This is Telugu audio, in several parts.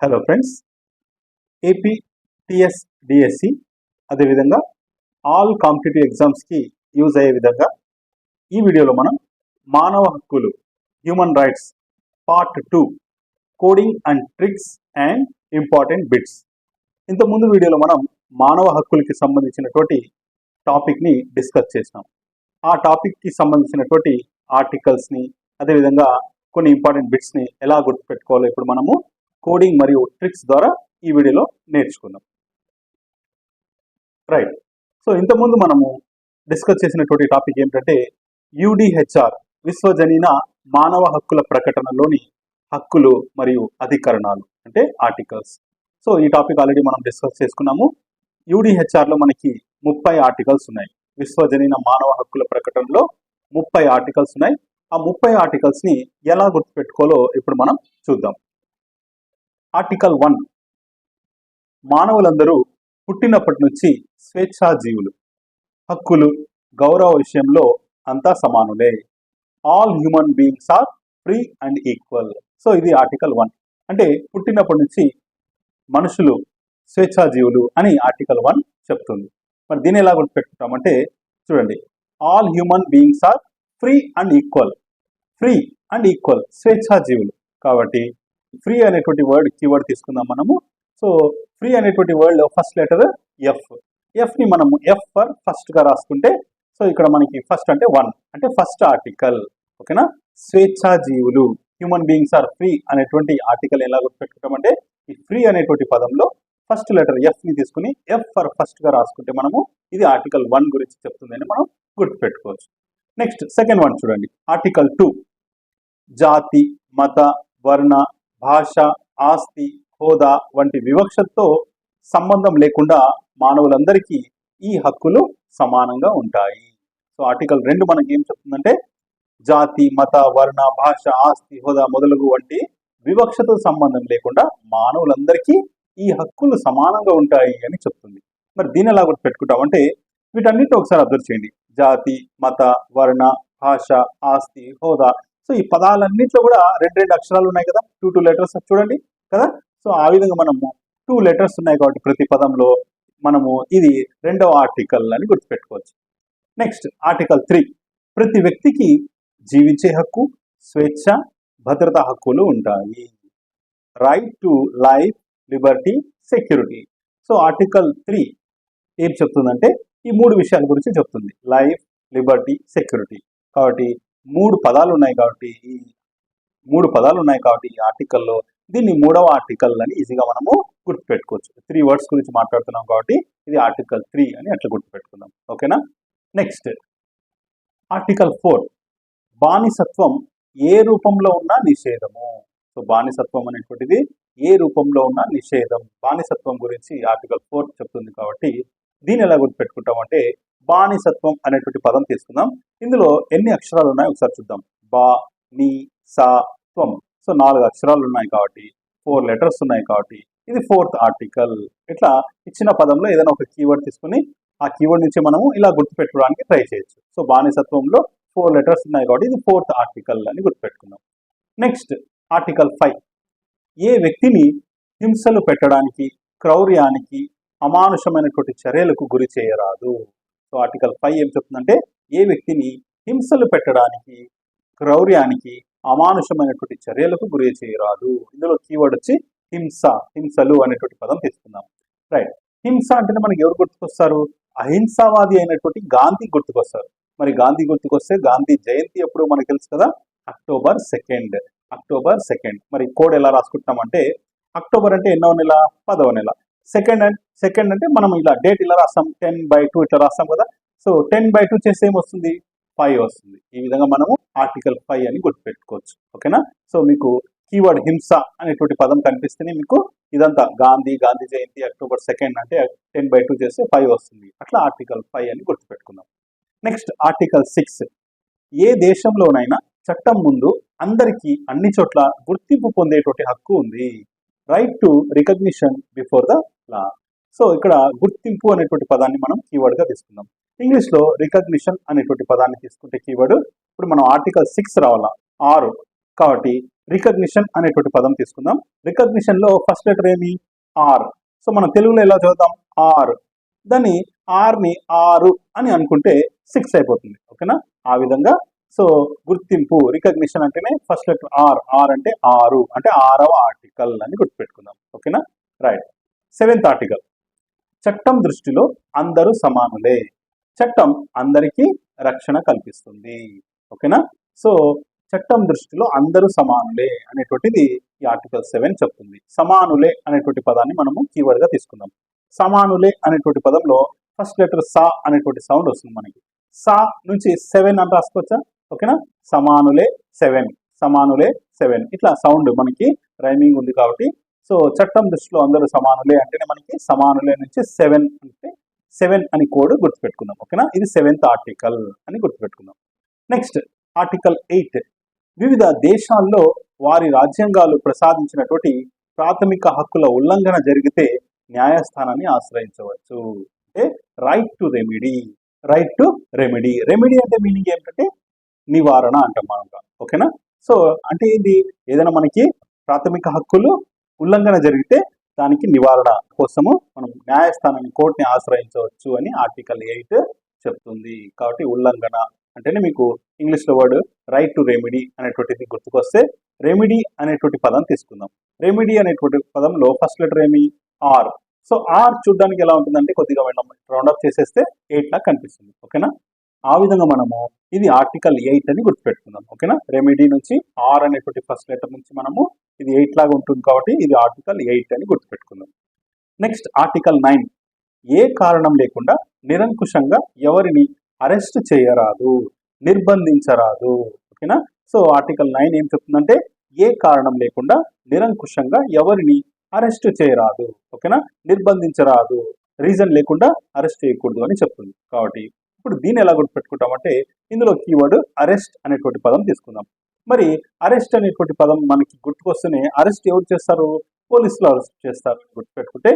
Hello friends, AP TS DSC అదేవిధంగా ఆల్ కాంపిటేటివ్ ఎగ్జామ్స్కి యూజ్ అయ్యే విధంగా ఈ వీడియోలో మనం మానవ హక్కులు human rights part 2 coding and tricks and important bits. ఇంతకుముందు వీడియోలో మనం మానవ హక్కులకి సంబంధించినటువంటి టాపిక్ని డిస్కస్ చేసినాం. ఆ టాపిక్కి సంబంధించినటువంటి ఆర్టికల్స్ని అదేవిధంగా కొన్ని ఇంపార్టెంట్ బిట్స్ని ఎలా గుర్తుపెట్టుకోవాలో ఇప్పుడు మనము కోడింగ్ మరియు ట్రిక్స్ ద్వారా ఈ వీడియోలో నేర్చుకుందాం. రైట్. సో ఇంతకుముందు మనము డిస్కస్ చేసినటువంటి టాపిక్ ఏంటంటే యూడిహెచ్ఆర్ విశ్వజనీన మానవ హక్కుల ప్రకటనలోని హక్కులు మరియు అధికరణాలు అంటే ఆర్టికల్స్. సో ఈ టాపిక్ ఆల్రెడీ మనం డిస్కస్ చేసుకున్నాము. యూడిహెచ్ఆర్లో మనకి 30 ఆర్టికల్స్ ఉన్నాయి. విశ్వజనీన మానవ హక్కుల ప్రకటనలో 30 ఆర్టికల్స్ ఉన్నాయి. ఆ 30 ఆర్టికల్స్ని ఎలా గుర్తుపెట్టుకోవాలో ఇప్పుడు మనం చూద్దాం. ఆర్టికల్ 1, మానవులందరూ పుట్టినప్పటి నుంచి స్వేచ్ఛాజీవులు, హక్కులు గౌరవ విషయంలో అంతా సమానులే. All human beings are free and equal. So ఇది ఆర్టికల్ 1. అంటే పుట్టినప్పటి నుంచి మనుషులు స్వేచ్ఛాజీవులు అని ఆర్టికల్ 1 చెప్తుంది. మరి దీన్ని ఎలా గుర్తుపెట్టుకుంటామంటే చూడండి, all human beings are free and equal. Free and equal స్వేచ్ఛాజీవులు కాబట్టి ఫ్రీ అనేటువంటి కీవర్డ్ తీసుకుందాం మనము. సో ఫ్రీ అనేటువంటి వర్డ్ ఫస్ట్ లెటర్ ఎఫ్ని మనము ఎఫ్ ఫర్ ఫస్ట్గా రాసుకుంటే సో ఇక్కడ మనకి ఫస్ట్ అంటే 1 అంటే ఫస్ట్ ఆర్టికల్. ఓకేనా? స్వేచ్ఛాజీవులు హ్యూమన్ బీయింగ్స్ ఆర్ ఫ్రీ అనేటువంటి ఆర్టికల్ ఎలా గుర్తుపెట్టుకుంటామంటే ఈ ఫ్రీ అనేటువంటి పదంలో ఫస్ట్ లెటర్ ఎఫ్ని తీసుకుని ఎఫ్ ఫర్ ఫస్ట్గా రాసుకుంటే మనము ఇది ఆర్టికల్ 1 గురించి చెప్తుందని మనం గుర్తుపెట్టుకోవచ్చు. నెక్స్ట్ సెకండ్ వన్ చూడండి, ఆర్టికల్ 2, జాతి, మత, వర్ణ, భాష, ఆస్తి, హోదా వంటి వివక్షతో సంబంధం లేకుండా మానవులందరికీ ఈ హక్కులు సమానంగా ఉంటాయి. సో ఆర్టికల్ 2 మనకి ఏం చెప్తుందంటే జాతి, మత, వర్ణ, భాష, ఆస్తి, హోదా మొదలగు వంటి వివక్షతో సంబంధం లేకుండా మానవులందరికీ ఈ హక్కులు సమానంగా ఉంటాయి అని చెప్తుంది. మరి దీని ఎలా కూడా పెట్టుకుంటామంటే వీటన్నిటిని ఒకసారి అబ్జర్వ్ చేయండి. జాతి, మత, వర్ణ, భాష, ఆస్తి, హోదా. సో ఈ పదాలన్నింటిలో కూడా 2 అక్షరాలు ఉన్నాయి కదా, 2 లెటర్స్ చూడండి కదా. సో ఆ విధంగా మనము 2 లెటర్స్ ఉన్నాయి కాబట్టి ప్రతి పదంలో మనము ఇది 2వ ఆర్టికల్ అని గుర్తుపెట్టుకోవచ్చు. నెక్స్ట్ ఆర్టికల్ 3, ప్రతి వ్యక్తికి జీవించే హక్కు, స్వేచ్ఛ, భద్రతా హక్కులు ఉంటాయి. Right to life, Liberty, security. So article 3 ఏం చెప్తుందంటే ఈ 3 విషయాల గురించి చెప్తుంది. Life, Liberty, security. కాబట్టి 3 పదాలు ఉన్నాయి కాబట్టి ఈ ఆర్టికల్లో దీన్ని 3వ ఆర్టికల్ అని ఈజీగా మనము గుర్తుపెట్టుకోవచ్చు. 3 వర్డ్స్ గురించి మాట్లాడుతున్నాం కాబట్టి ఇది ఆర్టికల్ 3 అని అట్లా గుర్తుపెట్టుకుందాం. ఓకేనా? నెక్స్ట్ ఆర్టికల్ 4, బానిసత్వం ఏ రూపంలో ఉన్నా నిషేధము. సో బానిసత్వం అనేటువంటిది ఏ రూపంలో ఉన్నా నిషేధం. బానిసత్వం గురించి ఆర్టికల్ 4 చెప్తుంది కాబట్టి దీన్ని ఎలా గుర్తుపెట్టుకుంటామంటే బానిసత్వం అనేటువంటి పదం తీసుకుందాం. ఇందులో ఎన్ని అక్షరాలు ఉన్నాయో ఒకసారి చూద్దాం. బా, ని, సా, త్వం. సో 4 అక్షరాలు ఉన్నాయి కాబట్టి 4 లెటర్స్ ఉన్నాయి కాబట్టి ఇది 4th ఆర్టికల్. ఇట్లా ఇచ్చిన పదంలో ఏదైనా ఒక కీవర్డ్ తీసుకుని ఆ కీవర్డ్ నుంచి మనము ఇలా గుర్తుపెట్టుకోవడానికి ట్రై చేయొచ్చు. సో బానిసత్వంలో 4 లెటర్స్ ఉన్నాయి కాబట్టి ఇది 4th ఆర్టికల్ అని గుర్తుపెట్టుకుందాం. నెక్స్ట్ ఆర్టికల్ 5, ఏ వ్యక్తిని హింసలు పెట్టడానికి, క్రౌర్యానికి, అమానుషమైనటువంటి చర్యలకు గురి చేయరాదు. సో ఆర్టికల్ 5 ఏం చెప్తుందంటే ఏ వ్యక్తిని హింసలు పెట్టడానికి, క్రౌర్యానికి, అమానుషమైనటువంటి చర్యలకు గురి చేయరాదు. ఇందులో కీవర్డ్ వచ్చి హింస, హింసలు అనేటువంటి పదం తీసుకుందాం. రైట్. హింస అంటేనే మనకి ఎవరు గుర్తుకొస్తారు? అహింసావాది అయినటువంటి గాంధీ గుర్తుకొస్తారు. మరి గాంధీ గుర్తుకొస్తే గాంధీ జయంతి ఎప్పుడు మనకు తెలుసు కదా, అక్టోబర్ 2. మరి కోడ్ ఎలా రాసుకుంటామంటే అక్టోబర్ అంటే ఎన్నో నెల? 10వ నెల. సెకండ్ అంటే మనం ఇలా డేట్ ఇలా రాస్తాం, 10/2 ఇట్లా రాస్తాం కదా. సో 10/2 చేస్తే ఏమొస్తుంది? 5 వస్తుంది. ఈ విధంగా మనము ఆర్టికల్ 5 అని గుర్తుపెట్టుకోవచ్చు. ఓకేనా? సో మీకు కీవర్డ్ హింస అనేటువంటి పదం కనిపిస్తేనే మీకు ఇదంతా గాంధీ జయంతి అక్టోబర్ 2 అంటే 10/2 చేస్తే 5 వస్తుంది. అట్లా ఆర్టికల్ 5 అని గుర్తుపెట్టుకుందాం. నెక్స్ట్ ఆర్టికల్ 6, ఏ దేశంలోనైనా చట్టం ముందు అందరికీ అన్ని చోట్ల గుర్తింపు పొందేటువంటి హక్కు ఉంది. Right to recognition before the law. So ఇక్కడ గుర్తింపు అనేటువంటి పదాన్ని మనం కీవర్డ్గా తీసుకుందాం. ఇంగ్లీష్లో రికగ్నిషన్ అనేటువంటి పదాన్ని తీసుకుంటే కీవర్డ్ ఇప్పుడు మనం ఆర్టికల్ 6 రావాలా 6 కాబట్టి రికగ్నిషన్ అనేటువంటి పదం తీసుకుందాం. రికగ్నిషన్ లో ఫస్ట్ లెటర్ ఏమి? ఆర్. సో మనం తెలుగులో ఎలా చదువుతాం? ఆర్. దాన్ని ఆర్ని ఆరు అని అనుకుంటే 6 అయిపోతుంది. ఓకేనా? ఆ విధంగా సో గుర్తింపు రికగ్నిషన్ అంటేనే ఫస్ట్ లెటర్ ఆర్. ఆర్ అంటే ఆరు, అంటే 6వ ఆర్టికల్ అని గుర్తుపెట్టుకుందాం. ఓకేనా? రైట్. 7th article. చట్టం దృష్టిలో అందరూ సమానులే. చట్టం అందరికీ రక్షణ కల్పిస్తుంది. ఓకేనా? సో చట్టం దృష్టిలో అందరూ సమానులే అనేటువంటిది ఈ ఆర్టికల్ 7 చెప్తుంది. సమానులే అనేటువంటి పదాన్ని మనము కీవర్డ్ గా తీసుకుందాం. సమానులే అనేటువంటి పదంలో ఫస్ట్ లెటర్ సా అనేటువంటి సౌండ్ వస్తుంది మనకి. సా నుంచి 7 అని రాసుకోవచ్చా? ఓకేనా? సమానులే 7, సమానులే 7 ఇట్లా సౌండ్ మనకి రైమింగ్ ఉంది కాబట్టి సో చట్టం దృష్టిలో అందరూ సమానులే అంటేనే మనకి సమానులే నుంచి 7 అంటే 7 అని కోడ్ గుర్తుపెట్టుకుందాం. ఓకేనా? ఇది 7th ఆర్టికల్ అని గుర్తుపెట్టుకుందాం. Next article 8. వివిధ దేశాల్లో వారి రాజ్యాంగాలు ప్రసాదించినటువంటి ప్రాథమిక హక్కుల ఉల్లంఘన జరిగితే న్యాయస్థానాన్ని ఆశ్రయించవచ్చు. అంటే right to remedy. Right to remedy. Remedy అంటే మీనింగ్ ఏంటంటే నివారణ అంటాం మనం. ఓకేనా? సో అంటే ఇది ఏదైనా మనకి ప్రాథమిక హక్కులు ఉల్లంఘన జరిగితే దానికి నివారణ కోసము మనం న్యాయస్థానాన్ని, కోర్టుని ఆశ్రయించవచ్చు అని ఆర్టికల్ 8 చెప్తుంది. కాబట్టి ఉల్లంఘన అంటేనే మీకు ఇంగ్లీష్లో వర్డ్ రైట్ టు రెమెడీ అనేటువంటిది గుర్తుకొస్తే రెమెడీ అనేటువంటి పదం తీసుకుందాం. రెమెడీ అనేటువంటి పదంలో ఫస్ట్ లెటర్ ఏమి? ఆర్. సో ఆర్ చూడడానికి ఎలా ఉంటుందంటే కొద్దిగా రౌండ్ అప్ చేసేస్తే 8 లాగా కనిపిస్తుంది. ఓకేనా? ఆ విధంగా మనము ఇది ఆర్టికల్ 8 అని గుర్తుపెట్టుకుందాం. ఓకేనా? రెమెడీ నుంచి ఆర్ అనేటువంటి ఫస్ట్ లెటర్ నుంచి మనము ఇది 8 లాగా ఉంటుంది కాబట్టి ఇది ఆర్టికల్ 8 అని గుర్తుపెట్టుకుందాం. Next article 9. ఏ కారణం లేకుండా నిరంకుశంగా ఎవరిని అరెస్ట్ చేయరాదు, నిర్బంధించరాదు. ఓకేనా? సో ఆర్టికల్ 9 ఏం చెప్తుందంటే ఏ కారణం లేకుండా నిరంకుశంగా ఎవరిని అరెస్ట్ చేయరాదు. ఓకేనా? నిర్బంధించరాదు, రీజన్ లేకుండా అరెస్ట్ చేయకూడదు అని చెప్తుంది. కాబట్టి ఇప్పుడు దీన్ని ఎలా గుర్తుపెట్టుకుంటామంటే ఇందులో కీవర్డ్ అరెస్ట్ అనేటువంటి పదం తీసుకుందాం. మరి అరెస్ట్ అనేటువంటి పదం మనకి గుర్తుకొస్తేనే అరెస్ట్ ఎవరు చేస్తారు? పోలీసులు అరెస్ట్ చేస్తారు. గుర్తుపెట్టుకుంటే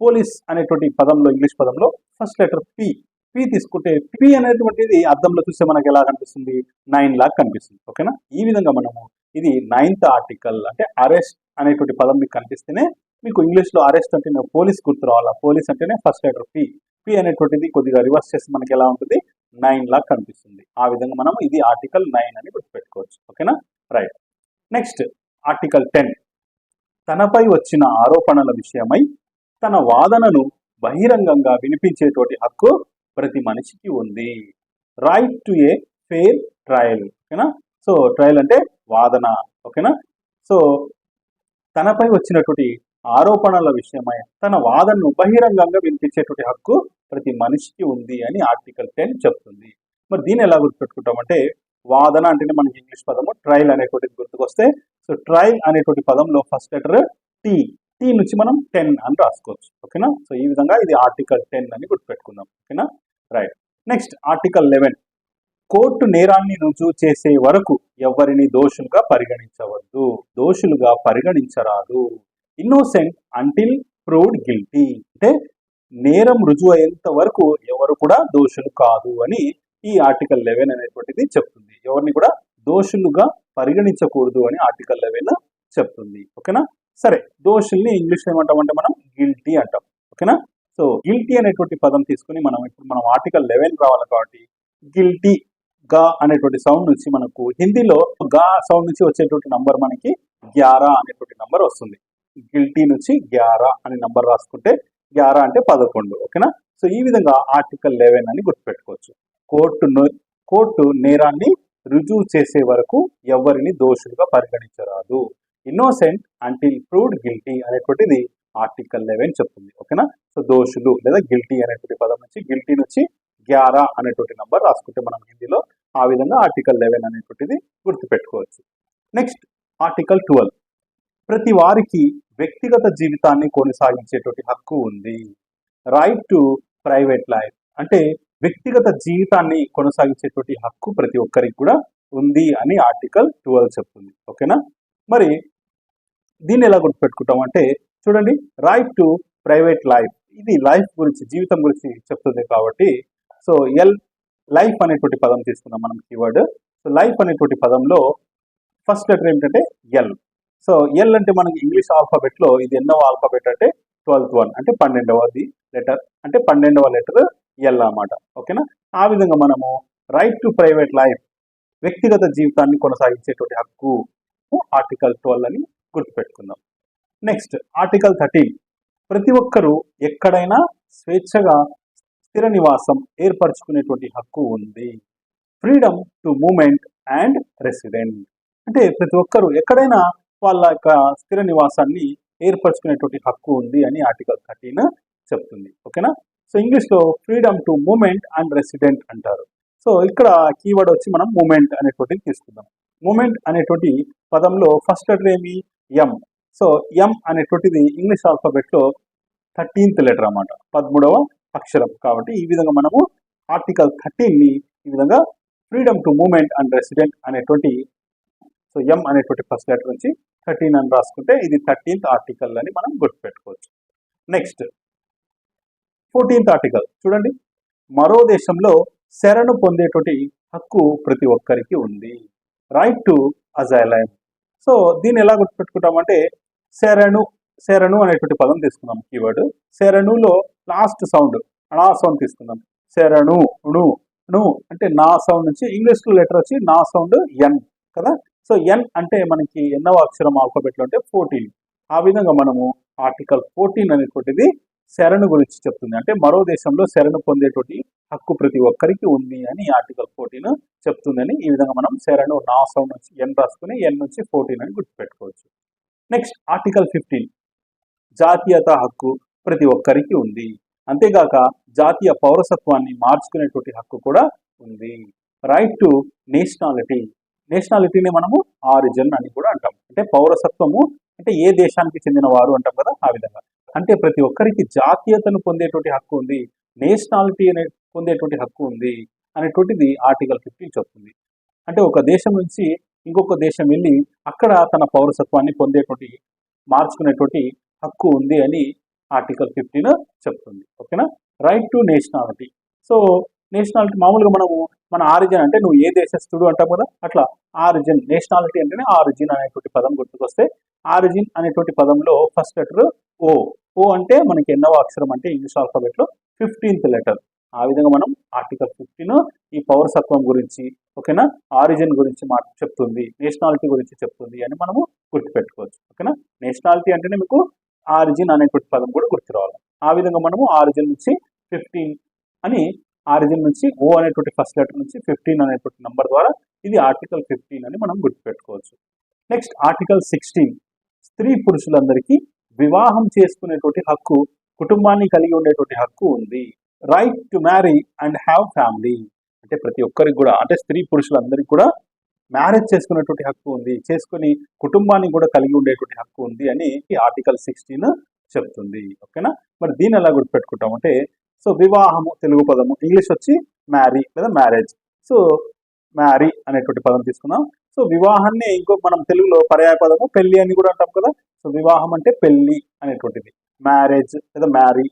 పోలీస్ అనేటువంటి పదంలో ఇంగ్లీష్ పదంలో ఫస్ట్ లెటర్ పి. పి తీసుకుంటే పి అనేటువంటిది అద్దంలో చూస్తే మనకి ఎలా కనిపిస్తుంది? 9 లాగా కనిపిస్తుంది. ఓకేనా? ఈ విధంగా మనము ఇది 9th ఆర్టికల్ అంటే అరెస్ట్ అనేటువంటి పదం మీకు కనిపిస్తేనే మీకు ఇంగ్లీష్లో అరెస్ట్ అంటే పోలీస్ గుర్తు రావాలా. పోలీస్ అంటేనే ఫస్ట్ లెటర్ పి. పి అనేటువంటిది కొద్దిగా రివర్స్ చేస్తే మనకి ఎలా ఉంటుంది? 9 లాగా కనిపిస్తుంది. ఆ విధంగా మనం ఇది ఆర్టికల్ 9 అని గుర్తుపెట్టుకోవచ్చు. ఓకేనా? రైట్. Next article 10. తనపై వచ్చిన ఆరోపణల విషయమై తన వాదనను బహిరంగంగా వినిపించేటువంటి హక్కు ప్రతి మనిషికి ఉంది. Right to A fair trial. ఓకేనా? సో ట్రయల్ అంటే వాదన. ఓకేనా? సో తనపై వచ్చినటువంటి ఆరోపణల విషయమై తన వాదనను బహిరంగంగా వినిపించేటువంటి హక్కు ప్రతి మనిషికి ఉంది అని ఆర్టికల్ 10 చెప్తుంది. మరి దీన్ని ఎలా గుర్తుపెట్టుకుంటామంటే వాదన అంటేనే మనకి ఇంగ్లీష్ పదము ట్రయల్ అనేటువంటిది గుర్తుకొస్తే సో ట్రయల్ అనేటువంటి పదంలో ఫస్ట్ లెటర్ టీ. టీ నుంచి మనం 10 అని రాసుకోవచ్చు. ఓకేనా? సో ఈ విధంగా ఇది ఆర్టికల్ 10 అని గుర్తుపెట్టుకుందాం. ఓకేనా? రైట్. Next article 11. కోర్టు నేరాన్ని రుజువు చేసే వరకు ఎవరిని దోషులుగా పరిగణించవద్దు, దోషులుగా పరిగణించరాదు. Innocent until proved guilty. అంటే నేరం రుజువు అయ్యేంత వరకు ఎవరు కూడా దోషులు కాదు అని ఈ ఆర్టికల్ 11 అనేటువంటిది చెప్తుంది. ఎవరిని కూడా దోషులుగా పరిగణించకూడదు అని ఆర్టికల్ 11 చెప్తుంది. ఓకేనా? సరే, దోషుల్ని ఇంగ్లీష్లో ఏమంటామంటే మనం గిల్టీ అంటాం. ఓకేనా? సో గిల్టీ అనేటువంటి పదం తీసుకుని మనం ఆర్టికల్ 11 రావాలి కాబట్టి గిల్టీ గా అనేటువంటి సౌండ్ నుంచి మనకు హిందీలో గా సౌండ్ నుంచి వచ్చేటువంటి నంబర్ మనకి 11 అనేటువంటి నంబర్ వస్తుంది. గిల్టీ నుంచి 11 అనే నంబర్ రాసుకుంటే 11 అంటే 11. ఓకేనా? సో ఈ విధంగా ఆర్టికల్ 11 అని గుర్తుపెట్టుకోవచ్చు. కోర్టు నేరాన్ని రుజువు చేసే వరకు ఎవరిని దోషులుగా పరిగణించరాదు. ఇన్నోసెంట్ అంటిల్ ప్రూవ్డ్ గిల్టీ అనేటువంటిది ఆర్టికల్ 11 చెప్తుంది. ఓకేనా? సో దోషులు లేదా గిల్టీ అనేటువంటి పదం నుంచి గిల్టీ నుంచి 11 అనేటువంటి నంబర్ రాసుకుంటే మనం హిందీలో ఆ విధంగా ఆర్టికల్ 11 అనేటువంటిది గుర్తుపెట్టుకోవచ్చు. Next article 12. ప్రతి వారికి వ్యక్తిగత జీవితాన్ని కొనసాగించేటువంటి హక్కు ఉంది. Right to private life. అంటే వ్యక్తిగత జీవితాన్ని కొనసాగించేటువంటి హక్కు ప్రతి ఒక్కరికి కూడా ఉంది అని ఆర్టికల్ 12 చెప్తుంది. ఓకేనా? మరి దీన్ని ఎలా గుర్తుపెట్టుకుంటాం అంటే చూడండి, రైట్ టు ప్రైవేట్ లైఫ్ ఇది లైఫ్ గురించి, జీవితం గురించి చెప్తుంది కాబట్టి సో లైఫ్ అనేటువంటి పదం తీసుకున్నాం మనం కీవర్డ్. సో లైఫ్ అనేటువంటి పదంలో ఫస్ట్ లెటర్ ఏమిటంటే ఎల్. సో ఎల్ అంటే మనకి ఇంగ్లీష్ ఆల్ఫాబెట్ లో ఇది ఎన్నవ ఆల్ఫాబెట్ అంటే 12th వన్, అంటే 12వది లెటర్, అంటే 12వ లెటర్ ఎల్ అన్నమాట. ఓకేనా. ఆ విధంగా మనము రైట్ టు ప్రైవేట్ లైఫ్, వ్యక్తిగత జీవితాన్ని కొనసాగించేటువంటి హక్కు ఆర్టికల్ 12 అని గుర్తుపెట్టుకుందాం. నెక్స్ట్ ఆర్టికల్ 13, ప్రతి ఒక్కరూ ఎక్కడైనా స్వేచ్ఛగా స్థిర నివాసం ఏర్పరచుకునేటువంటి హక్కు ఉంది. Freedom to movement and resident, అంటే ప్రతి ఒక్కరూ ఎక్కడైనా వాళ్ళ యొక్క స్థిర నివాసాన్ని ఏర్పరచుకునేటువంటి హక్కు ఉంది అని ఆర్టికల్ 13 చెప్తుంది. ఓకేనా. సో ఇంగ్లీష్లో freedom to movement and resident అంటారు. సో ఇక్కడ కీవర్డ్ వచ్చి మనం మూమెంట్ అనేటువంటిది తీసుకుందాం. మూమెంట్ అనేటువంటి పదంలో ఫస్ట్ లెటర్ ఏమి? ఎం. సో ఎం అనేటువంటిది ఇంగ్లీష్ ఆల్ఫాబెట్లో 13th లెటర్ అన్నమాట, 13వ అక్షరం. కాబట్టి ఈ విధంగా మనము ఆర్టికల్ 13ని ఈ విధంగా freedom to movement and resident అనేటువంటి, సో ఎం అనేటువంటి ఫస్ట్ లెటర్ నుంచి 13 అని రాసుకుంటే ఇది 13th ఆర్టికల్ అని మనం గుర్తుపెట్టుకోవచ్చు. నెక్స్ట్ 14th ఆర్టికల్ చూడండి, మరో దేశంలో శరణు పొందేటువంటి హక్కు ప్రతి ఒక్కరికి ఉంది. Right to అజైలమ్. సో దీన్ని ఎలా గుర్తుపెట్టుకుంటామంటే శరణు, శరణు అనేటువంటి పదం తీసుకుందాం కీవర్డ్. శరణులో లాస్ట్ సౌండ్ నా సౌండ్ తీసుకుందాం. శరణు ను ను అంటే నా సౌండ్ నుంచి, ఇంగ్లీష్లో లెటర్ వచ్చి నా సౌండ్ ఎన్ కదా. సో ఎన్ అంటే మనకి ఎన్నవ అక్షరం ఆల్ఫాబెట్లో అంటే 14. ఆ విధంగా మనము ఆర్టికల్ 14 అనేటువంటిది శరణు గురించి చెప్తుంది. అంటే మరో దేశంలో శరణు పొందేటువంటి హక్కు ప్రతి ఒక్కరికి ఉంది అని ఆర్టికల్ 14 చెప్తుందని ఈ విధంగా మనం శరణు నా సౌండ్ నుంచి ఎన్ రాసుకుని ఎన్ నుంచి 14 అని గుర్తుపెట్టుకోవచ్చు. నెక్స్ట్ ఆర్టికల్ 15, జాతీయత హక్కు ప్రతి ఒక్కరికి ఉంది. అంతేగాక జాతీయ పౌరసత్వాన్ని మార్చుకునేటువంటి హక్కు కూడా ఉంది. రైట్ టు నేషనాలిటీ, నేషనాలిటీని మనము ఆరిజిన్ అని కూడా అంటాం. అంటే పౌరసత్వము అంటే ఏ దేశానికి చెందిన వారు అంటాం కదా, ఆ విధంగా. అంటే ప్రతి ఒక్కరికి జాతీయతను పొందేటువంటి హక్కు ఉంది, నేషనాలిటీ అనే పొందేటువంటి హక్కు ఉంది అనేటువంటిది ఆర్టికల్ 15 చెప్తుంది. అంటే ఒక దేశం నుంచి ఇంకొక దేశం వెళ్ళి అక్కడ తన పౌరసత్వాన్ని పొందేటువంటి, మార్చుకునేటువంటి హక్కు ఉంది అని ఆర్టికల్ 15 చెప్తుంది. ఓకేనా. Right to nationality. So nationality మామూలుగా మనము మన ఆరిజిన్ అంటే నువ్వు ఏ దేశస్థుడు అంటాం కదా, అట్లా ఆరిజిన్, నేషనాలిటీ అంటేనే ఆరిజిన్ అనేటువంటి పదం గుర్తుకొస్తే, ఆరిజిన్ అనేటువంటి పదంలో ఫస్ట్ లెటర్ ఓ. ఓ అంటే మనకి ఎన్నవ అక్షరం అంటే ఇంగ్లీష్ ఆల్ఫాబెట్లో 15th లెటర్. ఆ విధంగా మనం ఆర్టికల్ 15 ఈ పౌరసత్వం గురించి, ఓకేనా, ఆరిజిన్ గురించి చెప్తుంది, నేషనాలిటీ గురించి చెప్తుంది అని మనము గుర్తుపెట్టుకోవచ్చు. ఓకేనా. నేషనాలిటీ అంటేనే మీకు ఆరిజిన్ అనేటువంటి పదం కూడా గుర్తు రావాలి. ఆ విధంగా మనము ఆరిజిన్ నుంచి 15 అని, ఆరిజిన్ నుంచి ఓ అనేటువంటి ఫస్ట్ లెటర్ నుంచి 15 అనేటువంటి నంబర్ ద్వారా ఇది ఆర్టికల్ 15 అని మనం గుర్తుపెట్టుకోవచ్చు. నెక్స్ట్ ఆర్టికల్ 16, స్త్రీ పురుషులందరికీ వివాహం చేసుకునేటువంటి హక్కు, కుటుంబాన్ని కలిగి ఉండేటువంటి హక్కు ఉంది. Right to marry and have family, అంటే ప్రతి ఒక్కరికి కూడా, అంటే స్త్రీ పురుషులందరికీ కూడా మ్యారేజ్ చేసుకునేటువంటి హక్కు ఉంది, చేసుకుని కుటుంబాన్ని కూడా కలిగి ఉండేటువంటి హక్కు ఉంది అని ఆర్టికల్ 16 చెప్తుంది. ఓకేనా. మరి దీన్ని ఎలా గుర్తుపెట్టుకుంటామంటే, సో వివాహము తెలుగు పదము, ఇంగ్లీష్ వచ్చి మ్యారీ లేదా మ్యారేజ్. సో మ్యారీ అనేటువంటి పదం తీసుకున్నాం. సో వివాహాన్ని ఇంకో మనం తెలుగులో పర్యాయ పదము పెళ్లి అని కూడా అంటాం కదా. సో వివాహం అంటే పెళ్లి అనేటువంటిది, మ్యారేజ్ లేదా మ్యారీ.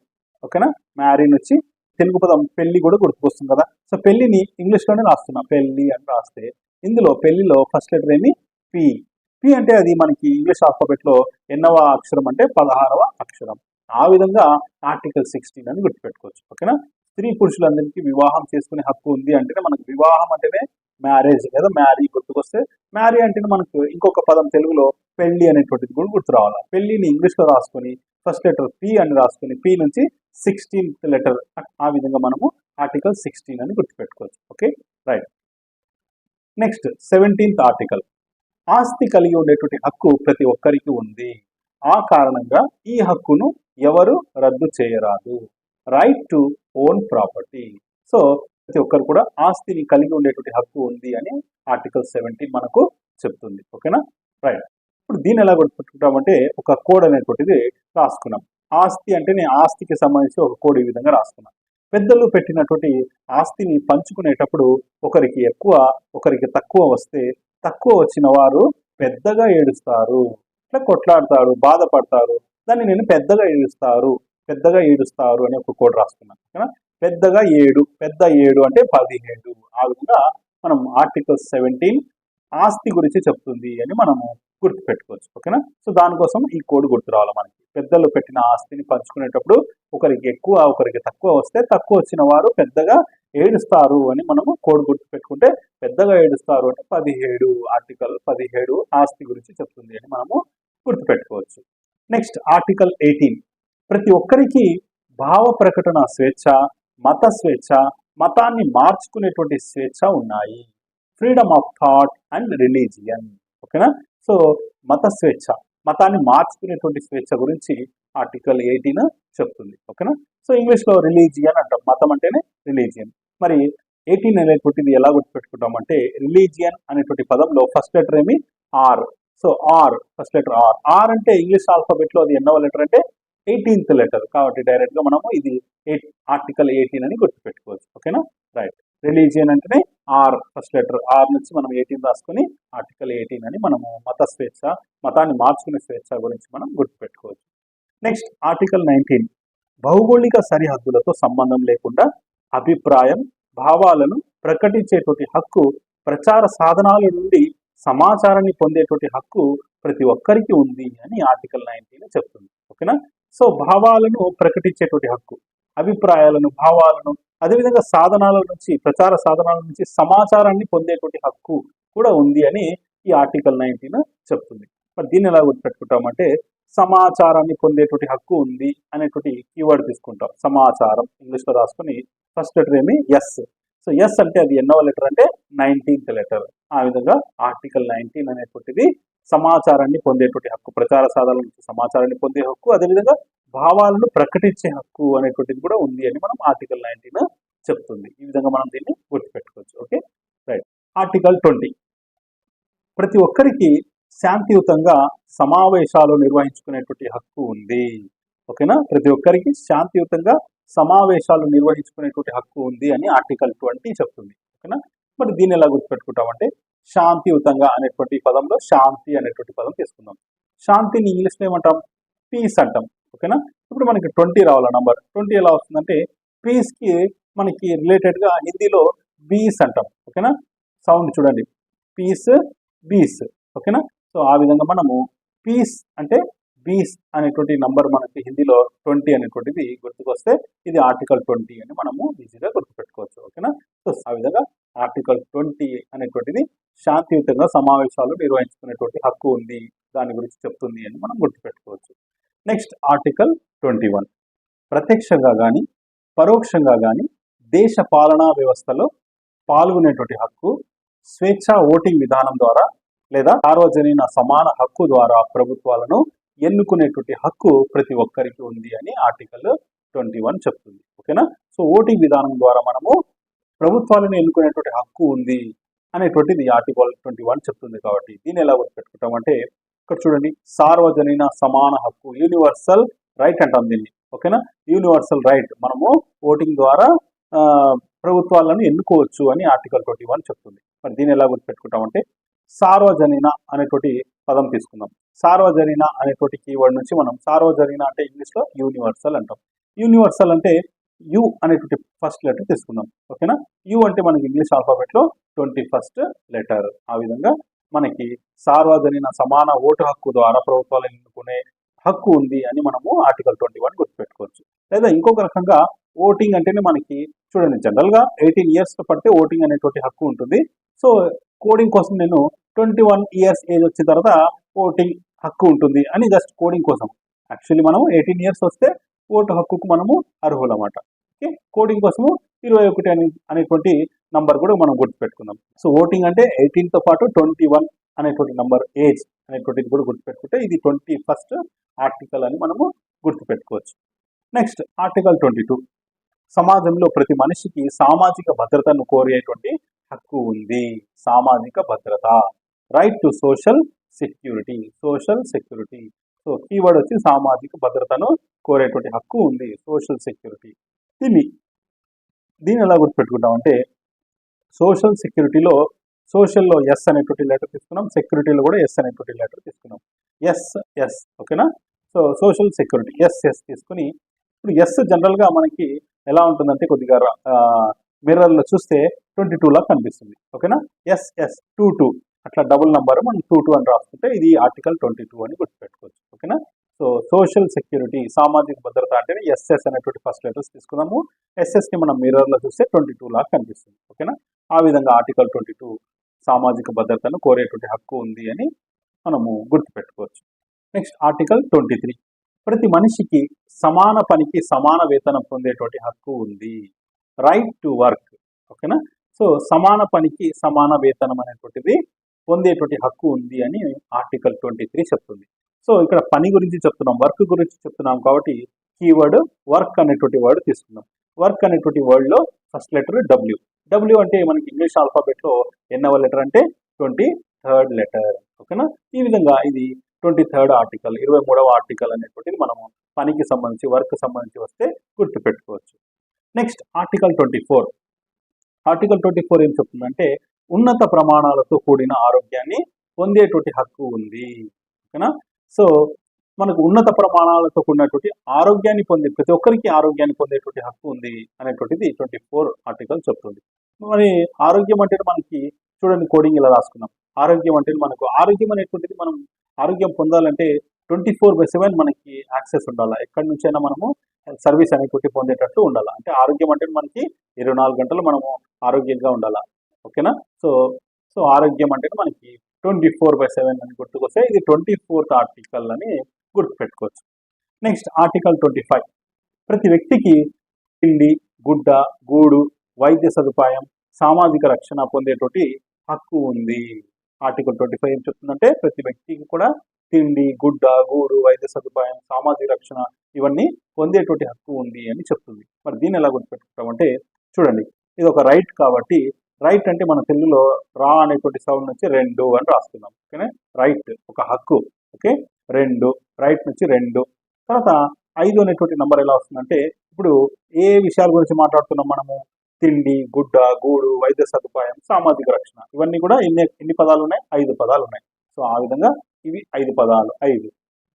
ఓకేనా. మ్యారీ నుంచి తెలుగు పదం పెళ్లి కూడా గుర్తుకొస్తుంది కదా. సో పెళ్లిని ఇంగ్లీష్లోనే రాస్తున్నాం, పెళ్లి అని రాస్తే ఇందులో పెళ్లిలో ఫస్ట్ లెటర్ ఏమి? పి. పి అంటే అది మనకి ఇంగ్లీష్ ఆల్ఫాబెట్లో ఎన్నవ అక్షరం అంటే 16వ అక్షరం. ఆ విధంగా ఆర్టికల్ 16 అని గుర్తుపెట్టుకోవచ్చు. ఓకేనా. స్త్రీ పురుషులందరికీ వివాహం చేసుకునే హక్కు ఉంది అంటేనే మనకు వివాహం అంటేనే మ్యారేజ్ లేదా మ్యారీ గుర్తుకొస్తే, మ్యారీ అంటేనే మనకు ఇంకొక పదం తెలుగులో పెళ్లి అనేటువంటిది కూడా గుర్తు రావాలి. పెళ్లిని ఇంగ్లీష్లో రాసుకొని ఫస్ట్ లెటర్ పి అని రాసుకొని పి నుంచి 16th లెటర్, ఆ విధంగా మనము ఆర్టికల్ 16 అని గుర్తుపెట్టుకోవచ్చు. Okay, right. Next 17th article, ఆస్తి కలిగి ఉండేటువంటి హక్కు ప్రతి ఒక్కరికి ఉంది. ఆ కారణంగా ఈ హక్కును ఎవరు రద్దు చేయరాదు. Right to own property. So ప్రతి ఒక్కరు కూడా ఆస్తిని కలిగి ఉండేటువంటి హక్కు ఉంది అని ఆర్టికల్ 17 మనకు చెప్తుంది. ఓకేనా, రైట్. ఇప్పుడు దీన్ని ఎలా గుర్తుపెట్టుకుంటామంటే ఒక కోడ్ అనేటువంటిది రాసుకున్నాం. ఆస్తి అంటేనే ఆస్తికి సంబంధించి ఒక కోడ్ ఈ విధంగా రాసుకున్నాం. పెద్దలు పెట్టినటువంటి ఆస్తిని పంచుకునేటప్పుడు ఒకరికి ఎక్కువ ఒకరికి తక్కువ వస్తే, తక్కువ వచ్చిన వారు పెద్దగా ఏడుస్తారు, ఇట్లా కొట్లాడతారు, బాధపడతారు. దాన్ని నేను పెద్దగా ఏడుస్తారు అని ఒక కోడ్ రాసుకున్నాను. ఓకేనా. పెద్ద 7 అంటే 17. ఆ విధంగా మనం ఆర్టికల్ 17 ఆస్తి గురించి చెప్తుంది అని మనము గుర్తుపెట్టుకోవచ్చు. ఓకేనా? సో దానికోసం ఈ కోడ్ గుర్తు రావాలి మనకి. పెద్దలు పెట్టిన ఆస్తిని పంచుకునేటప్పుడు ఒకరికి ఎక్కువ ఒకరికి తక్కువ వస్తే తక్కువ వచ్చిన వారు పెద్దగా ఏడుస్తారు అని మనము కోడ్ గుర్తు పెట్టుకుంటే పెద్దగా ఏడుస్తారు అంటే 17 ఆర్టికల్ 17 ఆస్తి గురించి చెప్తుంది అని మనము గుర్తుపెట్టుకోవచ్చు. నెక్స్ట్ ఆర్టికల్ 18 ప్రతి ఒక్కరికి భావ ప్రకటన స్వేచ్ఛ, మత స్వేచ్ఛ, మతాన్ని మార్చుకునేటువంటి స్వేచ్ఛ ఉన్నాయి. Freedom of thought and religion. ఓకేనా? సో మత స్వేచ్ఛ, మతాన్ని మార్చుకునేటువంటి స్వేచ్ఛ గురించి ఆర్టికల్ 18 చెప్తుంది. ఓకేనా? సో ఇంగ్లీష్లో రిలీజియన్ అంటాం, మతం అంటేనే రిలీజియన్. మరి 18 అనేటువంటిది ఎలా గుర్తుపెట్టుకుంటాం అంటే రిలీజియన్ అనేటువంటి పదంలో ఫస్ట్ లెటర్ ఏమి R. So R, first letter R. R అంటే ఇంగ్లీష్ ఆల్ఫాబెట్లో అది ఎన్నవ లెటర్ అంటే 18th లెటర్. కాబట్టి డైరెక్ట్ గా మనము ఇది ఆర్టికల్ 18 అని గుర్తుపెట్టుకోవచ్చు. ఓకేనా? రైట్. రిలీజియన్ అంటేనే ఆర్, ఫస్ట్ లెటర్ ఆర్ నుంచి మనం 18 రాసుకొని ఆర్టికల్ 18 అని మనము మత స్వేచ్ఛ, మతాన్ని మార్చుకునే స్వేచ్ఛ గురించి మనం గుర్తుపెట్టుకోవచ్చు. నెక్స్ట్ ఆర్టికల్ 19 భౌగోళిక సరిహద్దులతో సంబంధం లేకుండా అభిప్రాయం, భావాలను ప్రకటించేటువంటి హక్కు, ప్రచార సాధనాల నుండి సమాచారాన్ని పొందేటువంటి హక్కు ప్రతి ఒక్కరికి ఉంది అని ఆర్టికల్ 19 చెప్తుంది. ఓకేనా? సో భావాలను ప్రకటించేటువంటి హక్కు, అభిప్రాయాలను, భావాలను, అదేవిధంగా సాధనాల నుంచి, ప్రచార సాధనాల నుంచి సమాచారాన్ని పొందేటువంటి హక్కు కూడా ఉంది అని ఈ ఆర్టికల్ 19 చెప్తుంది. మరి దీన్ని ఎలా గుర్తుపెట్టుకుంటామంటే సమాచారాన్ని పొందేటువంటి హక్కు ఉంది అనేటువంటి కీవర్డ్ తీసుకుంటాం. సమాచారం ఇంగ్లీష్లో రాసుకొని ఫస్ట్ లెటర్ ఏమి ఎస్. సో ఎస్ అంటే అది ఎన్నవ లెటర్ అంటే 19th లెటర్. ఆ విధంగా ఆర్టికల్ 19 అనేటువంటిది సమాచారాన్ని పొందేటువంటి హక్కు, ప్రచార సాధనాల నుంచి సమాచారాన్ని పొందే హక్కు, అదేవిధంగా భావాలను ప్రకటించే హక్కు అనేటువంటిది కూడా ఉంది అని మనం ఆర్టికల్ 19 చెప్తుంది. ఈ విధంగా మనం దీన్ని గుర్తుపెట్టుకోవచ్చు. Okay, right. ఆర్టికల్ 20 ప్రతి ఒక్కరికి శాంతియుతంగా సమావేశాలు నిర్వహించుకునేటువంటి హక్కు ఉంది. ఓకేనా? ప్రతి ఒక్కరికి శాంతియుతంగా సమావేశాలు నిర్వహించుకునేటువంటి హక్కు ఉంది అని ఆర్టికల్ 20 చెప్తుంది. ఓకేనా? మరి దీన్ని ఎలా గుర్తుపెట్టుకుంటామంటే శాంతియుతంగా అనేటువంటి పదంలో శాంతి అనేటువంటి పదం తీసుకుందాం. శాంతిని ఇంగ్లీష్లో ఏమంటాం? పీస్ అంటాం. ఓకేనా? ఇప్పుడు మనకి 20 రావాల నంబర్. 20 ఎలా వస్తుందంటే పీస్కి మనకి రిలేటెడ్గా హిందీలో బీస్ అంటాం. ఓకేనా? సౌండ్ చూడండి, పీస్, బీస్. ఓకేనా? సో ఆ విధంగా మనము పీస్ అంటే బీస్ అనేటువంటి నంబర్ మనకి హిందీలో 20 అనేటువంటిది గుర్తుకొస్తే ఇది ఆర్టికల్ 20 అని మనము ఈజీగా గుర్తుపెట్టుకోవచ్చు. ఓకేనా? సో ఆ విధంగా ఆర్టికల్ 20 అనేటువంటిది శాంతియుతంగా సమావేశాలు నిర్వహించుకునేటువంటి హక్కు ఉంది, దాని గురించి చెప్తుంది అని మనం గుర్తుపెట్టుకోవచ్చు. నెక్స్ట్ ఆర్టికల్ 21 ప్రత్యక్షంగా కానీ పరోక్షంగా కానీ దేశ పాలనా వ్యవస్థలో పాల్గొనేటువంటి హక్కు, స్వేచ్ఛ ఓటింగ్ విధానం ద్వారా లేదా సార్వజనీన సమాన హక్కు ద్వారా ప్రభుత్వాలను ఎన్నుకునేటువంటి హక్కు ప్రతి ఒక్కరికి ఉంది అని ఆర్టికల్ 21 చెప్తుంది. ఓకేనా? సో ఓటింగ్ విధానం ద్వారా మనము ప్రభుత్వాలను ఎన్నుకునేటువంటి హక్కు ఉంది అనేటువంటిది ఆర్టికల్ 21 చెప్తుంది. కాబట్టి దీన్ని ఎలా గుర్తుపెట్టుకుంటామంటే ఇక్కడ చూడండి, సార్వజనీన సమాన హక్కు, యూనివర్సల్ రైట్ అంటాం దీన్ని. ఓకేనా? యూనివర్సల్ రైట్, మనము ఓటింగ్ ద్వారా ప్రభుత్వాలను ఎన్నుకోవచ్చు అని ఆర్టికల్ 21 చెప్తుంది. మరి దీన్ని ఎలా గుర్తుపెట్టుకుంటామంటే సార్వజనీన అనేటువంటి పదం తీసుకుందాం. సార్వజనీన అనేటువంటి కీవర్డ్ నుంచి మనం సార్వజనీన అంటే ఇంగ్లీష్లో యూనివర్సల్ అంటాం. యూనివర్సల్ అంటే యు అనేటువంటి ఫస్ట్ లెటర్ తీసుకుందాం. ఓకేనా? యు అంటే మనకి ఇంగ్లీష్ ఆల్ఫాబెట్లో 21st లెటర్. ఆ విధంగా మనకి సార్వజనీన సమాన ఓటు హక్కు ద్వారా ప్రభుత్వాలు ఎన్నుకునే హక్కు ఉంది అని మనము ఆర్టికల్ 21 గుర్తుపెట్టుకోవచ్చు. లేదా ఇంకొక రకంగా ఓటింగ్ అంటేనే మనకి చూడండి, జనరల్గా 18 years పడితే ఓటింగ్ అనేటువంటి హక్కు ఉంటుంది. సో కోడింగ్ కోసం నేను 21 years ఏజ్ వచ్చిన తర్వాత ఓటింగ్ హక్కు ఉంటుంది అని జస్ట్ కోడింగ్ కోసం. యాక్చువల్లీ మనం 18 years వస్తే ఓటు హక్కుకు మనము అర్హులన్నమాట. ఓకే, కోడింగ్ కోసము 21 అనేటువంటి నంబర్ కూడా మనం గుర్తుపెట్టుకుందాం. సో ఓటింగ్ అంటే 18తో పాటు 21 అనేటువంటి నంబర్ ఏజ్ అనేటువంటిది కూడా గుర్తుపెట్టుకుంటే ఇది 21st ఆర్టికల్ అని మనము గుర్తుపెట్టుకోవచ్చు. నెక్స్ట్ ఆర్టికల్ 22 సమాజంలో ప్రతి మనిషికి సామాజిక భద్రతను కోరేటువంటి హక్కు ఉంది. సామాజిక భద్రత, right to social security. Social security, so keyword వచ్చి సామాజిక భద్రతను కోరేటువంటి హక్కు ఉంది, సోషల్ సెక్యూరిటీ. దీన్ని ఎలా గుర్తుపెట్టుకుంటామంటే సోషల్ సెక్యూరిటీలో సోషల్లో ఎస్ అనేటువంటి లెటర్ తీసుకున్నాం, సెక్యూరిటీలో కూడా ఎస్ అనేటువంటి లెటర్ తీసుకున్నాం. ఎస్. ఓకేనా? సో సోషల్ సెక్యూరిటీ ఎస్ తీసుకుని ఇప్పుడు ఎస్ జనరల్గా మనకి ఎలా ఉంటుందంటే కొద్దిగా మిర్రర్లో చూస్తే 22 లా కనిపిస్తుంది. ఓకేనా? ఎస్ 22. అట్లా డబుల్ నంబర్ మనం 2 అని రాసుకుంటే ఇది ఆర్టికల్ 22 అని గుర్తుపెట్టుకోవచ్చు. ఓకేనా. సో సోషల్ సెక్యూరిటీ, సామాజిక భద్రత అంటే ఎస్ఎస్ అనేటువంటి ఫస్ట్ లెటర్స్ తీసుకుందాము. ఎస్ఎస్ని మనం మిర్రర్లో చూస్తే 22 లాగా కనిపిస్తుంది. ఓకేనా. ఆ విధంగా ఆర్టికల్ 22 సామాజిక భద్రతను కోరేటువంటి హక్కు ఉంది అని మనము గుర్తుపెట్టుకోవచ్చు. నెక్స్ట్ ఆర్టికల్ 23 ప్రతి మనిషికి సమాన పనికి సమాన వేతనం పొందేటువంటి హక్కు ఉంది. Right to work. ఓకేనా. సో సమాన పనికి సమాన వేతనం అనేటువంటిది పొందేటువంటి హక్కు ఉంది అని ఆర్టికల్ 23 చెప్తుంది. సో ఇక్కడ పని గురించి చెప్తున్నాం, వర్క్ గురించి చెప్తున్నాం కాబట్టి కీవర్డ్ వర్క్ అనేటువంటి వర్డ్ తీసుకున్నాం. వర్క్ అనేటువంటి వర్డ్లో ఫస్ట్ లెటర్ డబ్ల్యూ. డబ్ల్యూ అంటే మనకి ఇంగ్లీష్ ఆల్ఫాబెట్లో ఎన్నవ లెటర్ అంటే 23rd లెటర్. ఓకేనా. ఈ విధంగా ఇది 23rd ఆర్టికల్, 23వ ఆర్టికల్ అనేటువంటిది మనము పనికి సంబంధించి వర్క్ సంబంధించి వస్తే గుర్తుపెట్టుకోవచ్చు. Next article 24. ఆర్టికల్ 24 ఏం చెప్తుందంటే ఉన్నత ప్రమాణాలతో కూడిన ఆరోగ్యాన్ని పొందేటువంటి హక్కు ఉంది. ఓకేనా. సో మనకు ఉన్నత ప్రమాణాలతో కూడినటువంటి ఆరోగ్యాన్ని ప్రతి ఒక్కరికి ఆరోగ్యాన్ని పొందేటువంటి హక్కు ఉంది అనేటువంటిది 24 ఆర్టికల్ చెప్తుంది. మరి ఆరోగ్యం అంటే మనకి చూడండి, కోడింగ్ ఇలా రాసుకున్నాం. ఆరోగ్యం అంటే మనకు ఆరోగ్యం అనేటువంటిది మనం ఆరోగ్యం పొందాలంటే 24/7 మనకి యాక్సెస్ ఉండాలి. ఎక్కడి నుంచైనా మనము సర్వీస్ అనేటువంటి పొందేటట్టు ఉండాలి. అంటే ఆరోగ్యం అంటే మనకి 24 గంటలు మనము ఆరోగ్యంగా ఉండాలి. ఓకేనా. సో ఆరోగ్యం అంటే మనకి 24/7 అని గుర్తుకొస్తే ఇది 24th ఆర్టికల్ అని గుర్తుపెట్టుకోవచ్చు. నెక్స్ట్ ఆర్టికల్ 25 ప్రతి వ్యక్తికి తిండి, గుడ్డ, గూడు, వైద్య సదుపాయం, సామాజిక రక్షణ పొందేటువంటి హక్కు ఉంది. ఆర్టికల్ 25 ఏం చెప్తుందంటే ప్రతి వ్యక్తికి కూడా తిండి, గుడ్డ, గూడు, వైద్య సదుపాయం, సామాజిక రక్షణ ఇవన్నీ పొందేటువంటి హక్కు ఉంది అని చెప్తుంది. మరి దీన్ని ఎలా గుర్తుపెట్టుకుంటామంటే చూడండి, ఇది ఒక రైట్ కాబట్టి రైట్ అంటే మన తెలుగులో రా అనేటువంటి సౌండ్ నుంచి 2 అని రాస్తున్నాం. ఓకేనా. రైట్ ఒక హక్కు. ఓకే. 2 రైట్ నుంచి 2. తర్వాత 5 అనేటువంటి నంబర్ ఎలా వస్తుందంటే ఇప్పుడు ఏ విషయాల గురించి మాట్లాడుతున్నాం మనము? తిండి, గుడ్డ, గూడు, వైద్య సదుపాయం, సామాజిక రక్షణ ఇవన్నీ కూడా ఎన్ని పదాలు ఉన్నాయి? 5 పదాలు ఉన్నాయి. సో ఆ విధంగా ఇవి 5 పదాలు 5.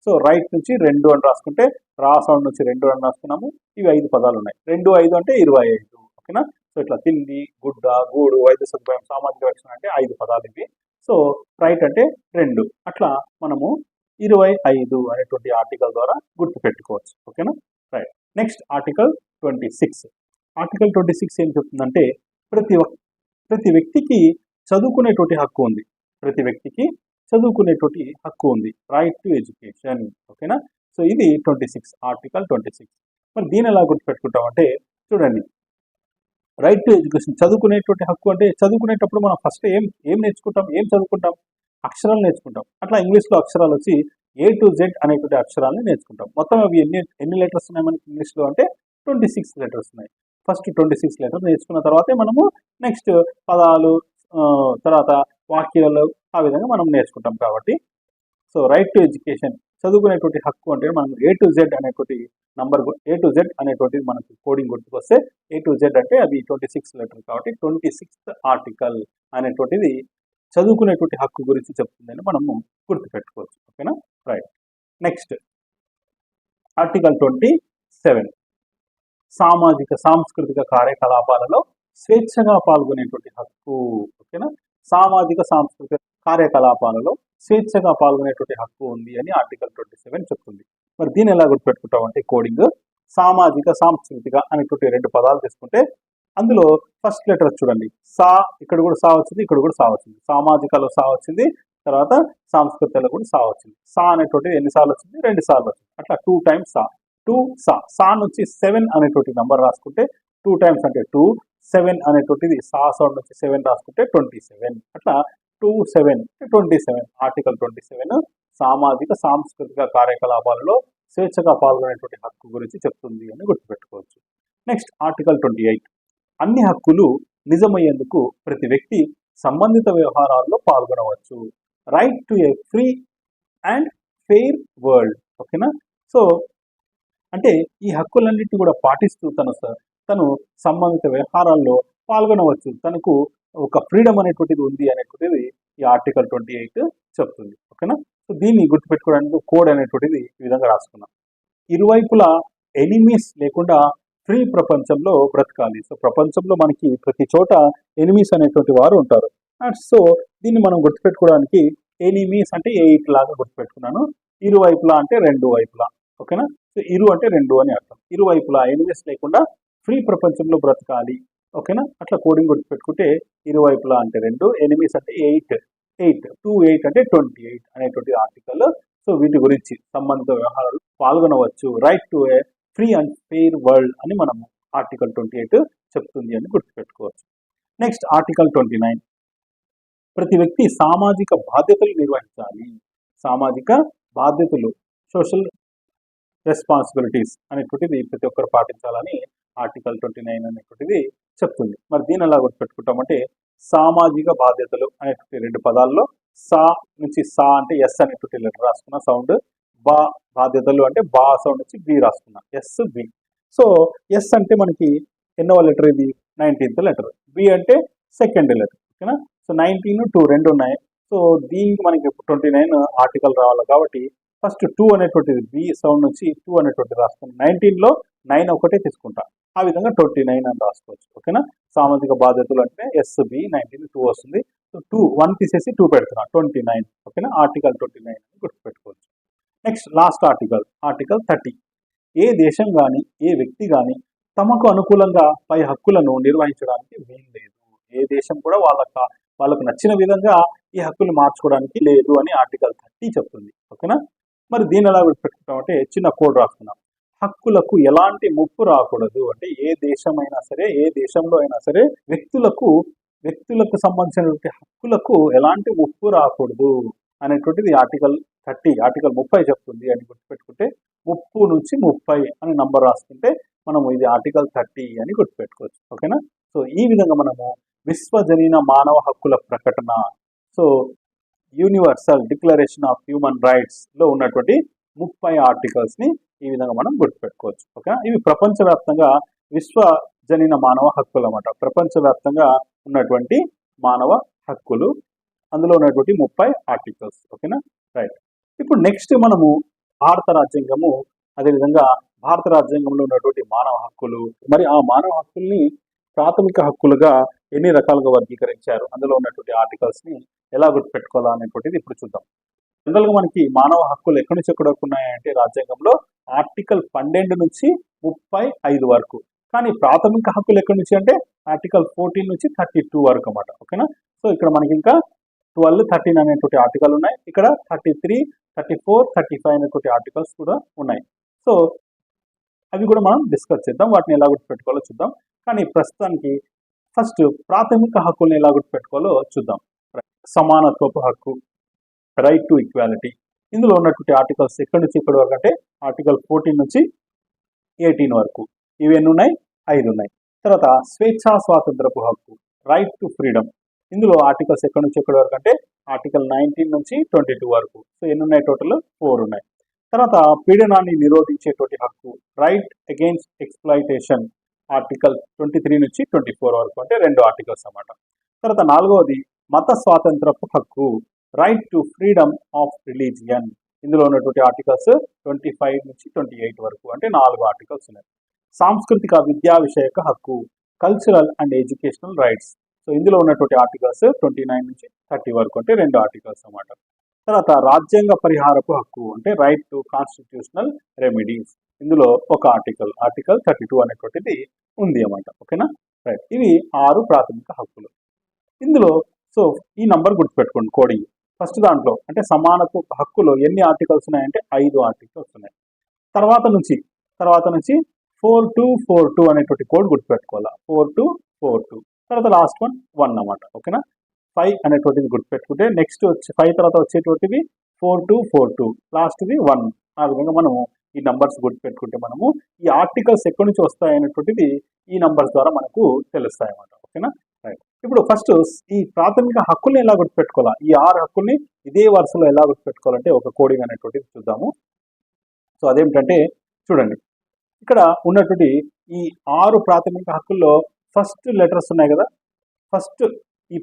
సో రైట్ నుంచి 2 అని రాసుకుంటే రా సౌండ్ నుంచి 2 అని రాసుకున్నాము. ఇవి 5 పదాలు ఉన్నాయి. 2 5 అంటే 25. ఓకేనా. సో ఇట్లా తిండి, గుడ్డ, గూడు, వైద్య సదుపాయం, సామాజిక రక్షణ అంటే 5 పదాలు ఇవి. సో రైట్ అంటే 2. అట్లా మనము 25 అనేటువంటి ఆర్టికల్ ద్వారా గుర్తుపెట్టుకోవచ్చు. ఓకేనా. రైట్. Next article 26. ఆర్టికల్ 26 ఏం చెప్తుందంటే ప్రతి వ్యక్తికి చదువుకునేటువంటి హక్కు ఉంది. ప్రతి వ్యక్తికి చదువుకునేటువంటి హక్కు ఉంది. Right to education. ఓకేనా. సో ఇది 26 ఆర్టికల్ 26. మరి దీని ఎలా గుర్తుపెట్టుకుంటామంటే చూడండి, రైట్ టు ఎడ్యుకేషన్ చదువుకునేటువంటి హక్కు అంటే చదువుకునేటప్పుడు మనం ఫస్ట్ ఏం నేర్చుకుంటాం? ఏం చదువుకుంటాం? అక్షరాలు నేర్చుకుంటాం. అట్లా ఇంగ్లీష్లో అక్షరాలు వచ్చి A to Z అనేటువంటి అక్షరాలను నేర్చుకుంటాం. మొత్తం అవి ఎన్ని లెటర్స్ ఉన్నాయి మనకి ఇంగ్లీష్లో అంటే 26 లెటర్స్ ఉన్నాయి. ఫస్ట్ 26 లెటర్స్ నేర్చుకున్న తర్వాతే మనము నెక్స్ట్ పదాలు, తర్వాత వాక్యాలు ఆ విధంగా మనం నేర్చుకుంటాం కాబట్టి సో రైట్ టు ఎడ్యుకేషన్ చదువుకునేటువంటి హక్కు అంటే మనం A to Z అనేటువంటి నంబర్ A to Z అనేటువంటి మనకు కోడింగ్ గుర్తుకొస్తే A to Z అంటే అది 26 లెటర్ కాబట్టి 26th ఆర్టికల్ అనేటువంటిది చదువుకునేటువంటి హక్కు గురించి చెప్తుందని మనము గుర్తుపెట్టుకోవచ్చు. ఓకేనా. రైట్. నెక్స్ట్ ఆర్టికల్ 27 సామాజిక సాంస్కృతిక కార్యకలాపాలలో స్వేచ్ఛగా పాల్గొనేటువంటి హక్కు. ఓకేనా. సామాజిక సాంస్కృతిక కార్యకలాపాలలో స్వేచ్ఛగా పాల్గొనేటువంటి హక్కు ఉంది అని ఆర్టికల్ 27 చెప్తుంది. మరి దీన్ని ఎలా గుర్తుపెట్టుకుంటామంటే కోడింగ్ సామాజిక సాంస్కృతిక అనేటువంటి 2 పదాలు తీసుకుంటే అందులో ఫస్ట్ లెటర్ చూడండి సా, ఇక్కడ కూడా సా వచ్చింది, ఇక్కడ కూడా సా వచ్చింది. సామాజికలో సా వచ్చింది, తర్వాత సాంస్కృతిలో కూడా సా వచ్చింది. సా అనేటువంటి ఎన్నిసార్లు వచ్చింది? 2 సార్లు వచ్చింది. అట్లా 2 times సా. 2 సా నుంచి 7 అనేటువంటి నంబర్ రాసుకుంటే 2 times అంటే 2, 7 అనేటువంటిది సా సౌండ్ నుంచి 7 రాసుకుంటే 27. అట్లా 2 7 27 ఆర్టికల్ 27 సామాజిక సాంస్కృతిక కార్యకలాపాలలో స్వేచ్ఛగా పాల్గొనేటువంటి హక్కు గురించి చెప్తుంది అని గుర్తుపెట్టుకోవచ్చు. నెక్స్ట్ ఆర్టికల్ 28 అన్ని హక్కులు నిజమయ్యేందుకు ప్రతి వ్యక్తి సంబంధిత వ్యవహారాల్లో పాల్గొనవచ్చు. Right to a free and fair world. ఓకేనా. సో అంటే ఈ హక్కులన్నింటినీ కూడా పాటిస్తూ తను సంబంధిత వ్యవహారాల్లో పాల్గొనవచ్చు. తనకు ఒక ఫ్రీడమ్ అనేటువంటిది ఉంది అనేటువంటిది ఈ ఆర్టికల్ 28 చెప్తుంది. ఓకేనా. సో దీన్ని గుర్తుపెట్టుకోవడానికి కోడ్ అనేటువంటిది ఈ విధంగా రాసుకున్నాం. ఇరువైపులా ఎనిమీస్ లేకుండా ఫ్రీ ప్రపంచంలో బ్రతకాలి. సో ప్రపంచంలో మనకి ప్రతి చోట ఎనిమీస్ అనేటువంటి వారు ఉంటారు. సో దీన్ని మనం గుర్తుపెట్టుకోవడానికి ఎనిమీస్ అంటే 8 లాగా గుర్తుపెట్టుకున్నాను. ఇరువైపులా అంటే రెండు వైపులా. ఓకేనా? సో ఇరు అంటే రెండు అని అర్థం. ఇరువైపులా ఎనిమీస్ లేకుండా ఫ్రీ ప్రపంచంలో బ్రతకాలి. ఓకేనా? అట్లా కోడింగ్ గుర్తుపెట్టుకుంటే ఇరువైపులా అంటే రెండు, ఎనిమీస్ అంటే 8 2 8 అంటే 28 అనేటువంటి ఆర్టికల్. సో వీటి గురించి సంబంధిత వ్యవహారాలు పాల్గొనవచ్చు. Right to a free and fair world అని మనం ఆర్టికల్ 28 చెప్తుంది అని గుర్తుపెట్టుకోవచ్చు. Next article 29. ప్రతి వ్యక్తి సామాజిక బాధ్యతలు నిర్వహించాలి. సామాజిక బాధ్యతలు, సోషల్ రెస్పాన్సిబిలిటీస్ అనేటువంటిది ప్రతి ఒక్కరు పాటించాలని ఆర్టికల్ 29 అనేటువంటిది చెప్తుంది. మరి దీని ఎలా గుర్తుపెట్టుకుంటామంటే సామాజిక బాధ్యతలు అనేటువంటి రెండు పదాల్లో సా నుంచి సా అంటే ఎస్ అనేటువంటి లెటర్ రాసుకున్న సౌండ్, బా బాధ్యతలు అంటే బా సౌండ్ నుంచి బి రాసుకున్నా, ఎస్ బి. సో ఎస్ అంటే మనకి ఎన్నవ లెటర్ ఇది? 19th letter. బి అంటే సెకండ్ లెటర్. ఓకేనా? సో 19 2 రెండు ఉన్నాయి. సో దీనికి మనకి 29 ఆర్టికల్ రావాలి కాబట్టి ఫస్ట్ 2 అనేటువంటిది బి సౌండ్ నుంచి 2 అనేటువంటిది రాసుకుని 19లో 9 ఒకటే తీసుకుంటా. ఆ విధంగా 29 అని రాసుకోవచ్చు. ఓకేనా? సామాజిక బాధ్యతలు అంటే ఎస్బి 19 2 వస్తుంది. సో 2 1 తీసేసి 2 పెడుతున్నా 29. ఓకేనా? ఆర్టికల్ 29 అని గుర్తుపెట్టుకోవచ్చు. Next last article 30. ఏ దేశం కానీ ఏ వ్యక్తి కానీ తమకు అనుకూలంగా పై హక్కులను నిర్వహించడానికి వీలు లేదు. ఏ దేశం కూడా వాళ్ళకు నచ్చిన విధంగా ఈ హక్కులు మార్చుకోవడానికి లేదు అని ఆర్టికల్ 30 చెప్తుంది. ఓకేనా? మరి దీన్ని ఎలా గుర్తుపెట్టుకుంటామంటే చిన్న కోడ్ రాస్తున్నాం. హక్కులకు ఎలాంటి ముప్పు రాకూడదు అంటే ఏ దేశమైనా సరే, ఏ దేశంలో అయినా సరే వ్యక్తులకు సంబంధించినటువంటి హక్కులకు ఎలాంటి ముప్పు రాకూడదు అనేటువంటిది ఆర్టికల్ 30 చెప్తుంది అని గుర్తుపెట్టుకుంటే 30 నుంచి 30 అని నంబర్ రాసుకుంటే మనము ఇది ఆర్టికల్ 30 అని గుర్తుపెట్టుకోవచ్చు. ఓకేనా? సో ఈ విధంగా మనము విశ్వజనీన మానవ హక్కుల ప్రకటన, so universal declaration of human rights లో ఉన్నటువంటి 30 ఆర్టికల్స్ ని ఈ విధంగా మనం గుర్తుపెట్టుకోవచ్చు. ఓకే? ఇవి ప్రపంచవ్యాప్తంగా విశ్వజనీన మానవ హక్కులు అన్నమాట. ప్రపంచవ్యాప్తంగా ఉన్నటువంటి మానవ హక్కులు, అందులో ఉన్నటువంటి 30 ఆర్టికల్స్. ఓకేనా? రైట్. ఇప్పుడు నెక్స్ట్ మనము భారత రాజ్యాంగము, అదేవిధంగా భారత రాజ్యాంగంలో ఉన్నటువంటి మానవ హక్కులు, మరి ఆ మానవ హక్కుల్ని ప్రాథమిక హక్కులుగా ఎన్ని రకాలుగా వర్గీకరించారు, అందులో ఉన్నటువంటి ఆర్టికల్స్ ని ఎలా గుర్తుపెట్టుకోవాలా అనేటువంటిది ఇప్పుడు చూద్దాం. జనరల్గా మనకి మానవ హక్కులు ఎక్కడి నుంచి ఎక్కడ ఉన్నాయంటే రాజ్యాంగంలో ఆర్టికల్ 12 నుంచి 35 వరకు. కానీ ప్రాథమిక హక్కులు ఎక్కడి నుంచి అంటే ఆర్టికల్ 14 నుంచి 32 వరకు అన్నమాట. ఓకేనా? సో ఇక్కడ మనకి ఇంకా 12, 13 అనేటువంటి ఆర్టికల్ ఉన్నాయి. ఇక్కడ 33, 34, 35 అనేటువంటి ఆర్టికల్స్ కూడా ఉన్నాయి. సో అవి కూడా మనం డిస్కస్ చేద్దాం, వాటిని ఎలా గుర్తుపెట్టుకోవాలో చూద్దాం. కానీ ప్రస్తుతానికి ఫస్ట్ ప్రాథమిక హక్కుల్ని ఎలా గుర్తుపెట్టుకోవాలో చూద్దాం. సమానత్వపు హక్కు, రైట్ టు ఈక్వాలిటీ. ఇందులో ఉన్నటువంటి ఆర్టికల్స్ ఎక్కడి నుంచి ఎక్కడి వరకు అంటే ఆర్టికల్ 14 నుంచి 18 వరకు. ఇవి ఎన్ని ఉన్నాయి? 5 ఉన్నాయి. తర్వాత స్వేచ్ఛా స్వాతంత్రపు హక్కు, రైట్ టు ఫ్రీడమ్. ఇందులో ఆర్టికల్స్ ఎక్కడి నుంచి ఎక్కడి వరకు అంటే ఆర్టికల్ 19 నుంచి 22 వరకు. సో ఎన్ని ఉన్నాయి? టోటల్ 4 ఉన్నాయి. తర్వాత పీడనాన్ని నిరోధించేటువంటి హక్కు, రైట్ అగెయిన్స్ట్ ఎక్స్ప్లాయిటేషన్, ఆర్టికల్ 23 నుంచి 24 వరకు, అంటే 2 ఆర్టికల్స్ అన్నమాట. తర్వాత 4వది మత స్వాతంత్రపు హక్కు, right to freedom of religion. ఇందులో ఉన్నటువంటి ఆర్టికల్స్ 25 నుంచి 28 వరకు, అంటే 4 ఆర్టికల్స్ ఉన్నాయి. సాంస్కృతిక విద్యా విషయక హక్కు, cultural and educational rights. So ఇందులో ఉన్నటువంటి ఆర్టికల్స్ 29 నుంచి 30 వరకు, అంటే 2 ఆర్టికల్స్ అన్నమాట. తర్వాత రాజ్యాంగ పరిహారపు హక్కు, అంటే రైట్ టు కాన్స్టిట్యూషనల్ రెమెడీస్. ఇందులో ఒక ఆర్టికల్ 32 అనేటువంటిది ఉంది అన్నమాట. ఓకేనా? రైట్. ఇవి 6 ప్రాథమిక హక్కులు. ఇందులో సో ఈ నంబర్ గుర్తుపెట్టుకోండి కోడింగ్. ఫస్ట్ దాంట్లో అంటే సమానత్వ హక్కులో ఎన్ని ఆర్టికల్స్ ఉన్నాయంటే 5 ఆర్టికల్స్ ఉన్నాయి. తర్వాత నుంచి 4242 అనేటువంటి కోడ్ గుర్తుపెట్టుకోవాలా. 4242. తర్వాత లాస్ట్ 1 అన్నమాట. ఓకేనా? 5 అనేటువంటిది గుర్తుపెట్టుకుంటే నెక్స్ట్ 5 తర్వాత వచ్చేటువంటివి 4242, లాస్ట్ది 1. ఆ విధంగా మనము ఈ నంబర్స్ గుర్తుపెట్టుకుంటే మనము ఈ ఆర్టికల్స్ ఎక్కడి నుంచి వస్తాయి అనేటువంటిది ఈ నంబర్స్ ద్వారా మనకు తెలుస్తాయి అన్నమాట. ఓకేనా? రైట్. ఇప్పుడు ఫస్ట్ ఈ ప్రాథమిక హక్కుల్ని ఎలా గుర్తుపెట్టుకోవాలా, ఈ 6 హక్కుల్ని ఇదే వరుసలో ఎలా గుర్తుపెట్టుకోవాలంటే ఒక కోడింగ్ అనేటువంటిది చూద్దాము. సో అదేమిటంటే చూడండి, ఇక్కడ ఉన్నటువంటి ఈ 6 ప్రాథమిక హక్కుల్లో ఫస్ట్ లెటర్స్ ఉన్నాయి కదా. ఫస్ట్ ఈ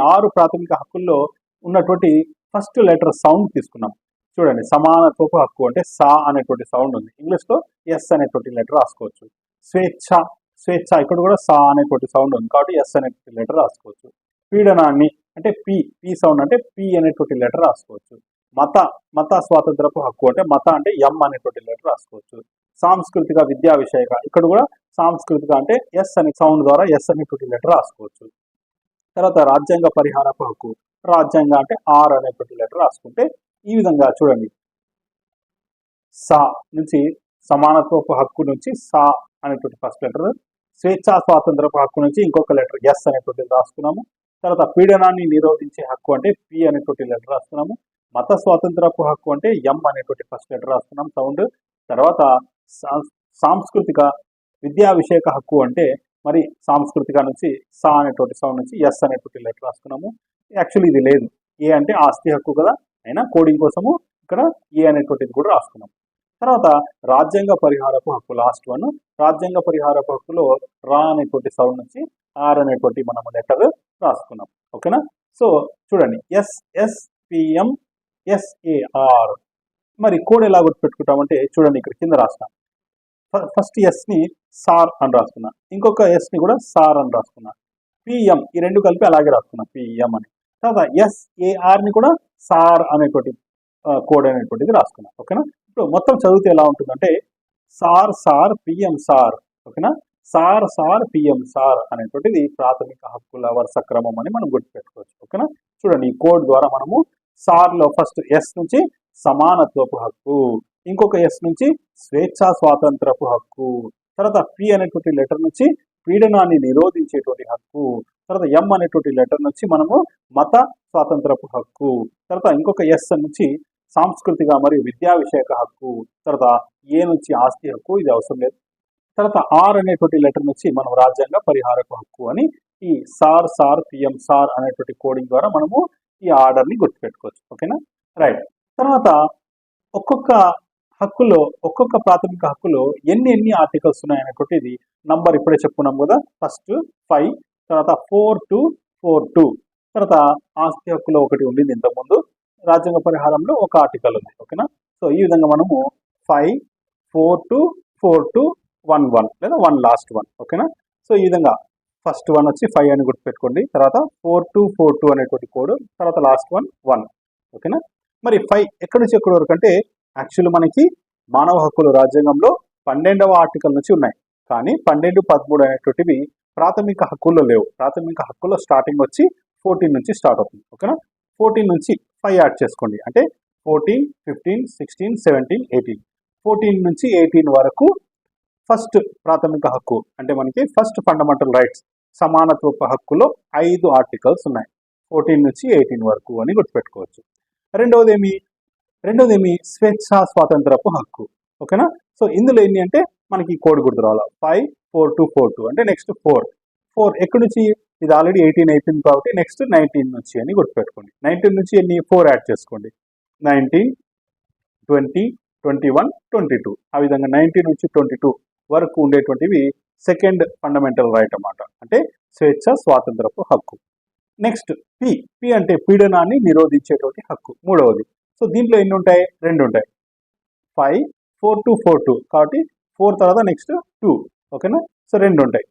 6 ప్రాథమిక హక్కుల్లో ఉన్నటువంటి ఫస్ట్ లెటర్ సౌండ్ తీసుకున్నాం. చూడండి, సమానత్వపు హక్కు అంటే సా అనేటువంటి సౌండ్ ఉంది. ఇంగ్లీష్లో ఎస్ అనేటువంటి లెటర్ రాసుకోవచ్చు. స్వేచ్ఛ ఇక్కడ కూడా సా అనేటువంటి సౌండ్ ఉంది కాబట్టి ఎస్ అనేటువంటి లెటర్ రాసుకోవచ్చు. పీడనాన్ని అంటే పి సౌండ్ అంటే పి అనేటువంటి లెటర్ రాసుకోవచ్చు. మత స్వాతంత్రపు హక్కు అంటే మత అంటే ఎం అనేటువంటి లెటర్ రాసుకోవచ్చు. సాంస్కృతిక విద్యా విషయక ఇక్కడ కూడా సాంస్కృతిక అంటే ఎస్ అనే సౌండ్ ద్వారా ఎస్ అనేటువంటి లెటర్ రాసుకోవచ్చు. తర్వాత రాజ్యాంగ పరిహారపు హక్కు రాజ్యాంగ అంటే ఆర్ అనేటువంటి లెటర్ రాసుకుంటే ఈ విధంగా చూడండి. సా నుంచి సమానత్వపు హక్కు నుంచి సా అనేటువంటి ఫస్ట్ లెటర్, స్వేచ్ఛా స్వాతంత్రపు హక్కు నుంచి ఇంకొక లెటర్ ఎస్ అనేటువంటిది రాసుకున్నాము. తర్వాత పీడనాన్ని నిరోధించే హక్కు అంటే పి అనేటువంటి లెటర్ రాస్తున్నాము. మత స్వాతంత్రపు హక్కు అంటే ఎం అనేటువంటి ఫస్ట్ లెటర్ రాస్తున్నాం సౌండ్. తర్వాత సాంస్కృతిక విద్యా విషయక హక్కు అంటే మరి సాంస్కృతిక నుంచి సా అనేటువంటి సౌండ్ నుంచి ఎస్ అనేటువంటి లెటర్ రాసుకున్నాము. యాక్చువల్లీ ఇది లేదు, ఏ అంటే ఆస్తి హక్కు కదా, అయినా కోడింగ్ కోసము ఇక్కడ ఏ అనేటువంటిది కూడా రాసుకున్నాం. తర్వాత రాజ్యాంగ పరిహారపు హక్కు లాస్ట్ వన్. రాజ్యాంగ పరిహారపు హక్కులో రా అనేటువంటి సౌండ్ నుంచి ఆర్ అనేటువంటి మనము లెటర్ రాసుకున్నాం. ఓకేనా. సో చూడండి ఎస్ఎస్పిఎం ఎస్ఏఆర్. మరి కోడ్ ఎలా గుర్తుపెట్టుకుంటామంటే చూడండి ఇక్కడ కింద రాసిన ఫస్ట్ ఎస్ని సార్ అని రాసుకున్నా, ఇంకొక ఎస్ని కూడా సార్ అని రాసుకున్నా, పిఎం ఈ రెండు కలిపి అలాగే రాసుకున్నా పిఎం అని. తర్వాత ఎస్ఏఆర్ని కూడా సార్ అనేటువంటి కోడ్ అనేటువంటిది రాసుకున్నా. ఓకేనా. ఇప్పుడు మొత్తం చదివితే ఎలా ఉంటుందంటే సార్ సార్ పిఎం సార్. ఓకేనా. సార్ సార్ పిఎం సార్ అనేటువంటిది ప్రాథమిక హక్కుల వరుస క్రమం అని మనం గుర్తుపెట్టుకోవచ్చు. ఓకేనా. చూడండి ఈ కోడ్ ద్వారా మనము సార్లో ఫస్ట్ ఎస్ నుంచి సమానత్వపు హక్కు, ఇంకొక ఎస్ నుంచి స్వేచ్ఛా స్వాతంత్రపు హక్కు, తర్వాత పి అనేటువంటి లెటర్ నుంచి పీడనాన్ని నిరోధించేటువంటి హక్కు, తర్వాత ఎం అనేటువంటి లెటర్ నుంచి మనము మత స్వాతంత్రపు హక్కు, తర్వాత ఇంకొక ఎస్ నుంచి సాంస్కృతిక మరియు విద్యా విషయక హక్కు, తర్వాత ఏ నుంచి ఆస్తి హక్కు, ఇది అవసరం లేదు. తర్వాత ఆర్ అనేటువంటి లెటర్ నుంచి మనం రాజ్యాంగ పరిహారపు హక్కు అని ఈ సార్ సార్ పిఎం సార్ అనేటువంటి కోడింగ్ ద్వారా మనము ఈ ఆర్డర్ని గుర్తుపెట్టుకోవచ్చు. ఓకేనా. రైట్. తర్వాత ఒక్కొక్క హక్కులో ఒక్కొక్క ప్రాథమిక హక్కులో ఎన్ని ఆర్టికల్స్ ఉన్నాయనేటువంటిది నంబర్ ఇప్పుడే చెప్పుకున్నాం కదా. ఫస్ట్ 5, తర్వాత 4-4-2, తర్వాత ఆస్తి హక్కులో ఒకటి ఉండింది ఇంతకుముందు, రాజ్యాంగ పరిహారంలో ఒక ఆర్టికల్ ఉంది. ఓకేనా. సో ఈ విధంగా మనము 5, 4-4-2, 1-1 లేదా 1 లాస్ట్ 1. ఓకేనా. సో ఈ విధంగా ఫస్ట్ 1 వచ్చి 5 అని గుర్తుపెట్టుకోండి, తర్వాత 4-4-2 అనేటువంటి కోడ్, తర్వాత లాస్ట్ 1. ఓకేనా. మరి 5 ఎక్కడి నుంచి ఎక్కడి వరకు అంటే యాక్చువల్లీ మనకి మానవ హక్కులు రాజ్యాంగంలో 12వ ఆర్టికల్ నుంచి ఉన్నాయి, కానీ 12, 13 అనేటువంటివి ప్రాథమిక హక్కుల్లో లేవు. ప్రాథమిక హక్కుల్లో స్టార్టింగ్ వచ్చి 14 నుంచి స్టార్ట్ అవుతుంది. ఓకేనా. 14 నుంచి 5 యాడ్ చేసుకోండి, అంటే 14, 15, 16, 17, 18. 14 నుంచి 18 వరకు ఫస్ట్ ప్రాథమిక హక్కు అంటే మనకి ఫస్ట్ ఫండమెంటల్ రైట్స్ సమానత్వపు హక్కులో 5 ఆర్టికల్స్ ఉన్నాయి, 14 నుంచి 18 వరకు అని గుర్తుపెట్టుకోవచ్చు. రెండోది ఏమి స్వేచ్ఛా స్వాతంత్రపు హక్కు. ఓకేనా. సో ఇందులో ఎన్ని అంటే మనకి కోడ్ గుర్తు రావాలి. 5, 4-4-2 అంటే నెక్స్ట్ 4 ఎక్కడి నుంచి, ఇది ఆల్రెడీ 18 అయిపోయింది కాబట్టి నెక్స్ట్ 19 నుంచి అని గుర్తుపెట్టుకోండి. 19 నుంచి ఎన్ని 4 యాడ్ చేసుకోండి, 19, 20, 21, 22. ఆ విధంగా 19 నుంచి 22 వరకు ఉండేటువంటివి సెకండ్ ఫండమెంటల్ రైట్ అన్నమాట, అంటే స్వేచ్ఛ స్వాతంత్రపు హక్కు. నెక్స్ట్ పి అంటే పీడనాన్ని నిరోధించేటువంటి హక్కు, మూడవది. సో దీంట్లో ఎన్ని ఉంటాయి, 2 ఉంటాయి. 5, 4-4-2 కాబట్టి 4 తర్వాత నెక్స్ట్ 2. ఓకేనా. సో 2 ఉంటాయి.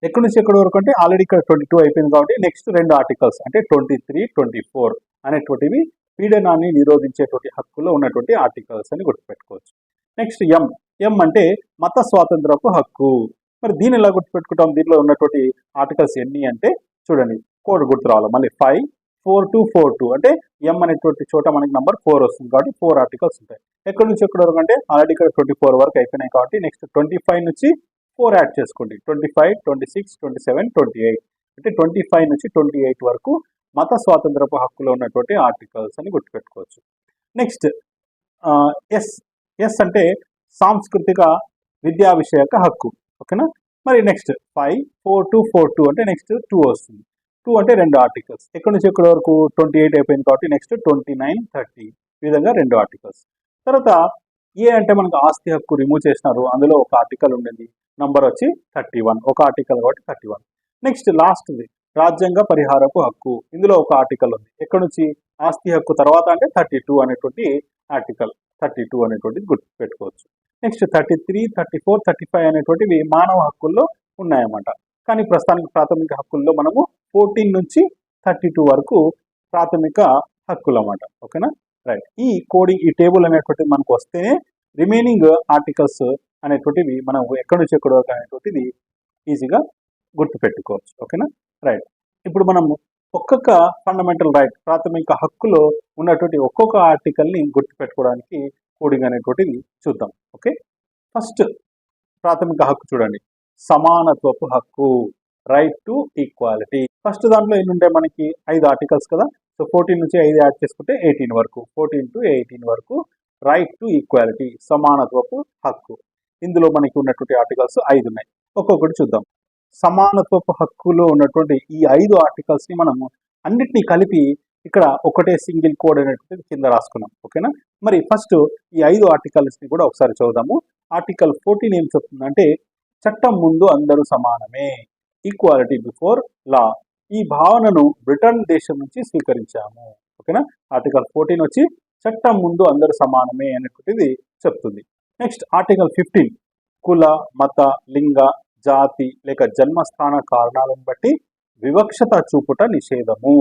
ఎక్కడి నుంచి ఎక్కడి వరకు అంటే ఆల్రెడీ ఇక్కడ 22 అయిపోయింది కాబట్టి నెక్స్ట్ 2 ఆర్టికల్స్ అంటే 23, 24 అనేటువంటివి పీడనాన్ని నిరోధించేటువంటి హక్కులో ఉన్నటువంటి ఆర్టికల్స్ అని గుర్తుపెట్టుకోవచ్చు. నెక్స్ట్ ఎం అంటే మత స్వాతంత్రపు హక్కు. మరి దీన్ని ఎలా గుర్తుపెట్టుకుంటాం, దీంట్లో ఉన్నటువంటి ఆర్టికల్స్ ఎన్ని అంటే చూడండి కోడ్ గుర్తు రావాలి మళ్ళీ. 5, 4-4-2 అంటే ఎం అనేటువంటి చోట మనకి నంబర్ 4 వస్తుంది కాబట్టి 4 ఆర్టికల్స్ ఉంటాయి. ఎక్కడి నుంచి ఎక్కడి వరకు అంటే ఆల్రెడీ ఇక్కడ 24 వరకు అయిపోయినాయి కాబట్టి నెక్స్ట్ 25 నుంచి 4 యాడ్ చేసుకోండి, 25, 26, 27, 28 అంటే 25 నుంచి 28 వరకు మత స్వాతంత్రపు హక్కులో ఉన్నటువంటి ఆర్టికల్స్ అని గుర్తుపెట్టుకోవచ్చు. నెక్స్ట్ ఎస్ అంటే సాంస్కృతిక విద్యా విషయక హక్కు. ఓకేనా. మరి నెక్స్ట్ 5, 4-4-2 అంటే నెక్స్ట్ 2 వస్తుంది. 2 అంటే 2 ఆర్టికల్స్. ఎక్కడి నుంచి ఎక్కడి వరకు 28 అయిపోయింది కాబట్టి నెక్స్ట్ 29, 30 ఈ విధంగా 2 ఆర్టికల్స్. తర్వాత ఏ అంటే మనకు ఆస్తి హక్కు రిమూవ్ చేసినారు, అందులో ఒక ఆర్టికల్ ఉండేది, నంబర్ వచ్చి 31, ఒక ఆర్టికల్ కాబట్టి 31. నెక్స్ట్ లాస్ట్ది రాజ్యాంగ పరిహారపు హక్కు, ఇందులో ఒక ఆర్టికల్ ఉంది. ఎక్కడి నుంచి ఆస్తి హక్కు తర్వాత అంటే 32 అనేటువంటి ఆర్టికల్, 32 అనేటువంటిది గుర్తుపెట్టుకోవచ్చు. నెక్స్ట్ 33, 34, 35 అనేటువంటివి మానవ హక్కుల్లో ఉన్నాయన్నమాట. కానీ ప్రస్తుతానికి ప్రాథమిక హక్కుల్లో మనము 14 నుంచి 32 వరకు ప్రాథమిక హక్కులు అన్నమాట. ఓకేనా? రైట్. ఈ టేబుల్ అనేటువంటిది మనకు వస్తేనే రిమైనింగ్ ఆర్టికల్స్ అనేటువంటివి మనం ఎక్కడి నుంచి ఎక్కడో అనేటువంటిది ఈజీగా గుర్తుపెట్టుకోవచ్చు. ఓకేనా? రైట్. ఇప్పుడు మనం ఒక్కొక్క ఫండమెంటల్ రైట్ ప్రాథమిక హక్కులో ఉన్నటువంటి ఒక్కొక్క ఆర్టికల్ని గుర్తుపెట్టుకోవడానికి కోడింగ్ అనేటువంటిది చూద్దాం. ఓకే, ఫస్ట్ ప్రాథమిక హక్కు చూడండి, సమానత్వపు హక్కు, రైట్ టు ఈక్వాలిటీ. ఫస్ట్ దాంట్లో ఎన్ని ఉంటాయి మనకి? 5 ఆర్టికల్స్ కదా. సో 14 నుంచి 5 యాడ్ చేసుకుంటే 18 వరకు, 14 to 18 వరకు రైట్ టు ఈక్వాలిటీ, సమానత్వపు హక్కు. ఇందులో మనకి ఉన్నటువంటి ఆర్టికల్స్ 5 ఉన్నాయి. ఒక్కొక్కటి చూద్దాం. సమానత్వపు హక్కులో ఉన్నటువంటి ఈ 5 ఆర్టికల్స్ ని మనము అన్నిటినీ కలిపి ఇక్కడ ఒకటే సింగిల్ కోడ్ అనేటువంటిది కింద రాసుకున్నాం. ఓకేనా? మరి ఫస్ట్ ఈ 5 ఆర్టికల్స్ ని కూడా ఒకసారి చూద్దాము. ఆర్టికల్ 14 ఏం చెప్తుందంటే, చట్టం ముందు అందరూ సమానమే, ఈక్వాలిటీ బిఫోర్ లా. ఈ భావనను బ్రిటన్ దేశం నుంచి స్వీకరించాము. ఓకేనా? ఆర్టికల్ 14 వచ్చి చట్టం ముందు అందరూ సమానమే అనేటువంటిది చెప్తుంది. నెక్స్ట్ ఆర్టికల్ 15 కుల, మత, లింగ, జాతి లేక జన్మస్థాన కారణాలను బట్టి వివక్షత చూపుట నిషేధము.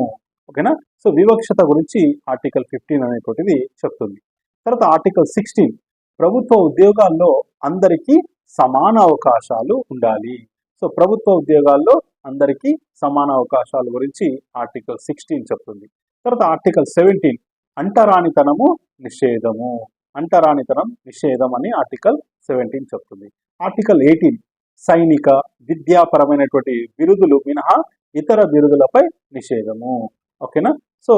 ఓకేనా? సో వివక్షత గురించి ఆర్టికల్ 15 అనేటువంటిది చెప్తుంది. తర్వాత ఆర్టికల్ 16 ప్రభుత్వ ఉద్యోగాల్లో అందరికీ సమాన అవకాశాలు ఉండాలి. సో ప్రభుత్వ ఉద్యోగాల్లో అందరికీ సమాన అవకాశాల గురించి ఆర్టికల్ 16 చెప్తుంది. తర్వాత ఆర్టికల్ 17 అంటరానితనము నిషేధము, అంటరానితనం నిషేధం అని ఆర్టికల్ 17 చెప్తుంది. ఆర్టికల్ 18 సైనిక విద్యాపరమైనటువంటి బిరుదులు మినహా ఇతర బిరుదులపై నిషేధము. ఓకేనా? సో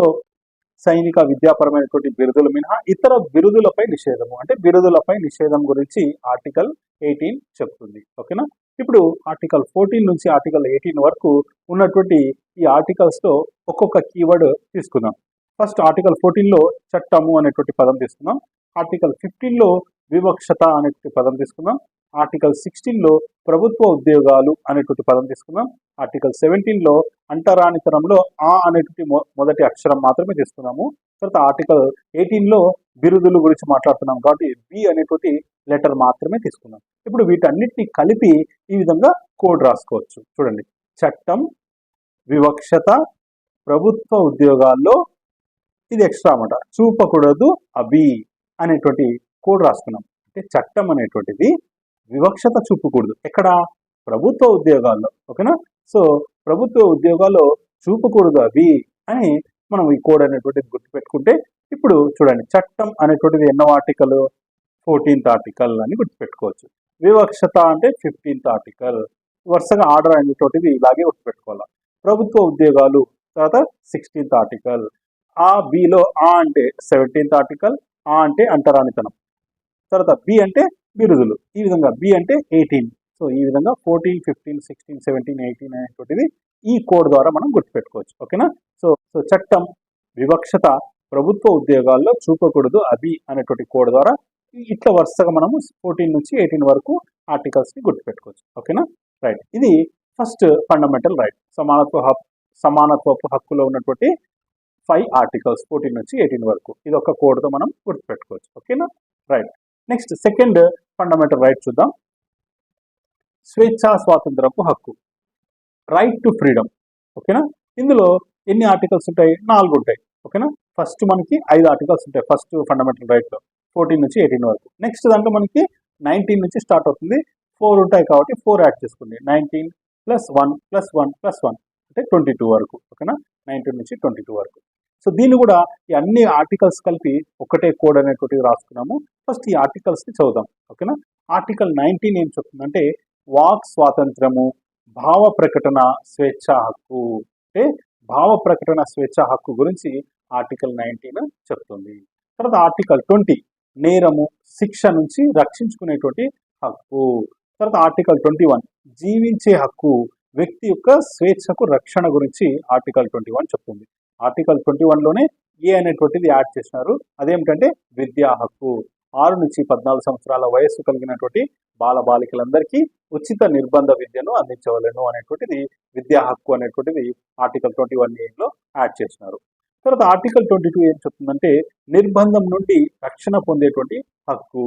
సైనిక విద్యాపరమైనటువంటి బిరుదులు మినహా ఇతర బిరుదులపై నిషేధము, అంటే బిరుదులపై నిషేధం గురించి ఆర్టికల్ 18 చెప్తుంది. ఓకేనా? ఇప్పుడు ఆర్టికల్ 14 నుంచి ఆర్టికల్ 18 వరకు ఉన్నటువంటి ఈ ఆర్టికల్స్ లో ఒక్కొక్క కీవర్డ్ తీసుకుందాం. ఫస్ట్ ఆర్టికల్ 14 లో చట్టము అనేటువంటి పదం తీసుకుందాం. ఆర్టికల్ 15 లో వివక్షత అనేటువంటి పదం తీసుకుందాం. ఆర్టికల్ 16 లో ప్రభుత్వ ఉద్యోగాలు అనేటువంటి పదం తీసుకుందాం. ఆర్టికల్ 17 లో అంటరానితనంలో ఆ అనేటువంటి మొదటి అక్షరం మాత్రమే తీసుకున్నాము. తర్వాత ఆర్టికల్ 18 లో బిరుదులు గురించి మాట్లాడుతున్నాం కాబట్టి బి అనేటువంటి లెటర్ మాత్రమే తీసుకున్నాం. ఇప్పుడు వీటన్నిటిని కలిపి ఈ విధంగా కోడ్ రాసుకోవచ్చు. చూడండి, చట్టం, వివక్షత, ప్రభుత్వ ఉద్యోగాల్లో, ఇది ఎక్స్ట్రా అన్నమాట, చూపకూడదు అవి అనేటువంటి కోడ్ రాసుకున్నాం. అంటే చట్టం అనేటువంటిది వివక్షత చూపకూడదు ఎక్కడ? ప్రభుత్వ ఉద్యోగాల్లో. ఓకేనా? సో ప్రభుత్వ ఉద్యోగాల్లో చూపకూడదు అవి అని మనం ఈ కోడ్ అనేటువంటిది గుర్తుపెట్టుకుంటే, ఇప్పుడు చూడండి, చట్టం అనేటువంటిది ఎన్నో ఆర్టికల్? 14th ఆర్టికల్ అని గుర్తుపెట్టుకోవచ్చు. వివక్షత అంటే 15th ఆర్టికల్. వరుసగా ఆర్డర్ అనేటువంటిది ఇలాగే గుర్తుపెట్టుకోవాలి. ప్రభుత్వ ఉద్యోగాలు తర్వాత 16th ఆర్టికల్. ఆ బిలో ఆ అంటే 17th ఆర్టికల్, ఆ అంటే అంటరానితనం, తర్వాత బి అంటే బిరుదులు, ఈ విధంగా బి అంటే 18. సో ఈ విధంగా 14, 15, 16, 17, 18 అనేటువంటిది ఈ కోడ్ ద్వారా మనం గుర్తుపెట్టుకోవచ్చు. ఓకేనా? సో చట్టం, వివక్షత, ప్రభుత్వ ఉద్యోగాల్లో చూపకూడదు అవి అనేటువంటి కోడ్ ద్వారా ఇట్లా వరుసగా మనము 14 నుంచి 18 వరకు ఆర్టికల్స్ ని గుర్తుపెట్టుకోవచ్చు. ఓకేనా? రైట్. ఇది ఫస్ట్ ఫండమెంటల్ రైట్, సమానత్వపు హక్కులో ఉన్నటువంటి 5 ఆర్టికల్స్ 14 నుంచి 18 వరకు. ఇది ఒక కోడ్తో మనం గుర్తుపెట్టుకోవచ్చు. ఓకేనా? Right. Next second fundamental right చూద్దాం. స్వేచ్ఛా స్వాతంత్రపు హక్కు, రైట్ టు ఫ్రీడమ్. ఓకేనా? ఇందులో ఎన్ని ఆర్టికల్స్ ఉంటాయి? 4 ఉంటాయి. ఓకేనా? ఫస్ట్ మనకి 5 ఆర్టికల్స్ ఉంటాయి ఫస్ట్ ఫండమెంటల్ రైట్లో 14 నుంచి 18 వరకు. నెక్స్ట్ దాంట్లో మనకి 19 నుంచి స్టార్ట్ అవుతుంది, 4 ఉంటాయి కాబట్టి 4 యాడ్ చేసుకోండి. 19 + 1 + 1 + 1 అంటే 22 వరకు. ఓకేనా? 19 నుంచి 22 వరకు. సో దీన్ని కూడా ఈ అన్ని ఆర్టికల్స్ కలిపి ఒకటే కోడ్ అనేటువంటిది రాసుకున్నాము. ఫస్ట్ ఈ ఆర్టికల్స్ని చదువుదాం. ఓకేనా? ఆర్టికల్ 19 ఏం చెప్తుందంటే, వాక్ స్వాతంత్రము, భావ ప్రకటన స్వేచ్ఛా హక్కు. అంటే భావ ప్రకటన స్వేచ్ఛా హక్కు గురించి ఆర్టికల్ 19 చెప్తుంది. తర్వాత ఆర్టికల్ 20 నేరము, శిక్ష నుంచి రక్షించుకునేటువంటి హక్కు. తర్వాత ఆర్టికల్ 21 జీవించే హక్కు, వ్యక్తి యొక్క స్వేచ్ఛకు రక్షణ గురించి ఆర్టికల్ 21 చెప్తుంది. ఆర్టికల్ 21లోనే ఏ అనేటువంటిది యాడ్ చేసినారు, అదేమిటంటే విద్యా హక్కు. 6 నుంచి 14 సంవత్సరాల వయస్సు కలిగినటువంటి బాలబాలికలందరికీ ఉచిత నిర్బంధ విద్యను అందించవలను అనేటువంటిది విద్యా హక్కు అనేటువంటిది ఆర్టికల్ 21A యాడ్ చేసినారు. తర్వాత ఆర్టికల్ 22 ఏం చెప్తుందంటే, నిర్బంధం నుండి రక్షణ పొందేటువంటి హక్కు.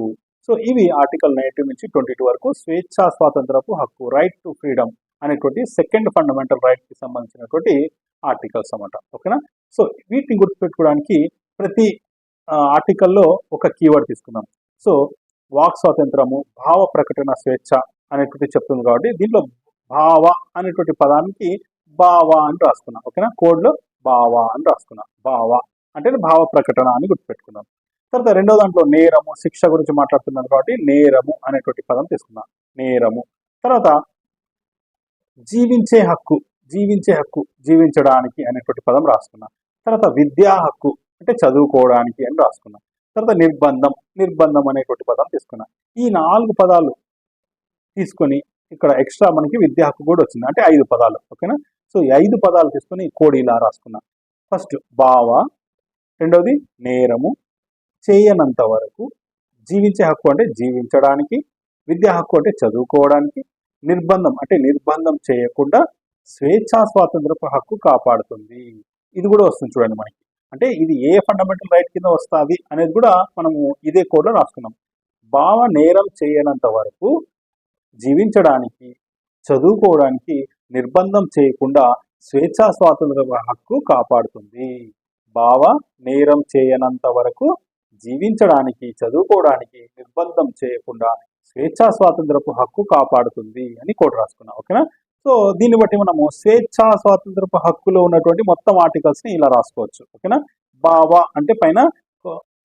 సో ఇవి ఆర్టికల్ 19 నుంచి 22 వరకు స్వేచ్ఛా స్వాతంత్రపు హక్కు, రైట్ టు ఫ్రీడమ్ అనేటువంటి సెకండ్ ఫండమెంటల్ రైట్ కి సంబంధించినటువంటి ఆర్టికల్స్ అన్నమాట. ఓకేనా. సో వీటిని గుర్తుపెట్టుకోవడానికి ప్రతి ఆర్టికల్లో ఒక కీవర్డ్ తీసుకున్నాం. సో వాక్ స్వాతంత్రము, భావ ప్రకటన స్వేచ్ఛ అనేటువంటి చెప్తుంది కాబట్టి దీంట్లో భావ అనేటువంటి పదానికి భావ అని రాసుకున్నాం. ఓకేనా. కోడ్లో భావ అని రాసుకున్నాం. భావ అంటే భావ ప్రకటన అని గుర్తుపెట్టుకున్నాం. తర్వాత రెండో దాంట్లో నేరము, శిక్ష గురించి మాట్లాడుతున్నాను కాబట్టి నేరము అనేటువంటి పదం తీసుకున్నాం. నేరము. తర్వాత జీవించే హక్కు, జీవించడానికి అనేటువంటి పదం రాసుకున్నాం. తర్వాత విద్యా హక్కు అంటే చదువుకోవడానికి అని రాసుకున్నాం. తర్వాత నిర్బంధం అనేటువంటి పదం తీసుకున్నాం. ఈ 4 పదాలు తీసుకొని ఇక్కడ ఎక్స్ట్రా మనకి విద్యా హక్కు కూడా వచ్చింది, అంటే 5 పదాలు. ఓకేనా. సో ఈ 5 పదాలు తీసుకొని కోడ్ ఇలా రాసుకున్నాం. ఫస్ట్ భావ, రెండవది నేరము, చేయనంత వరకు, జీవించే హక్కు అంటే జీవించడానికి, విద్యా హక్కు అంటే చదువుకోవడానికి, నిర్బంధం అంటే నిర్బంధం చేయకుండా స్వేచ్ఛా స్వాతంత్రపు హక్కు కాపాడుతుంది. ఇది కూడా వస్తుంది చూడండి మనకి. అంటే ఇది ఏ ఫండమెంటల్ రైట్ కింద వస్తుంది అనేది కూడా మనము ఇదే కోడ్లో రాసుకున్నాం. భావ నేరం చేయనంత వరకు జీవించడానికి, చదువుకోవడానికి నిర్బంధం చేయకుండా స్వేచ్ఛా స్వాతంత్రపు హక్కు కాపాడుతుంది. భావ నేరం చేయనంత వరకు జీవించడానికి, చదువుకోవడానికి నిర్బంధం చేయకుండా స్వేచ్ఛా స్వాతంత్రపు హక్కు కాపాడుతుంది అని కోడ్ రాసుకున్నాం. ఓకేనా. సో దీన్ని బట్టి మనము స్వేచ్ఛా స్వాతంత్రపు హక్కులో ఉన్నటువంటి మొత్తం ఆర్టికల్స్ని ఇలా రాసుకోవచ్చు. ఓకేనా. భావ అంటే పైన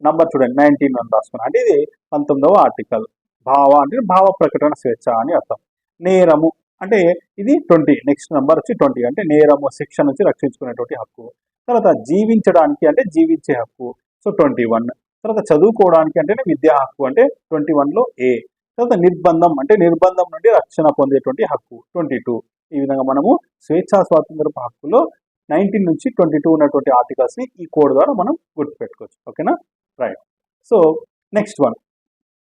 నంబర్ చూడండి 19 అని రాసుకున్నాం, అంటే ఇది 19వ ఆర్టికల్. భావ అంటే భావ ప్రకటన స్వేచ్ఛ అని అర్థం. నేరము అంటే ఇది 20, నెక్స్ట్ నెంబర్ వచ్చి 20, అంటే నేరము శిక్ష నుంచి రక్షించుకునేటువంటి హక్కు. తర్వాత జీవించడానికి అంటే జీవించే హక్కు, సో 21. తర్వాత చదువుకోవడానికి అంటేనే విద్యా హక్కు, అంటే 21లో ఏ. తర్వాత నిర్బంధం అంటే నిర్బంధం నుండి రక్షణ పొందేటువంటి హక్కు, 22. ఈ విధంగా మనము స్వేచ్ఛా స్వాతంత్రపు హక్కులో 19 నుంచి 22 ఉన్నటువంటి ఆర్టికల్స్ని ఈ కోడ్ ద్వారా మనం గుర్తుపెట్టుకోవచ్చు. ఓకేనా. రైట్. సో నెక్స్ట్ వన్,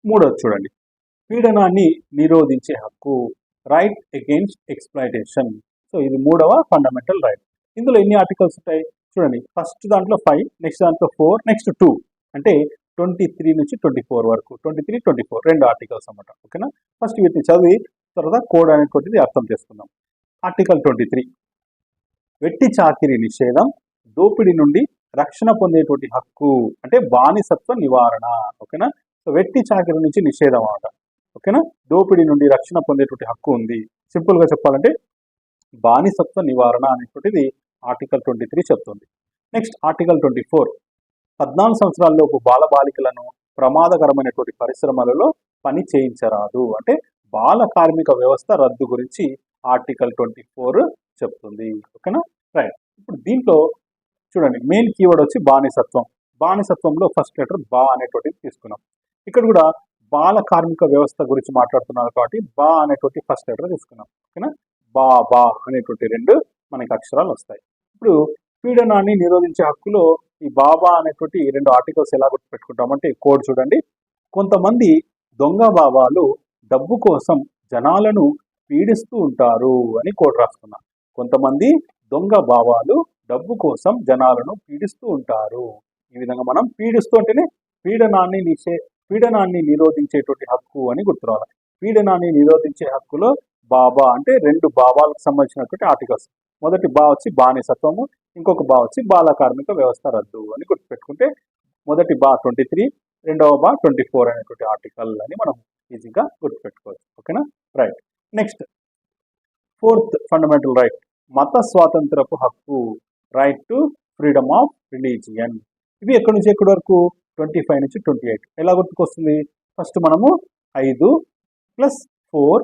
మూడోది చూడండి, పీడనాన్ని నిరోధించే హక్కు, రైట్ అగెయిన్స్ట్ ఎక్స్‌ప్లాయిటేషన్. సో ఇది 3వ ఫండమెంటల్ రైట్. ఇందులో ఎన్ని ఆర్టికల్స్ ఉంటాయి చూడండి. ఫస్ట్ దాంట్లో 5, నెక్స్ట్ దాంట్లో 4, నెక్స్ట్ 2, అంటే 23 నుంచి 24 వరకు, 23, 24 2 ఆర్టికల్స్ అన్నమాట. ఓకేనా. ఫస్ట్ వీటిని చదివి తర్వాత కోడ్ అనేటువంటిది అర్థం చేసుకుందాం. ఆర్టికల్ 23, వెట్టి చాకిరీ నిషేధం, దోపిడీ నుండి రక్షణ పొందేటువంటి హక్కు, అంటే బానిసత్వ నివారణ. ఓకేనా. సో వెట్టి చాకిరీ నుంచి నిషేధం అన్నమాట. ఓకేనా. దోపిడీ నుండి రక్షణ పొందేటువంటి హక్కు ఉంది. సింపుల్గా చెప్పాలంటే బానిసత్వ నివారణ అనేటువంటిది ఆర్టికల్ 23 చెప్తుంది. నెక్స్ట్ ఆర్టికల్ 24, 14 సంవత్సరాలలోపు బాలబాలికలను ప్రమాదకరమైనటువంటి పరిశ్రమలలో పని చేయించరాదు, అంటే బాల కార్మిక వ్యవస్థ రద్దు గురించి ఆర్టికల్ 24 చెప్తుంది. ఓకేనా. రైట్. ఇప్పుడు దీంట్లో చూడండి మెయిన్ కీవర్డ్ వచ్చి బానిసత్వం. బానిసత్వంలో ఫస్ట్ లెటర్ బా అనేటువంటిది తీసుకున్నాం. ఇక్కడ కూడా బాల కార్మిక వ్యవస్థ గురించి మాట్లాడుతున్నారు కాబట్టి బా అనేటువంటి ఫస్ట్ లెటర్ తీసుకున్నాం. ఓకేనా. బా అనేటువంటి 2 మనకి అక్షరాలు వస్తాయి. ఇప్పుడు పీడనాన్ని నిరోధించే హక్కులో ఈ బాబా అనేటువంటి 2 ఆర్టికల్స్ ఎలా గుర్తుపెట్టుకుంటామంటే కోడ్ చూడండి. కొంతమంది దొంగ బాబాలు డబ్బు కోసం జనాలను పీడిస్తూ ఉంటారు అని కోడ్ రాసుకున్నాం. కొంతమంది దొంగ బాబాలు డబ్బు కోసం జనాలను పీడిస్తూ ఉంటారు. ఈ విధంగా మనం పీడిస్తూ అంటేనే పీడనాన్ని నిరోధించేటువంటి హక్కు అని గుర్తురావాలి. పీడనాన్ని నిరోధించే హక్కులో బాబా అంటే 2 బాబాలకు సంబంధించినటువంటి ఆర్టికల్స్. మొదటి బా వచ్చి బానిసత్వము, ఇంకొక బా వచ్చి బాల కార్మిక వ్యవస్థ రద్దు అని గుర్తుపెట్టుకుంటే మొదటి బా 23, రెండవ బా 24 అనేటువంటి ఆర్టికల్ అని మనం ఈజీగా గుర్తుపెట్టుకోవచ్చు. ఓకేనా. Right. Next 4th fundamental right, మత స్వాతంత్రపు హక్కు, right to freedom of religion. ఇవి ఎక్కడి నుంచి ఎక్కడి వరకు 25 నుంచి 28. ఎలా గుర్తుకొస్తుంది? ఫస్ట్ మనము 5 + 4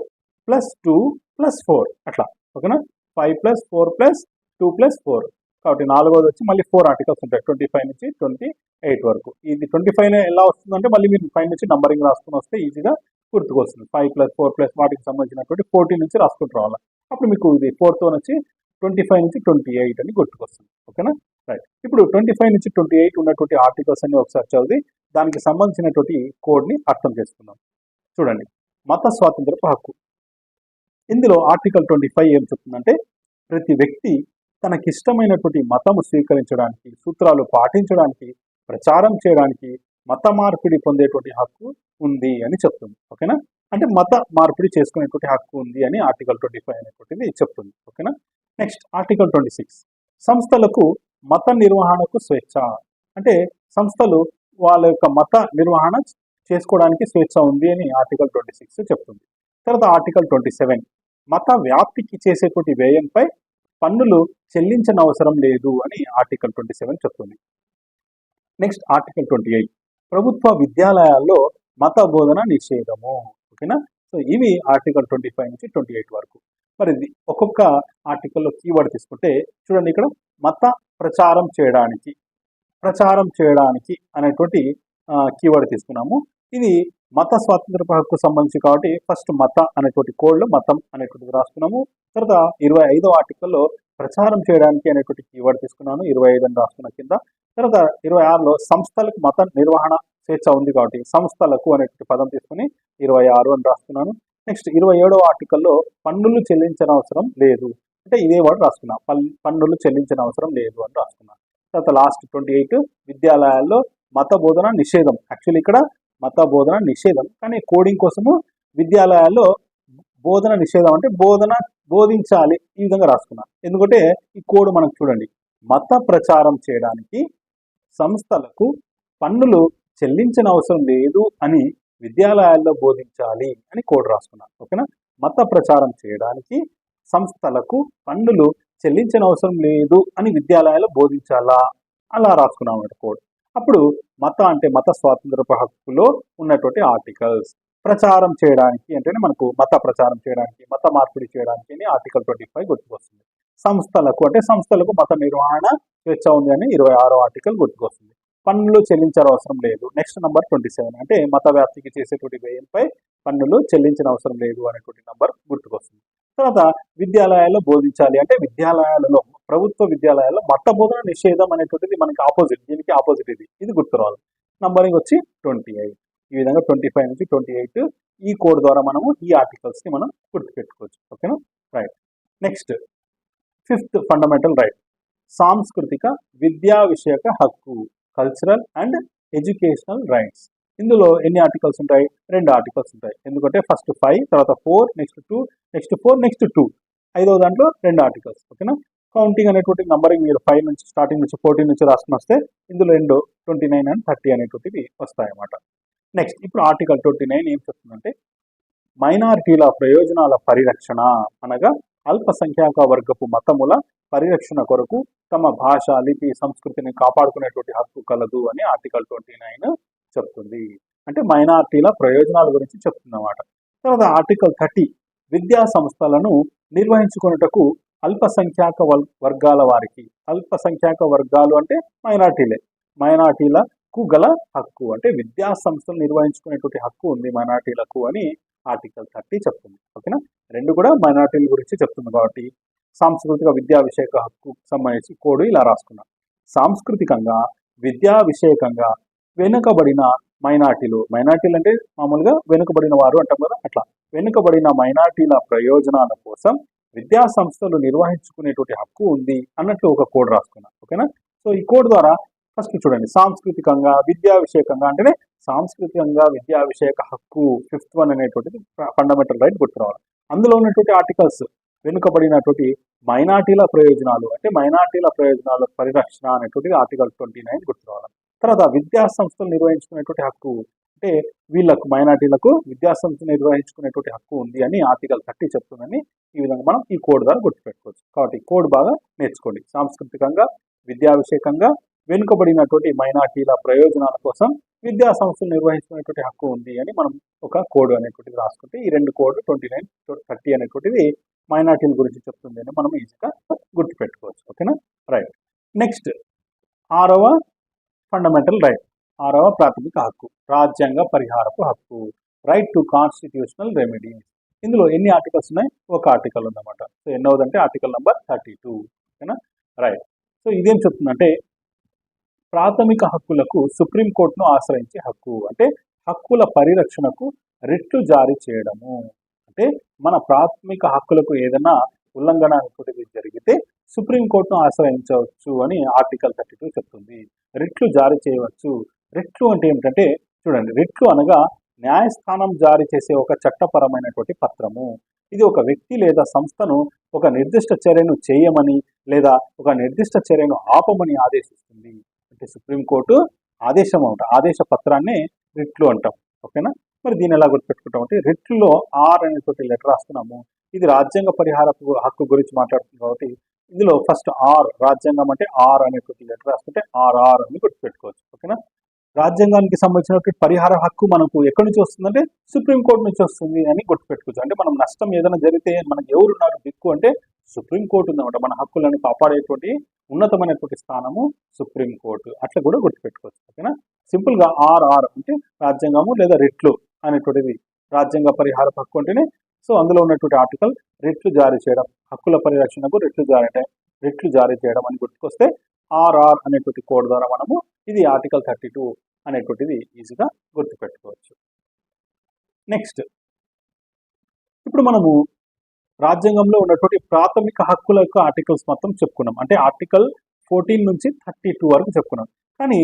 + 2 + 4 అట్లా. ఓకేనా. 5 + 4 + 2 + 4, కాబట్టి 4వది వచ్చి మళ్ళీ 4 ఆర్టికల్స్ ఉంటాయి 25 నుంచి 28 వరకు. ఇది 25 ఎలా వస్తుందంటే మళ్ళీ మీరు 5 నుంచి నంబరింగ్ రాసుకుని వస్తే ఈజీగా గుర్తుకొస్తుంది. 5 + 4 + వాటికి సంబంధించినటువంటి 14 నుంచి రాసుకుంటూ రావాలి. అప్పుడు మీకు ఇది 4th వచ్చి 25 నుంచి 28 అని గుర్తుకొస్తుంది. ఓకేనా. రైట్. ఇప్పుడు 25 నుంచి 28 ఉన్నటువంటి ఆర్టికల్స్ అన్ని ఒకసారి చదివి దానికి సంబంధించినటువంటి కోడ్ని అర్థం చేసుకుందాం. చూడండి, మత స్వాతంత్రపు హక్కు. ఇందులో ఆర్టికల్ 25 ఏం చెప్తుందంటే ప్రతి వ్యక్తి తనకిష్టమైనటువంటి మతము స్వీకరించడానికి, సూత్రాలు పాటించడానికి, ప్రచారం చేయడానికి మత మార్పిడి పొందేటువంటి హక్కు ఉంది అని చెప్తుంది. ఓకేనా. అంటే మత మార్పిడి చేసుకునేటువంటి హక్కు ఉంది అని ఆర్టికల్ 25 అనేటువంటిది చెప్తుంది. ఓకేనా. నెక్స్ట్ ఆర్టికల్ 26, సంస్థలకు మత నిర్వహణకు స్వేచ్ఛ, అంటే సంస్థలు వాళ్ళ యొక్క మత నిర్వహణ చేసుకోవడానికి స్వేచ్ఛ ఉంది అని ఆర్టికల్ 26 చెప్తుంది. తర్వాత ఆర్టికల్ 27 మత వ్యాప్తికి చేసేటువంటి వ్యయంపై పన్నులు చెల్లించనవసరం లేదు అని ఆర్టికల్ 27 చెప్తుంది. నెక్స్ట్ ఆర్టికల్ 28 ప్రభుత్వ విద్యాలయాల్లో మత బోధన నిషేధము. ఓకేనా? సో ఇవి ఆర్టికల్ 25 నుంచి 28 వరకు. మరి ఒక్కొక్క ఆర్టికల్లో కీవర్డ్ తీసుకుంటే చూడండి, ఇక్కడ మత ప్రచారం చేయడానికి అనేటువంటి కీవర్డ్ తీసుకున్నాము. ఇది మత స్వాతంత్రపు హక్కు సంబంధించి కాబట్టి ఫస్ట్ మత అనేటువంటి కోడ్లో మతం అనేటువంటిది రాసుకున్నాము. తర్వాత 25వ ఆర్టికల్లో ప్రచారం చేయడానికి అనేటువంటి కీవర్డ్ తీసుకున్నాను, 25 అని రాసుకున్న కింద. తర్వాత 26లో సంస్థలకు మత నిర్వహణ స్వేచ్ఛ ఉంది కాబట్టి సంస్థలకు అనేటువంటి పదం తీసుకుని 26 అని రాసుకున్నాను. నెక్స్ట్ 27వ ఆర్టికల్లో పన్నులు చెల్లించనవసరం లేదు, అంటే ఇదే వర్డ్ రాసుకున్నా, పన్నులు చెల్లించనవసరం లేదు అని రాసుకున్నాను. తర్వాత లాస్ట్ 28 విద్యాలయాల్లో మత బోధన నిషేధం. యాక్చువల్లీ ఇక్కడ మత బోధన నిషేధం, కానీ కోడింగ్ కోసము విద్యాలయాల్లో బోధన నిషేధం అంటే బోధించాలి ఈ విధంగా రాసుకున్నాను. ఎందుకంటే ఈ కోడ్ మనకు చూడండి, మత ప్రచారం చేయడానికి సంస్థలకు పన్నులు చెల్లించిన అవసరం లేదు అని విద్యాలయాల్లో బోధించాలి అని కోడ్ రాసుకున్నాను. ఓకేనా? మత ప్రచారం చేయడానికి సంస్థలకు పన్నులు చెల్లించిన అవసరం లేదు అని విద్యాలయాల్లో బోధించాలా అలా రాసుకున్నాం అన్నమాట కోడ్. అప్పుడు మత అంటే మత స్వాతంత్రపు హక్కులో ఉన్నటువంటి ఆర్టికల్స్. ప్రచారం చేయడానికి అంటేనే మనకు మత ప్రచారం చేయడానికి, మత మార్పిడి చేయడానికి అని ఆర్టికల్ 25 గుర్తుకొస్తుంది. సంస్థలకు అంటే సంస్థలకు మత నిర్వహణ స్వేచ్ఛ ఉంది అని 26వ ఆర్టికల్ గుర్తుకొస్తుంది. పన్నులు చెల్లించనవసరం లేదు. నెక్స్ట్ నంబర్ 27 అంటే మత వ్యాప్తికి చేసేటువంటి వ్యయంపై పన్నులు చెల్లించిన అవసరం లేదు అనేటువంటి నంబర్ గుర్తుకొస్తుంది. తర్వాత విద్యాలయాల్లో బోధించాలి అంటే విద్యాలయాలలో, ప్రభుత్వ విద్యాలయాల్లో మత బోధన నిషేధం అనేటువంటిది మనకి ఆపోజిట్, దీనికి ఆపోజిట్ ఇది గుర్తురావాలి. నంబరింగ్ వచ్చి 28. ఈ విధంగా 25 నుంచి 28 ఈ కోడ్ ద్వారా మనము ఈ ఆర్టికల్స్ ని మనం గుర్తుపెట్టుకోవచ్చు. ఓకేనా? Right. Next 5th fundamental right, సాంస్కృతిక విద్యా విషయక హక్కు, కల్చరల్ అండ్ ఎడ్యుకేషనల్ రైట్స్. ఇందులో ఎన్ని ఆర్టికల్స్ ఉంటాయి? 2 ఆర్టికల్స్ ఉంటాయి. ఎందుకంటే ఫస్ట్ 5, తర్వాత 4, నెక్స్ట్ 2, నెక్స్ట్ 4, నెక్స్ట్ 2. 5వ దాంట్లో 2 ఆర్టికల్స్. ఓకేనా? కౌంటింగ్ అనేటువంటి నంబరింగ్ మీరు 5 నుంచి స్టార్టింగ్ నుంచి 14 నుంచి రాసుకుని వస్తే ఇందులో 29 అండ్ 30 అనేటువంటివి వస్తాయి అన్నమాట. నెక్స్ట్ ఇప్పుడు ఆర్టికల్ 29 ఏం చెప్తుందంటే మైనారిటీల ప్రయోజనాల పరిరక్షణ, అనగా అల్పసంఖ్యాక వర్గపు మతముల పరిరక్షణ కొరకు తమ భాష, లిపి, సంస్కృతిని కాపాడుకునేటువంటి హక్కు కలదు అని ఆర్టికల్ 29 చెప్తుంది. అంటే మైనారిటీల ప్రయోజనాల గురించి చెప్తుంది అన్నమాట. తర్వాత ఆర్టికల్ 30 విద్యా సంస్థలను నిర్వహించుకునేటకు అల్పసంఖ్యాక వర్గాల వారికి, అల్పసంఖ్యాక వర్గాలు అంటే మైనారిటీలకు గల హక్కు, అంటే విద్యా సంస్థలు నిర్వహించుకునేటువంటి హక్కు ఉంది మైనారిటీలకు అని ఆర్టికల్ 30 చెప్తుంది. ఓకేనా? 2 కూడా మైనారిటీల గురించి చెప్తుంది కాబట్టి సాంస్కృతిక విద్యా విషయక హక్కు సంబంధించి కోడ్ ఇలా రాసుకున్నాం. సాంస్కృతికంగా విద్యా విషయకంగా వెనుకబడిన మైనార్టీలు అంటే మామూలుగా వెనుకబడిన వారు అంటాం కదా, అట్లా వెనుకబడిన మైనార్టీల ప్రయోజనాల కోసం విద్యా సంస్థలు నిర్వహించుకునేటువంటి హక్కు ఉంది అన్నట్లు ఒక కోడ్ రాసుకున్నాం. ఓకేనా? సో ఈ కోడ్ ద్వారా ఫస్ట్ చూడండి, సాంస్కృతికంగా విద్యా విషయకంగా అంటేనే సాంస్కృతికంగా విద్యా విషయక హక్కు 5th వన్ అనేటువంటిది ఫండమెంటల్ రైట్ గుర్తురావాలి. అందులో ఉన్నటువంటి ఆర్టికల్స్ వెనుకబడినటువంటి మైనార్టీల ప్రయోజనాలు అంటే మైనార్టీల ప్రయోజనాల పరిరక్షణ అనేటువంటిది ఆర్టికల్ 29 గుర్తురావాలి. తర్వాత విద్యా సంస్థలు నిర్వహించుకునేటువంటి హక్కు అంటే వీళ్ళకు మైనార్టీలకు విద్యా సంస్థలు నిర్వహించుకునేటువంటి హక్కు ఉంది అని ఆర్టికల్ 30 చెప్తుందని ఈ విధంగా మనం ఈ కోడ్ ద్వారా గుర్తుపెట్టుకోవచ్చు. కాబట్టి కోడ్ బాగా నేర్చుకోండి. సాంస్కృతికంగా విద్యా విషయకంగా వెనుకబడినటువంటి మైనార్టీల ప్రయోజనాల కోసం విద్యా సంస్థలు నిర్వహించుకునేటువంటి హక్కు ఉంది అని మనం ఒక కోడ్ అనేటువంటిది రాసుకుంటే ఈ 2 కోడ్ 29, 30 అనేటువంటిది మైనార్టీల గురించి చెప్తుంది అని మనం ఈజీగా గుర్తుపెట్టుకోవచ్చు. ఓకేనా? రైట్. నెక్స్ట్ 6వ ఫండమెంటల్ రైట్, 6వ ప్రాథమిక హక్కు, రాజ్యాంగ పరిహారపు హక్కు, రైట్ టు కాన్స్టిట్యూషనల్ రెమెడీస్. ఇందులో ఎన్ని ఆర్టికల్స్ ఉన్నాయి? ఒక ఆర్టికల్ ఉందన్నమాట. సో ఎన్నోదంటే ఆర్టికల్ నెంబర్ 32. ఓకేనా? రైట్. సో ఇదేం చెప్తుందంటే ప్రాథమిక హక్కులకు సుప్రీంకోర్టును ఆశ్రయించే హక్కు, అంటే హక్కుల పరిరక్షణకు రిట్లు జారీ చేయడము. అంటే మన ప్రాథమిక హక్కులకు ఏదైనా ఉల్లంఘన అనేటువంటిది జరిగితే సుప్రీంకోర్టును ఆశ్రయించవచ్చు అని ఆర్టికల్ 32 చెప్తుంది. రిట్లు జారీ చేయవచ్చు. రిట్లు అంటే ఏమిటంటే చూడండి, రిట్లు అనగా న్యాయస్థానం జారీ చేసే ఒక చట్టపరమైనటువంటి పత్రము. ఇది ఒక వ్యక్తి లేదా సంస్థను ఒక నిర్దిష్ట చర్యను చేయమని లేదా ఒక నిర్దిష్ట చర్యను ఆపమని ఆదేశిస్తుంది. అంటే సుప్రీంకోర్టు ఆదేశం అనమాట. ఆదేశ పత్రాన్ని రిట్లు అంటాం. ఓకేనా? మరి దీన్ని ఎలా గుర్తుపెట్టుకుంటాం అంటే రిట్లో ఆర్ అనేటువంటి లెటర్ రాస్తున్నాము. ఇది రాజ్యాంగ పరిహారపు హక్కు గురించి మాట్లాడుతుంది కాబట్టి ఇందులో ఫస్ట్ ఆర్, రాజ్యాంగం అంటే ఆర్ అనేటువంటి లెటర్ రాస్తుంటే ఆర్ఆర్ అని గుర్తుపెట్టుకోవచ్చు. ఓకేనా? రాజ్యాంగానికి సంబంధించినటువంటి పరిహార హక్కు మనకు ఎక్కడి నుంచి వస్తుందంటే సుప్రీంకోర్టు నుంచి వస్తుంది అని గుర్తుపెట్టుకోవచ్చు. అంటే మనం నష్టం ఏదైనా జరిగితే మనకు ఎవరున్నారు దిక్కు అంటే సుప్రీంకోర్టు ఉందన్నమాట. మన హక్కులను కాపాడేటువంటి ఉన్నతమైనటువంటి స్థానము సుప్రీంకోర్టు. అట్లా కూడా గుర్తుపెట్టుకోవచ్చు. ఓకేనా? సింపుల్ గా ఆర్ఆర్ అంటే రాజ్యాంగము లేదా రిట్లు అనేటువంటిది రాజ్యాంగ పరిహార హక్కు అంటేనే సో అందులో ఉన్నటువంటి ఆర్టికల్ రిట్లు జారీ చేయడం, హక్కుల పరిరక్షణకు రిట్లు జారీ చేయడం అని గుర్తుకొస్తే ఆర్ఆర్ అనేటువంటి కోడ్ ద్వారా మనము ఇది ఆర్టికల్ 32 అనేటువంటిది ఈజీగా గుర్తుపెట్టుకోవచ్చు. నెక్స్ట్ ఇప్పుడు మనము రాజ్యాంగంలో ఉన్నటువంటి ప్రాథమిక హక్కుల యొక్క ఆర్టికల్స్ మొత్తం చెప్పుకున్నాం. అంటే ఆర్టికల్ 14 నుంచి 32 వరకు చెప్పుకున్నాం. కానీ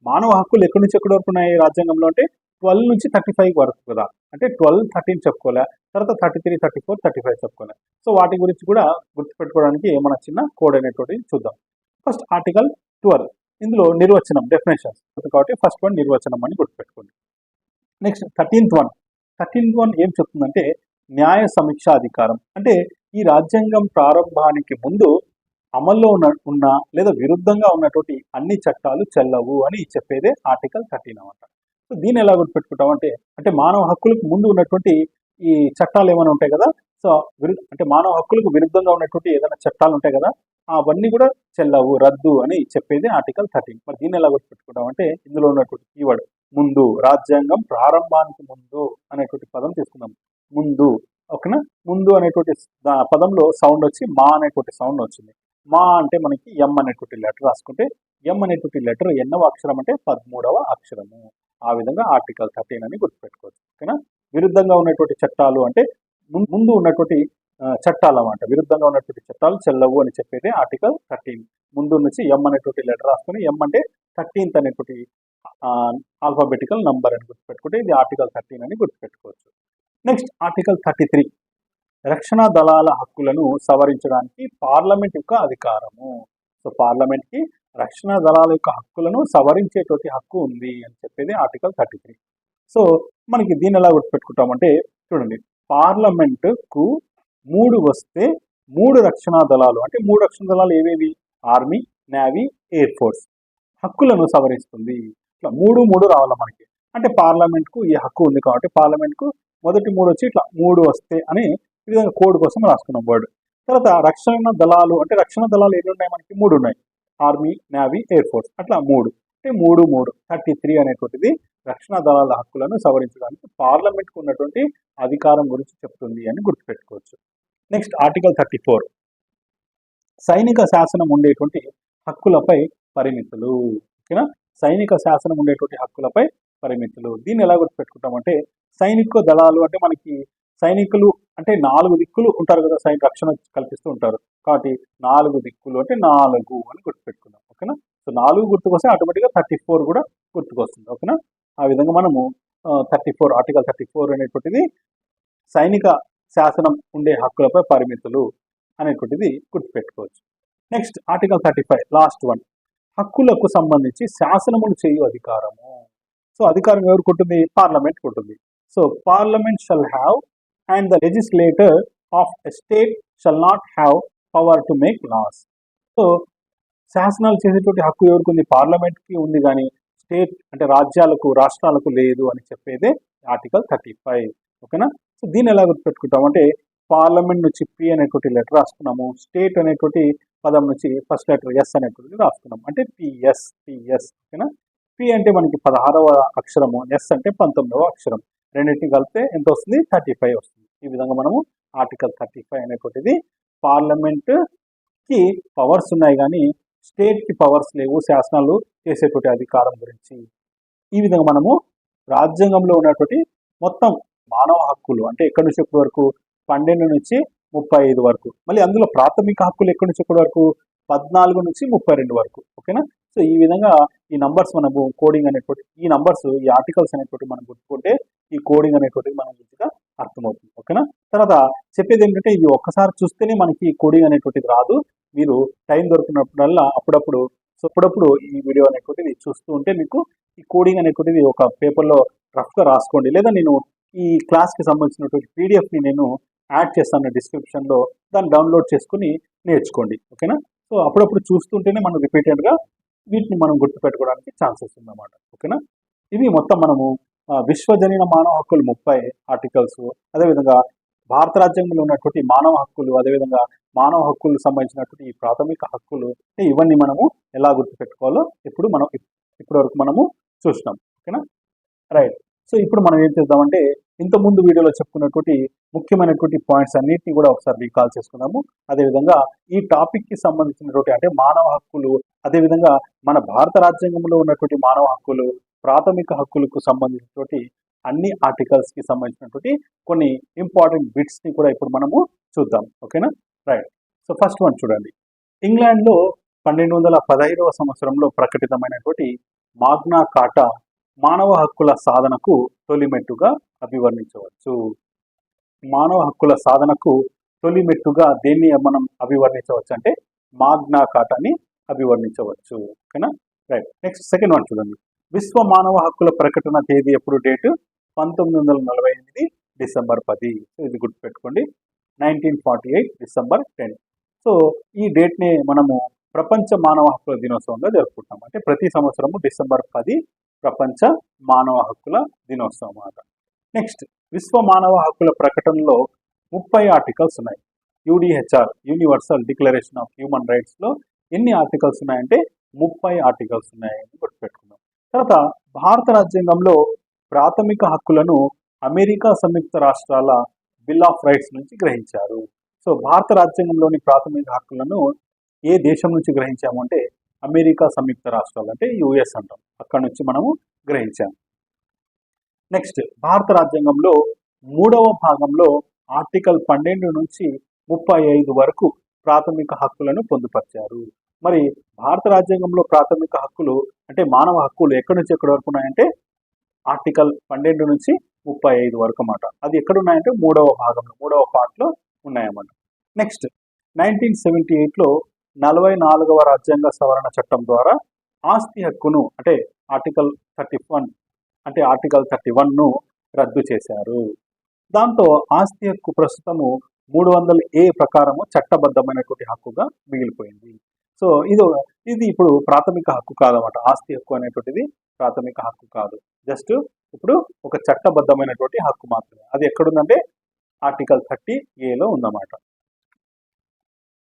మానవ హక్కులు ఎక్కడి నుంచి ఎక్కడి వరకు ఉన్నాయి రాజ్యాంగంలో అంటే 12 నుంచి 35 వరకు కదా. అంటే 12, 13 చెప్పుకోలే, తర్వాత 33, 34, 35 చెప్పుకోలే. సో వాటి గురించి కూడా గుర్తుపెట్టుకోవడానికి మన చిన్న కోడ్ అనేటువంటిది చూద్దాం. ఫస్ట్ ఆర్టికల్ 12 ఇందులో నిర్వచనం డెఫినేషన్స్ కాబట్టి ఫస్ట్ వన్ నిర్వచనం అని గుర్తుపెట్టుకోండి. నెక్స్ట్ 13th వన్ ఏం చెప్తుందంటే న్యాయ సమీక్ష అధికారం. అంటే ఈ రాజ్యాంగం ప్రారంభానికి ముందు అమల్లో ఉన్న లేదా విరుద్ధంగా ఉన్నటువంటి అన్ని చట్టాలు చెల్లవు అని చెప్పేదే ఆర్టికల్ 13 అన్నమాట. సో దీన్ని ఎలా గుర్తుపెట్టుకుంటాం అంటే మానవ హక్కులకు ముందు ఉన్నటువంటి ఈ చట్టాలు ఏమైనా ఉంటాయి కదా. సో అంటే మానవ హక్కులకు విరుద్ధంగా ఉన్నటువంటి ఏదైనా చట్టాలు ఉంటాయి కదా, అవన్నీ కూడా చెల్లవు, రద్దు అని చెప్పేది ఆర్టికల్ 13. మరి దీన్ని ఎలా గుర్తుపెట్టుకుంటాం అంటే ఇందులో ఉన్నటువంటి కీవర్డ్ ముందు, రాజ్యాంగం ప్రారంభానికి ముందు అనేటువంటి పదం తీసుకుందాం. ముందు. ఓకేనా? ముందు అనేటువంటి పదంలో సౌండ్ వచ్చి మా అనేటువంటి సౌండ్ వచ్చింది. మా అంటే మనకి ఎం అనేటువంటి లెటర్ రాసుకుంటే ఎం అనేటువంటి లెటర్ ఎన్నవ అక్షరం అంటే 13వ అక్షరము. ఆ విధంగా ఆర్టికల్ 13 అని గుర్తుపెట్టుకోవచ్చు. ఓకేనా? విరుద్ధంగా ఉన్నటువంటి చట్టాలు అంటే ముందు ఉన్నటువంటి చట్టాలు అన్నమాట. విరుద్ధంగా ఉన్నటువంటి చట్టాలు చెల్లవు అని చెప్పేది ఆర్టికల్ 13. ముందు నుంచి ఎం అనేటువంటి లెటర్ రాసుకుని ఎం అంటే 13th అనేటువంటి ఆల్ఫాబెటికల్ నంబర్ అని గుర్తుపెట్టుకుంటే ఇది ఆర్టికల్ 13 అని గుర్తుపెట్టుకోవచ్చు. నెక్స్ట్ ఆర్టికల్ 33 రక్షణ దళాల హక్కులను సవరించడానికి పార్లమెంట్ యొక్క అధికారము. సో పార్లమెంట్ కి రక్షణ దళాల యొక్క హక్కులను సవరించేటువంటి హక్కు ఉంది అని చెప్పేది ఆర్టికల్ 33. సో మనకి దీన్ని ఎలా గుర్తుపెట్టుకుంటామంటే చూడండి, పార్లమెంట్ కు 3 వస్తే 3 రక్షణ దళాలు అంటే 3 రక్షణ దళాలు ఏవేవి? ఆర్మీ, నేవీ, ఎయిర్ ఫోర్స్ హక్కులను సవరిస్తుంది. ఇట్లా 3 రావాలి మనకి. అంటే పార్లమెంట్ కు ఈ హక్కు ఉంది కాబట్టి పార్లమెంట్ కు మొదటి 3 వచ్చి ఇట్లా 3 వస్తే అని ఈ విధంగా కోడ్ కోసం రాసుకున్నాం వర్డ్. తర్వాత రక్షణ దళాలు అంటే రక్షణ దళాలు ఎన్ని ఉన్నాయి మనకి? 3 ఉన్నాయి. ఆర్మీ, నేవీ, ఎయిర్ ఫోర్స్ అట్లా 3 అంటే 3 33 అనేటువంటిది రక్షణ దళాల హక్కులను సవరించడానికి పార్లమెంట్కు ఉన్నటువంటి అధికారం గురించి చెప్తుంది అని గుర్తుపెట్టుకోవచ్చు. నెక్స్ట్ ఆర్టికల్ 34 సైనిక శాసనం ఉండేటువంటి హక్కులపై పరిమితులు. ఓకేనా? సైనిక శాసనం ఉండేటువంటి హక్కులపై పరిమితులు. దీన్ని ఎలా గుర్తుపెట్టుకుంటామంటే సైనిక దళాలు అంటే మనకి సైనికులు అంటే 4 దిక్కులు ఉంటారు కదా, రక్షణ కల్పిస్తూ ఉంటారు కాబట్టి 4 దిక్కులు అంటే 4 అని గుర్తుపెట్టుకుందాం. ఓకేనా? సో 4 గుర్తుకొస్తే ఆటోమేటిక్గా 34 కూడా గుర్తుకొస్తుంది. ఓకేనా? ఆ విధంగా మనము 34 ఆర్టికల్ 34 అనేటువంటిది సైనిక శాసనం ఉండే హక్కులపై పరిమితులు అనేటువంటిది గుర్తుపెట్టుకోవచ్చు. నెక్స్ట్ ఆర్టికల్ 35 లాస్ట్ వన్ హక్కులకు సంబంధించి శాసనములు చేయు అధికారము. సో అధికారం ఎవరికి ఉంటుంది? పార్లమెంట్కి ఉంటుంది. So parliament shall have and the legislator of a state shall not have power to make laws. So శాసనాలు చేసేటువంటి హక్కు ఎవరికి ఉంది? పార్లమెంట్కి ఉంది, కానీ స్టేట్ అంటే రాజ్యాలకు, రాష్ట్రాలకు లేదు అని చెప్పేదే ఆర్టికల్ 35. ఓకేనా? సో దీన్ని ఎలా గుర్తుపెట్టుకుంటాం అంటే పార్లమెంట్ నుంచి పి అనేటువంటి లెటర్ రాసుకున్నాము, స్టేట్ అనేటువంటి పదం నుంచి ఫస్ట్ లెటర్ ఎస్ అనేటువంటిది రాసుకున్నాము అంటే పిఎస్. ఓకేనా? పి అంటే మనకి 16వ అక్షరము, ఎస్ అంటే 19వ అక్షరం, రెండింటిని కలిపితే ఎంత వస్తుంది? 35 వస్తుంది. ఈ విధంగా మనము ఆర్టికల్ 35 అనేటువంటిది పార్లమెంట్ కి పవర్స్ ఉన్నాయి కానీ స్టేట్ కి పవర్స్ లేవు శాసనాలు చేసేటువంటి అధికారం గురించి. ఈ విధంగా మనము రాజ్యాంగంలో ఉన్నటువంటి మొత్తం మానవ హక్కులు అంటే ఎక్కడి నుంచి ఎక్కడి వరకు? 12 నుంచి 35 వరకు. మళ్ళీ అందులో ప్రాథమిక హక్కులు ఎక్కడి నుంచి ఎక్కడి వరకు? 14 నుంచి 32 వరకు. ఓకేనా? సో ఈ విధంగా ఈ నంబర్స్ మనము కోడింగ్ అనేటువంటి ఈ నంబర్స్ ఈ ఆర్టికల్స్ అనేటువంటి మనం గుర్తుకుంటే ఈ కోడింగ్ అనేటువంటిది మనకి ఈజీగా అర్థమవుతుంది. ఓకేనా. తర్వాత చెప్పేది ఏంటంటే ఇది ఒక్కసారి చూస్తేనే మనకి కోడింగ్ అనేటువంటిది రాదు. మీరు టైం దొరికినప్పుడల్లా అప్పుడప్పుడు ఈ వీడియో అనేటువంటిది చూస్తూ ఉంటే మీకు ఈ కోడింగ్ అనేటువంటిది ఒక పేపర్లో రఫ్గా రాసుకోండి. లేదా నేను ఈ క్లాస్కి సంబంధించినటువంటి పీడిఎఫ్ని నేను యాడ్ చేస్తాను డిస్క్రిప్షన్లో, దాన్ని డౌన్లోడ్ చేసుకుని నేర్చుకోండి. ఓకేనా. సో అప్పుడప్పుడు చూస్తుంటేనే మనం రిపీటెడ్గా వీటిని మనం గుర్తుపెట్టుకోవడానికి ఛాన్సెస్ ఉందన్నమాట. ఓకేనా. ఇవి మొత్తం మనము విశ్వజనీన మానవ హక్కులు 30 ఆర్టికల్స్, అదేవిధంగా భారత రాజ్యాంగంలో ఉన్నటువంటి మానవ హక్కులు, అదేవిధంగా మానవ హక్కులకు సంబంధించినటువంటి ఈ ప్రాథమిక హక్కులు, ఇవన్నీ మనము ఎలా గుర్తుపెట్టుకోవాలో ఇప్పటి వరకు మనము చూసినాం. ఓకేనా. రైట్. సో ఇప్పుడు మనం ఏం చేద్దామంటే ఇంతకుముందు వీడియోలో చెప్పుకున్నటువంటి ముఖ్యమైనటువంటి పాయింట్స్ అన్నిటిని కూడా ఒకసారి రీకాల్ చేసుకుందాము. అదేవిధంగా ఈ టాపిక్కి సంబంధించినటువంటి అంటే మానవ హక్కులు, అదేవిధంగా మన భారత రాజ్యాంగంలో ఉన్నటువంటి మానవ హక్కులు, ప్రాథమిక హక్కులకు సంబంధించినటువంటి అన్ని ఆర్టికల్స్కి సంబంధించినటువంటి కొన్ని ఇంపార్టెంట్ బిట్స్ని కూడా ఇప్పుడు మనము చూద్దాం. ఓకేనా. రైట్. సో ఫస్ట్ వన్ చూడండి. ఇంగ్లాండ్లో 1215వ సంవత్సరంలో ప్రకటితమైనటువంటి మాగ్నా కార్టా మానవ హక్కుల సాధనకు తొలిమెట్టుగా అభివర్ణించవచ్చు. మానవ హక్కుల సాధనకు తొలిమెట్టుగా దేన్ని మనం అభివర్ణించవచ్చు అంటే మాగ్నా కార్టాని అభివర్ణించవచ్చు. ఓకేనా. రైట్. నెక్స్ట్ సెకండ్ వన్ చూడండి. విశ్వ మానవ హక్కుల ప్రకటన తేదీ ఎప్పుడు? Date 1948 December 10. ఇది గుర్తుపెట్టుకోండి. 1948 డిసెంబర్ 10. సో ఈ డేట్ని మనము ప్రపంచ మానవ హక్కుల దినోత్సవంగా జరుపుకుంటాం. అంటే ప్రతి సంవత్సరము డిసెంబర్ 10 ప్రపంచ మానవ హక్కుల దినోత్సవం అన్నమాట. నెక్స్ట్, విశ్వ మానవ హక్కుల ప్రకటనలో 30 ఆర్టికల్స్ ఉన్నాయి. యూడిహెచ్ఆర్ యూనివర్సల్ డిక్లరేషన్ ఆఫ్ హ్యూమన్ రైట్స్లో ఎన్ని ఆర్టికల్స్ ఉన్నాయంటే 30 ఆర్టికల్స్ ఉన్నాయని గుర్తుపెట్టుకున్నాం. తర్వాత భారత రాజ్యాంగంలో ప్రాథమిక హక్కులను అమెరికా సంయుక్త రాష్ట్రాల బిల్ ఆఫ్ రైట్స్ నుంచి గ్రహించారు. సో భారత రాజ్యాంగంలోని ప్రాథమిక హక్కులను ఏ దేశం నుంచి గ్రహించాము అంటే అమెరికా సంయుక్త రాష్ట్రాలు అంటే యుఎస్ అంటాం, అక్కడ నుంచి మనము గ్రహించాము. నెక్స్ట్, భారత రాజ్యాంగంలో 3వ భాగంలో ఆర్టికల్ 12 నుంచి 35 వరకు ప్రాథమిక హక్కులను పొందుపరిచారు. మరి భారత రాజ్యాంగంలో ప్రాథమిక హక్కులు అంటే మానవ హక్కులు ఎక్కడి నుంచి ఎక్కడి వరకు ఉన్నాయంటే ఆర్టికల్ 12 నుంచి 35 వరకు అన్నమాట. అది ఎక్కడున్నాయంటే 3వ భాగంలో 3వ పార్ట్లో ఉన్నాయన్నమాట. నెక్స్ట్, 1978లో 44వ రాజ్యాంగ సవరణ చట్టం ద్వారా ఆస్తి హక్కును అంటే ఆర్టికల్ 31ను రద్దు చేశారు. దాంతో ఆస్తి హక్కు ప్రస్తుతము 300A ప్రకారము చట్టబద్ధమైనటువంటి హక్కుగా మిగిలిపోయింది. సో ఇది ఇప్పుడు ప్రాథమిక హక్కు కాదన్నమాట. ఆస్తి హక్కు అనేటువంటిది ప్రాథమిక హక్కు కాదు, జస్ట్ ఇప్పుడు ఒక చట్టబద్ధమైనటువంటి హక్కు మాత్రమే. అది ఎక్కడుందంటే ఆర్టికల్ 30Aలో ఉందన్నమాట.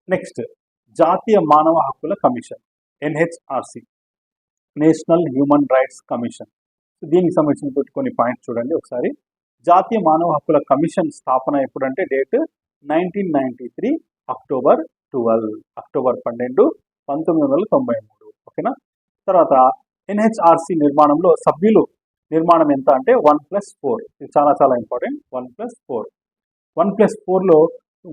నెక్స్ట్, జాతీయ మానవ హక్కుల commission NHRC, national human rights commission. దీనికి సంబంధించినటువంటి కొన్ని పాయింట్స్ చూడండి ఒకసారి. జాతీయ మానవ హక్కుల కమిషన్ స్థాపన ఎప్పుడంటే డేట్ 1993 అక్టోబర్ 12, అక్టోబర్ 12, 1993. ఓకేనా. తర్వాత NHRC నిర్మాణంలో సభ్యులు నిర్మాణం ఎంత అంటే 1+4. ఇది చాలా చాలా ఇంపార్టెంట్. 1+4. 1+4లో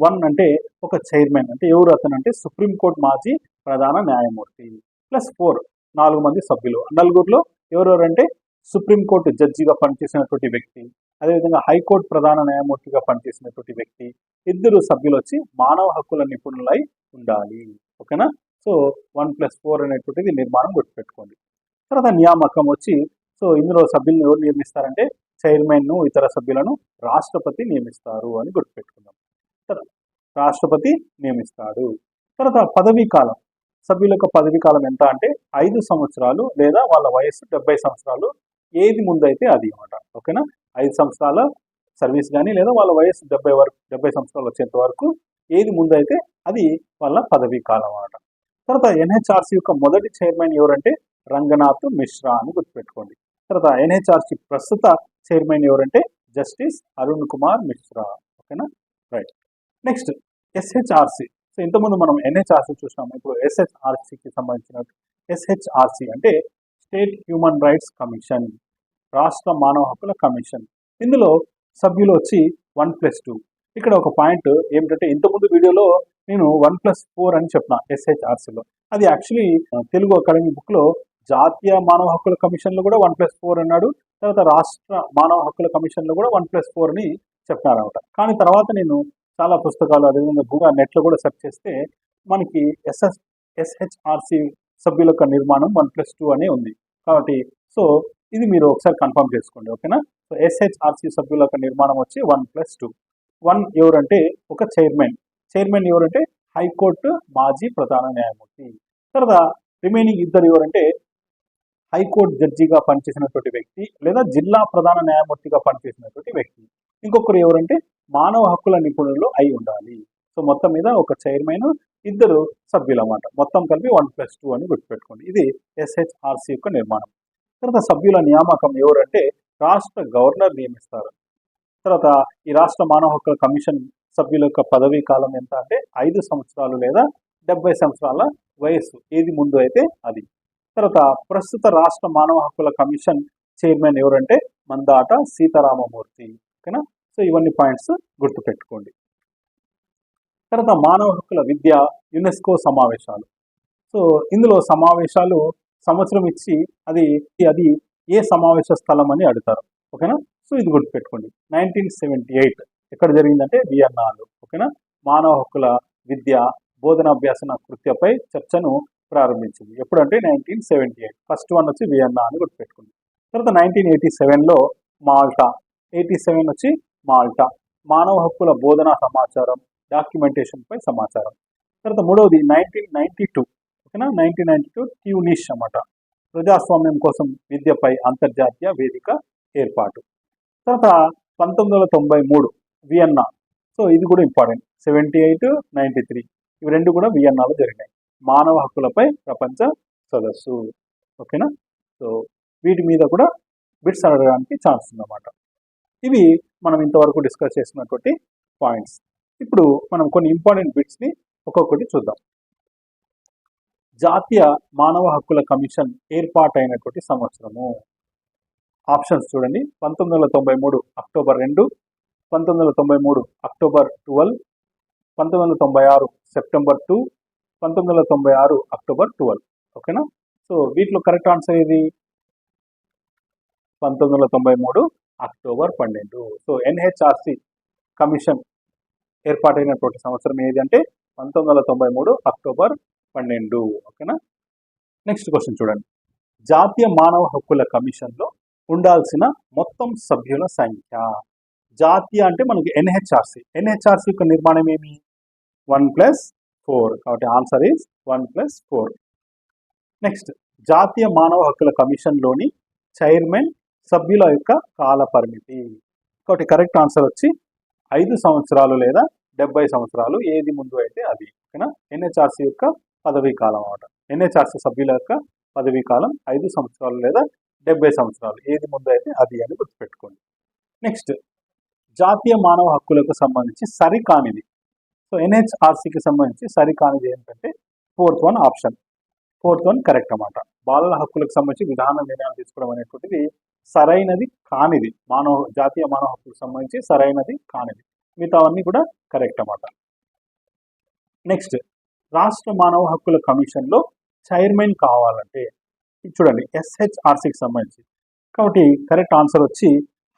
1 అంటే ఒక చైర్మన్, అంటే ఎవరు అతను అంటే సుప్రీంకోర్టు మాజీ ప్రధాన న్యాయమూర్తి, +4 4 మంది సభ్యులు. నలుగురిలో ఎవరెవరంటే సుప్రీంకోర్టు జడ్జిగా పనిచేసినటువంటి వ్యక్తి, అదేవిధంగా హైకోర్టు ప్రధాన న్యాయమూర్తిగా పనిచేసినటువంటి వ్యక్తి, 2 సభ్యులు వచ్చి మానవ హక్కుల నిపుణులై ఉండాలి. ఓకేనా. సో 1+4 అనేటువంటిది నిర్మాణం గుర్తుపెట్టుకోండి. తర్వాత నియామకం వచ్చి సో ఇందులో సభ్యులను ఎవరు నియమిస్తారంటే చైర్మన్ను ఇతర సభ్యులను రాష్ట్రపతి నియమిస్తారు అని గుర్తుపెట్టుకుందాం. రాష్ట్రపతి నియమిస్తాడు. తర్వాత పదవీ కాలం, సభ్యుల యొక్క పదవీ కాలం ఎంత అంటే 5 సంవత్సరాలు లేదా వాళ్ళ వయస్సు 70 సంవత్సరాలు, ఏది ముందైతే అది అన్నమాట. ఓకేనా. 5 సంవత్సరాల సర్వీస్ కానీ లేదా వాళ్ళ వయస్సు 70 సంవత్సరాలు వచ్చేంత వరకు ఏది ముందైతే అది వాళ్ళ పదవీ కాలం అన్నమాట. తర్వాత NHRC యొక్క మొదటి చైర్మన్ ఎవరంటే రంగనాథ్ మిశ్రా అని గుర్తుపెట్టుకోండి. తర్వాత NHRC ప్రస్తుత చైర్మన్ ఎవరంటే జస్టిస్ అరుణ్ కుమార్ మిశ్రా. ఓకేనా. రైట్. Next, SHRC. సో ఇంతకుముందు మనం NHRC చూసినాము, ఇప్పుడు SHRCకి సంబంధించిన SHRC అంటే స్టేట్ హ్యూమన్ రైట్స్ కమిషన్, రాష్ట్ర మానవ హక్కుల కమిషన్. ఇందులో సభ్యులు వచ్చి 1+2. ఇక్కడ ఒక పాయింట్ ఏమిటంటే ఇంతకుముందు వీడియోలో నేను 1+4 అని చెప్పిన SHRCలో, అది యాక్చువల్లీ తెలుగు అకాడమీ బుక్లో జాతీయ మానవ హక్కుల కమిషన్లో కూడా 1+4 అన్నాడు. తర్వాత రాష్ట్ర మానవ హక్కుల కమిషన్లో కూడా 1+4 అని చెప్పినారనమాట. కానీ తర్వాత నేను చాలా పుస్తకాలు అదేవిధంగా గూగుల్ నెట్లో కూడా సెర్చ్ చేస్తే మనకి ఎస్హెచ్ఆర్సి సభ్యుల యొక్క నిర్మాణం 1+2 అనే ఉంది. కాబట్టి సో ఇది మీరు ఒకసారి కన్ఫర్మ్ చేసుకోండి, ఓకేనా. సో ఎస్హెచ్ఆర్సి సభ్యుల యొక్క నిర్మాణం వచ్చి 1+2. 1 ఎవరంటే ఒక చైర్మన్ ఎవరంటే హైకోర్టు మాజీ ప్రధాన న్యాయమూర్తి. తర్వాత రిమైనింగ్ ఇద్దరు ఎవరంటే హైకోర్టు జడ్జిగా పనిచేసినటువంటి వ్యక్తి లేదా జిల్లా ప్రధాన న్యాయమూర్తిగా పనిచేసినటువంటి వ్యక్తి. ఇంకొకరు ఎవరంటే మానవ హక్కుల నిపుణులు అయి ఉండాలి. సో మొత్తం మీద ఒక చైర్మన్, ఇద్దరు సభ్యులు అన్నమాట. మొత్తం కలిపి 1+2 అని గుర్తుపెట్టుకోండి. ఇది ఎస్హెచ్ఆర్సి యొక్క నిర్మాణం. తర్వాత సభ్యుల నియామకం ఎవరంటే రాష్ట్ర గవర్నర్ నియమిస్తారు. తర్వాత ఈ రాష్ట్ర మానవ హక్కుల కమిషన్ సభ్యుల యొక్క పదవీ కాలం ఎంత అంటే 5 సంవత్సరాలు లేదా 70 సంవత్సరాల వయస్సు, ఏది ముందు అయితే అది. తర్వాత ప్రస్తుత రాష్ట్ర మానవ హక్కుల కమిషన్ చైర్మన్ ఎవరంటే మందాట సీతారామమూర్తి, ఓకేనా. సో ఇవన్నీ పాయింట్స్ గుర్తుపెట్టుకోండి. తర్వాత మానవ హక్కుల విద్య యునెస్కో సమావేశాలు. సో ఇందులో సమావేశాలు సంవత్సరం ఇచ్చి అది ఏ సమావేశ స్థలం అని అడుగుతారు, ఓకేనా. సో ఇది గుర్తుపెట్టుకోండి. 1978 ఎక్కడ జరిగిందంటే వియన్నాలో, ఓకేనా. మానవ హక్కుల విద్య బోధనాభ్యాసన కృత్యపై చర్చను ప్రారంభించింది. ఎప్పుడంటే 1978. ఫస్ట్ వన్ వచ్చి వియన్నా అని గుర్తుపెట్టుకోండి. తర్వాత 1987లో మాల్టా, 87 వచ్చి మాల్టా మానవ హక్కుల బోధనా సమాచారం డాక్యుమెంటేషన్ పై సమాచారం. తర్వాత మూడవది 1992, ఓకేనా. 1992 ట్యూనిష్ అన్నమాట, ప్రజాస్వామ్యం కోసం విద్యపై అంతర్జాతీయ వేదిక ఏర్పాటు. తర్వాత 1993 వియన్నా. సో ఇది కూడా ఇంపార్టెంట్. 78, 93 ఇవి రెండు కూడా వియన్నాలో జరిగినాయి. మానవ హక్కులపై ప్రపంచ సదస్సు, ఓకేనా. సో వీటి మీద కూడా బిట్స్ అడగడానికి ఛాన్స్ ఉందన్నమాట. ఇవి మనం ఇంతవరకు డిస్కస్ చేసినటువంటి పాయింట్స్. ఇప్పుడు మనం కొన్ని ఇంపార్టెంట్ బిట్స్ని ఒక్కొక్కటి చూద్దాం. జాతీయ మానవ హక్కుల కమిషన్ ఏర్పాటైనటువంటి సంవత్సరము. ఆప్షన్స్ చూడండి. 1993 అక్టోబర్ 2, 1993 అక్టోబర్ 12, 1996 సెప్టెంబర్ 2, 1996 అక్టోబర్ 12, ఓకేనా. సో వీటిలో కరెక్ట్ ఆన్సర్ ఏది? 1993 అక్టోబర్ 12. సో ఎన్హెచ్ఆర్సి కమిషన్ ఏర్పాటైనటువంటి సంవత్సరం ఏది అంటే 1993 అక్టోబర్ 12, ఓకేనా. నెక్స్ట్ క్వశ్చన్ చూడండి. జాతీయ మానవ హక్కుల కమిషన్లో ఉండాల్సిన మొత్తం సభ్యుల సంఖ్య. జాతీయ అంటే మనకి ఎన్హెచ్ఆర్సి యొక్క నిర్మాణం ఏమి? 1+4. కాబట్టి ఆన్సర్ ఈజ్ 1+4. నెక్స్ట్, జాతీయ మానవ హక్కుల కమిషన్లోని చైర్మన్ సభ్యుల యొక్క కాల పరిమితి. కాబట్టి కరెక్ట్ ఆన్సర్ వచ్చి 5 సంవత్సరాలు లేదా 70 సంవత్సరాలు, ఏది ముందు అయితే అది, ఓకేనా. ఎన్హెచ్ఆర్సి యొక్క పదవీ కాలం అన్నమాట. ఎన్హెచ్ఆర్సి సభ్యుల యొక్క పదవీ కాలం 5 సంవత్సరాలు లేదా 70 సంవత్సరాలు, ఏది ముందు అయితే అది అని గుర్తుపెట్టుకోండి. నెక్స్ట్, జాతీయ మానవ హక్కులకు సంబంధించి సరికానిది. సో ఎన్హెచ్ఆర్సికి సంబంధించి సరికానిది ఏంటంటే 4th one option, 4th one correct అన్నమాట. బాలల హక్కులకు సంబంధించి విధాన నిర్ణయాలు తీసుకోవడం అనేటువంటిది సరైనది కానిది. జాతీయ మానవ హక్కులకు సంబంధించి సరైనది కానిది. మిగతావన్నీ కూడా కరెక్ట్ అన్నమాట. నెక్స్ట్, రాష్ట్ర మానవ హక్కుల కమిషన్లో చైర్మన్ కావాలంటే చూడండి, ఎస్హెచ్ఆర్సికి సంబంధించి. కాబట్టి కరెక్ట్ ఆన్సర్ వచ్చి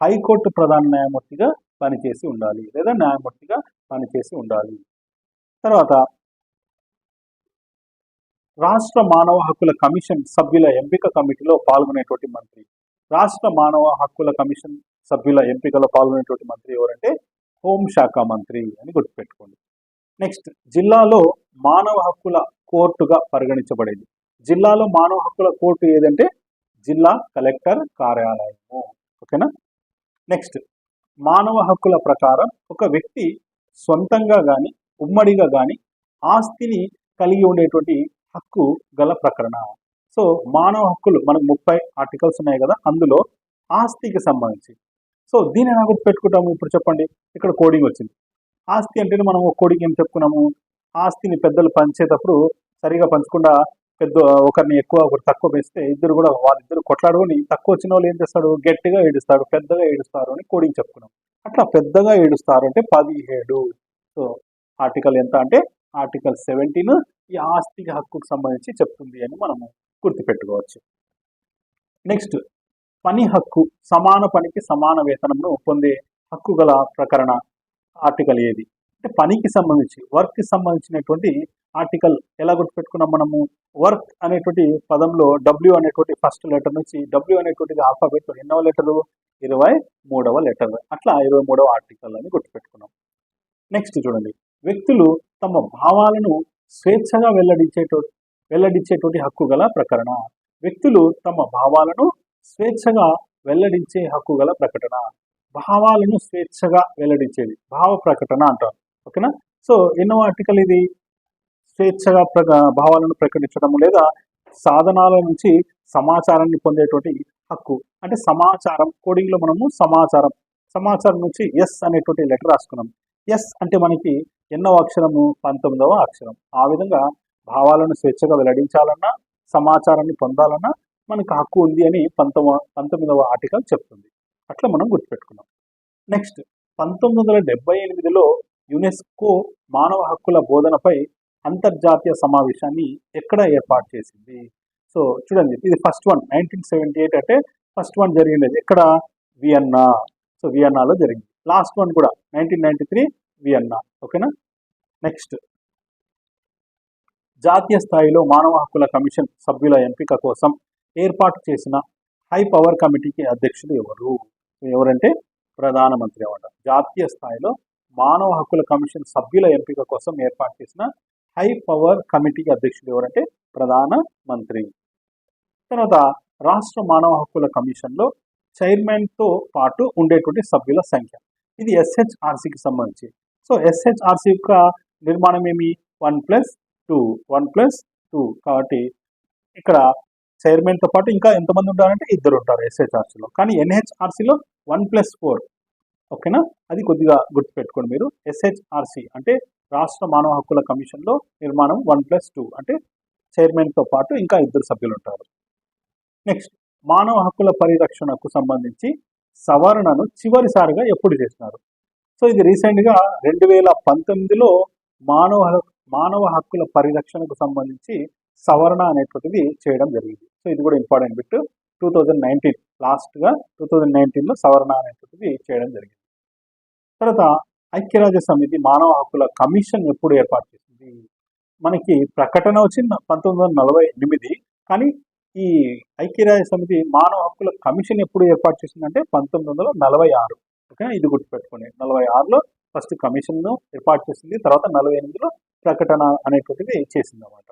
హైకోర్టు ప్రధాన న్యాయమూర్తిగా పనిచేసి ఉండాలి లేదా న్యాయమూర్తిగా పనిచేసి ఉండాలి. తర్వాత రాష్ట్ర మానవ హక్కుల కమిషన్ సభ్యుల ఎంపిక కమిటీలో పాల్గొనేటువంటి మంత్రి. రాష్ట్ర మానవ హక్కుల కమిషన్ సభ్యుల ఎంపికలో పాల్గొనేటువంటి మంత్రి ఎవరంటే హోంశాఖ మంత్రి అని గుర్తుపెట్టుకోండి. నెక్స్ట్, జిల్లాలో మానవ హక్కుల కోర్టుగా పరిగణించబడేది. జిల్లాలో మానవ హక్కుల కోర్టు ఏదంటే జిల్లా కలెక్టర్ కార్యాలయము, ఓకేనా. నెక్స్ట్, మానవ హక్కుల ప్రకారం ఒక వ్యక్తి సొంతంగా కానీ ఉమ్మడిగా కానీ ఆస్తిని కలిగి ఉండేటువంటి హక్కు గల ప్రకరణ. సో మానవ హక్కులు మనకు 30 ఆర్టికల్స్ ఉన్నాయి కదా, అందులో ఆస్తికి సంబంధించి. సో దీన్ని ఎలా గుర్తుపెట్టుకుంటాము ఇప్పుడు చెప్పండి. ఇక్కడ కోడింగ్ వచ్చింది. ఆస్తి అంటే మనం కోడింగ్ ఏం చెప్పుకున్నాము, ఆస్తిని పెద్దలు పంచేటప్పుడు సరిగా పంచకుండా ఒకరిని ఎక్కువ ఒకరు తక్కువ పెంచితే వాళ్ళిద్దరు కొట్లాడుకొని తక్కువ వచ్చిన వాళ్ళు ఏం చేస్తాడు, గట్టిగా ఏడుస్తాడు, పెద్దగా ఏడుస్తారు అని కోడింగ్ చెప్పుకున్నాం. అట్లా పెద్దగా ఏడుస్తారు అంటే 17. సో ఆర్టికల్ ఎంత అంటే ఆర్టికల్ 17 ఈ ఆస్తికి హక్కుకు సంబంధించి చెప్తుంది అని మనము గుర్తుపెట్టుకోవచ్చు. నెక్స్ట్, పని హక్కు, సమాన పనికి సమాన వేతనంను పొందే హక్కు గల ప్రకరణ ఆర్టికల్ ఏది? అంటే పనికి సంబంధించి, వర్క్ కి సంబంధించినటువంటి ఆర్టికల్ ఎలా గుర్తుపెట్టుకున్నాం మనము? వర్క్ అనేటువంటి పదంలో డబ్ల్యూ అనేటువంటి ఫస్ట్ లెటర్ నుంచి డబ్ల్యూ అనేటువంటిది ఆల్ఫాబెట్ ఎన్నవ లెటరు? 23వ లెటర్. అట్లా 23వ ఆర్టికల్ అని గుర్తుపెట్టుకున్నాం. నెక్స్ట్ చూడండి, వ్యక్తులు తమ భావాలను స్వేచ్ఛగా వెల్లడించేటువంటి హక్కు గల ప్రకటన. వ్యక్తులు తమ భావాలను స్వేచ్ఛగా వెల్లడించే హక్కు గల ప్రకటన. భావాలను స్వేచ్ఛగా వెల్లడించేది భావ ప్రకటన అంటారు. ఓకేనా? సో ఎన్నో ఆర్టికల్ ఇది? స్వేచ్ఛగా భావాలను ప్రకటించడం లేదా సాధనాల నుంచి సమాచారాన్ని పొందేటువంటి హక్కు. అంటే సమాచారం, కోడింగ్ లో మనము సమాచారం నుంచి ఎస్ అనేటువంటి లెటర్ రాసుకున్నాం. ఎస్ అంటే మనకి ఎన్నో అక్షరము? 19వ అక్షరం. ఆ విధంగా భావాలను స్వేచ్ఛగా వెల్లడించాలన్నా, సమాచారాన్ని పొందాలన్నా మనకు హక్కు ఉంది అని 19వ ఆర్టికల్ చెప్తుంది. అట్లా మనం గుర్తుపెట్టుకున్నాం. నెక్స్ట్, 1978లో యునెస్కో మానవ హక్కుల బోధనపై అంతర్జాతీయ సమావేశాన్ని ఎక్కడ ఏర్పాటు చేసింది? సో చూడండి, ఇది ఫస్ట్ వన్ 1978 అంటే ఫస్ట్ వన్ జరిగింది ఎక్కడ? వియన్నా. సో వియన్నాలో జరిగింది. లాస్ట్ వన్ కూడా 1993 వియన్నా. ఓకేనా? నెక్స్ట్, జాతీయ స్థాయిలో మానవ హక్కుల కమిషన్ సభ్యుల ఎంపిక కోసం ఏర్పాటు చేసిన హై పవర్ కమిటీకి అధ్యక్షుడు ఎవరు? ఎవరంటే ప్రధానమంత్రి అన్నమాట. జాతీయ స్థాయిలో మానవ హక్కుల కమిషన్ సభ్యుల ఎంపిక కోసం ఏర్పాటు చేసిన హై పవర్ కమిటీకి అధ్యక్షుడు ఎవరంటే ప్రధానమంత్రి. తర్వాత రాష్ట్ర మానవ హక్కుల కమిషన్లో చైర్మన్తో పాటు ఉండేటువంటి సభ్యుల సంఖ్య. ఇది ఎస్హెచ్ఆర్సికి సంబంధించి. సో ఎస్హెచ్ఆర్సి యొక్క నిర్మాణం ఏమి? 1+2 కాబట్టి ఇక్కడ చైర్మన్తో పాటు ఇంకా ఎంతమంది ఉంటారంటే 2 ఉంటారు ఎస్హెచ్ఆర్సీలో. కానీ ఎన్హెచ్ఆర్సీలో 1+4. ఓకేనా? అది కొద్దిగా గుర్తుపెట్టుకోండి మీరు. ఎస్హెచ్ఆర్సి అంటే రాష్ట్ర మానవ హక్కుల కమిషన్లో నిర్మాణం 1+2 అంటే చైర్మన్తో పాటు ఇంకా 2 సభ్యులు ఉంటారు. నెక్స్ట్, మానవ హక్కుల పరిరక్షణకు సంబంధించి సవరణను చివరిసారిగా ఎప్పుడు చేసినారు? సో ఇది రీసెంట్గా 2019లో మానవ హక్కుల పరిరక్షణకు సంబంధించి సవరణ అనేటువంటిది చేయడం జరిగింది. సో ఇది కూడా ఇంపార్టెంట్ బిట్. 2019 లాస్ట్గా 2019లో సవరణ అనేటువంటిది చేయడం జరిగింది. తర్వాత ఐక్యరాజ్య సమితి మానవ హక్కుల కమిషన్ ఎప్పుడు ఏర్పాటు చేసింది? మనకి ప్రకటన వచ్చింది 1948, కానీ ఈ ఐక్యరాజ్య సమితి మానవ హక్కుల కమిషన్ ఎప్పుడు ఏర్పాటు చేసిందంటే 1946. ఓకేనా? ఇది గుర్తుపెట్టుకోండి. 46లో ఫస్ట్ కమిషన్ను ఏర్పాటు చేసింది, తర్వాత 48లో ప్రకటన అనేటువంటిది చేసింది అన్నమాట.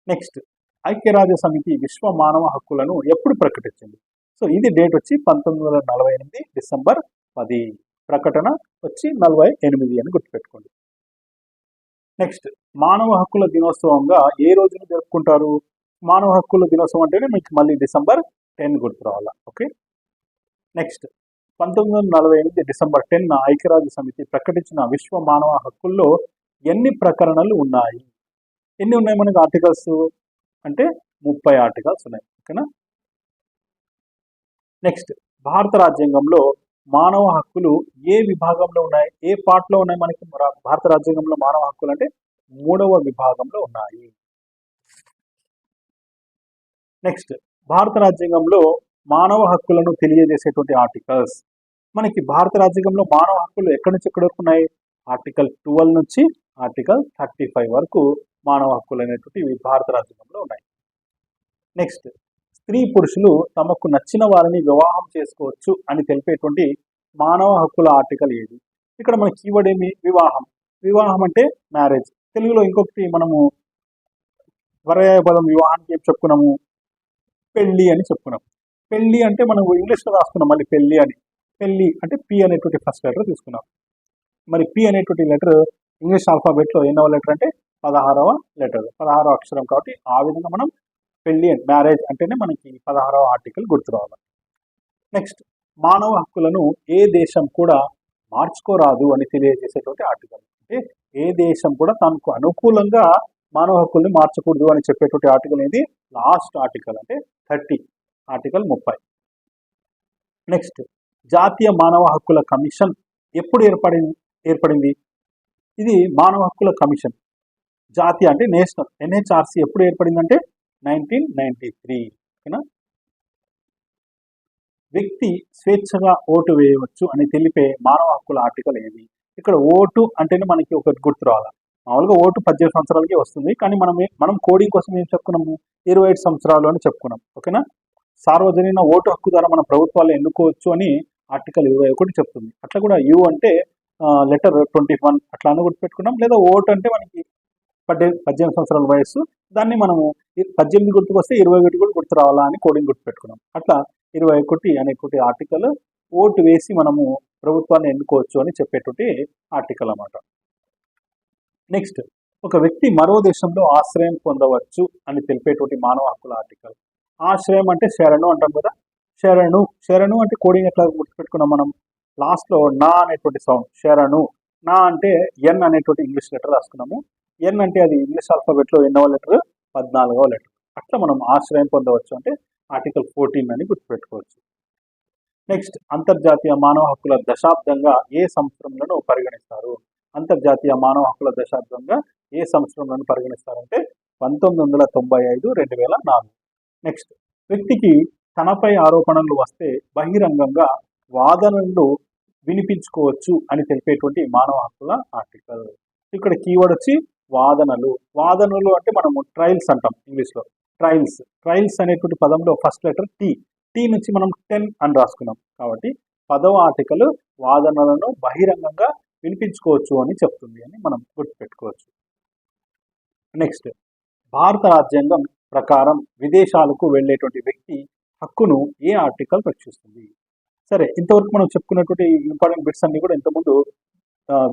నెక్స్ట్, ఐక్యరాజ్య సమితి విశ్వ మానవ హక్కులను ఎప్పుడు ప్రకటించింది? సో ఇది డేట్ వచ్చి 1948 డిసెంబర్ 10. ప్రకటన వచ్చి 48 అని గుర్తుపెట్టుకోండి. నెక్స్ట్, మానవ హక్కుల దినోత్సవంగా ఏ రోజున జరుపుకుంటారు? మానవ హక్కుల దినోత్సవం అంటేనే మీకు మళ్ళీ డిసెంబర్ 10 గుర్తు రావాలా. ఓకే. నెక్స్ట్, 1948 డిసెంబర్ 10 ఐక్యరాజ్య సమితి ప్రకటించిన విశ్వ మానవ హక్కుల్లో ఎన్ని ప్రకరణలు ఉన్నాయి? ఎన్ని ఉన్నాయి మనకి ఆర్టికల్స్ అంటే 30 ఆర్టికల్స్ ఉన్నాయి. ఓకేనా? నెక్స్ట్, భారత రాజ్యాంగంలో మానవ హక్కులు ఏ విభాగంలో ఉన్నాయి? ఏ పార్ట్లో ఉన్నాయి మనకి భారత రాజ్యాంగంలో మానవ హక్కులు అంటే 3వ విభాగంలో ఉన్నాయి. నెక్స్ట్, భారత రాజ్యాంగంలో మానవ హక్కులను తెలియజేసేటువంటి ఆర్టికల్స్. మనకి భారత రాజ్యాంగంలో మానవ హక్కులు ఎక్కడి నుంచి ఎక్కడి వరకు ఉన్నాయి? ఆర్టికల్ 12 నుంచి ఆర్టికల్ 35 వరకు మానవ హక్కులు అనేటువంటివి భారత రాజ్యాంగంలో ఉన్నాయి. నెక్స్ట్, స్త్రీ పురుషులు తమకు నచ్చిన వారిని వివాహం చేసుకోవచ్చు అని తెలిపేటువంటి మానవ హక్కుల ఆర్టికల్ ఏది? ఇక్కడ మన కీవర్డ్ ఏమి? వివాహం. వివాహం అంటే మ్యారేజ్. తెలుగులో ఇంకొకటి మనము పర్యాయ పదం వివాహానికి ఏం చెప్పుకున్నాము? పెళ్లి అని చెప్పుకున్నాం. పెళ్లి అంటే మనం ఇంగ్లీష్లో రాసుకున్నాం మళ్ళీ పెళ్లి అని. పెళ్లి అంటే పి అనేటువంటి ఫస్ట్ లెటర్ తీసుకున్నాం. మరి పి అనేటువంటి లెటర్ ఇంగ్లీష్ ఆల్ఫాబెట్లో ఎన్నవ లెటర్ అంటే 16వ లెటర్, 16వ అక్షరం. కాబట్టి ఆ విధంగా మనం పెళ్లి మ్యారేజ్ అంటేనే మనకి 16వ ఆర్టికల్ గుర్తు రావాలి. నెక్స్ట్, మానవ హక్కులను ఏ దేశం కూడా మార్చుకోరాదు అని తెలియజేసేటువంటి ఆర్టికల్. అంటే ఏ దేశం కూడా తనకు అనుకూలంగా మానవ హక్కుల్ని మార్చకూడదు అని చెప్పేటువంటి ఆర్టికల్ ఏది? లాస్ట్ ఆర్టికల్ అంటే 30, ఆర్టికల్ 30. నెక్స్ట్, జాతీయ మానవ హక్కుల కమిషన్ ఎప్పుడు ఏర్పడింది? ఇది మానవ హక్కుల కమిషన్ జాతీయ అంటే నేషనల్. ఎన్హెచ్ఆర్సి ఎప్పుడు ఏర్పడిందంటే 1993. ఓకేనా. వ్యక్తి స్వేచ్ఛగా ఓటు వేయవచ్చు అని తెలిపే మానవ హక్కుల ఆర్టికల్ ఏది? ఇక్కడ ఓటు అంటేనే మనకి ఒకటి గుర్తు రావాలి. మామూలుగా ఓటు 18 సంవత్సరాలకే వస్తుంది, కానీ మనం కోడింగ్ కోసం ఏం చెప్పుకున్నాము, 25 సంవత్సరాలు అని చెప్పుకున్నాం. ఓకేనా. సార్వజనీన ఓటు హక్కు ద్వారా మన ప్రభుత్వాలు ఎన్నుకోవచ్చు అని ఆర్టికల్ 21 చెప్తుంది. అట్లా కూడా యు అంటే లెటర్ 21 అట్లా అని గుర్తుపెట్టుకున్నాం. లేదా ఓటు అంటే మనకి 18 సంవత్సరాల వయస్సు, దాన్ని మనము 18 గుర్తుకు వస్తే 21 కూడా గుర్తు రావాలా అని కోడింగ్ గుర్తుపెట్టుకున్నాం. అట్లా 21 అనేటువంటి ఆర్టికల్ ఓటు వేసి మనము ప్రభుత్వాన్ని ఎన్నుకోవచ్చు అని చెప్పేటువంటి ఆర్టికల్ అన్నమాట. నెక్స్ట్, ఒక వ్యక్తి మరో దేశంలో ఆశ్రయం పొందవచ్చు అని తెలిపేటువంటి మానవ హక్కుల ఆర్టికల్. ఆశ్రయం అంటే శరణు అంటాం కదా. శరణు అంటే కోడింగ్ ఎట్లా గుర్తుపెట్టుకున్నాం మనం, లాస్ట్లో నా అనేటువంటి సౌండ్, శరణు. నా అంటే ఎన్ అనేటువంటి ఇంగ్లీష్ లెటర్ రాసుకున్నాము. ఎన్ అంటే అది ఇంగ్లీష్ ఆల్ఫాబెట్లో ఎన్నవ లెటర్, 14వ లెటర్. అట్లా మనం ఆశ్రయం పొందవచ్చు అంటే ఆర్టికల్ 14 అని గుర్తుపెట్టుకోవచ్చు. నెక్స్ట్, అంతర్జాతీయ మానవ హక్కుల దశాబ్దంగా ఏ సంవత్సరంలో పరిగణిస్తారు? అంతర్జాతీయ మానవ హక్కుల దశాబ్దంగా ఏ సంవత్సరంలో పరిగణిస్తారంటే 1995, 2004. నెక్స్ట్, వ్యక్తికి తనపై ఆరోపణలు వస్తే బహిరంగంగా వాదనలు వినిపించుకోవచ్చు అని తెలిపేటువంటి మానవ హక్కుల ఆర్టికల్. ఇక్కడ కీవర్డ్ వచ్చి వాదనలు. వాదనలు అంటే మనము ట్రయల్స్ అంటాం ఇంగ్లీష్లో. ట్రయల్స్ అనేటువంటి పదంలో ఫస్ట్ లెటర్ టీ నుంచి మనం 10 అని రాసుకున్నాం. కాబట్టి 10వ ఆర్టికల్ వాదనలను బహిరంగంగా వినిపించుకోవచ్చు అని చెప్తుంది అని మనం గుర్తుపెట్టుకోవచ్చు. నెక్స్ట్, భారత రాజ్యాంగం ప్రకారం విదేశాలకు వెళ్ళేటువంటి వ్యక్తి హక్కును ఏ ఆర్టికల్ రక్షిస్తుంది? సరే, ఇంతవరకు మనం చెప్పుకున్నటువంటి ఇంపార్టెంట్ బిట్స్ అన్ని కూడా ఇంతకుముందు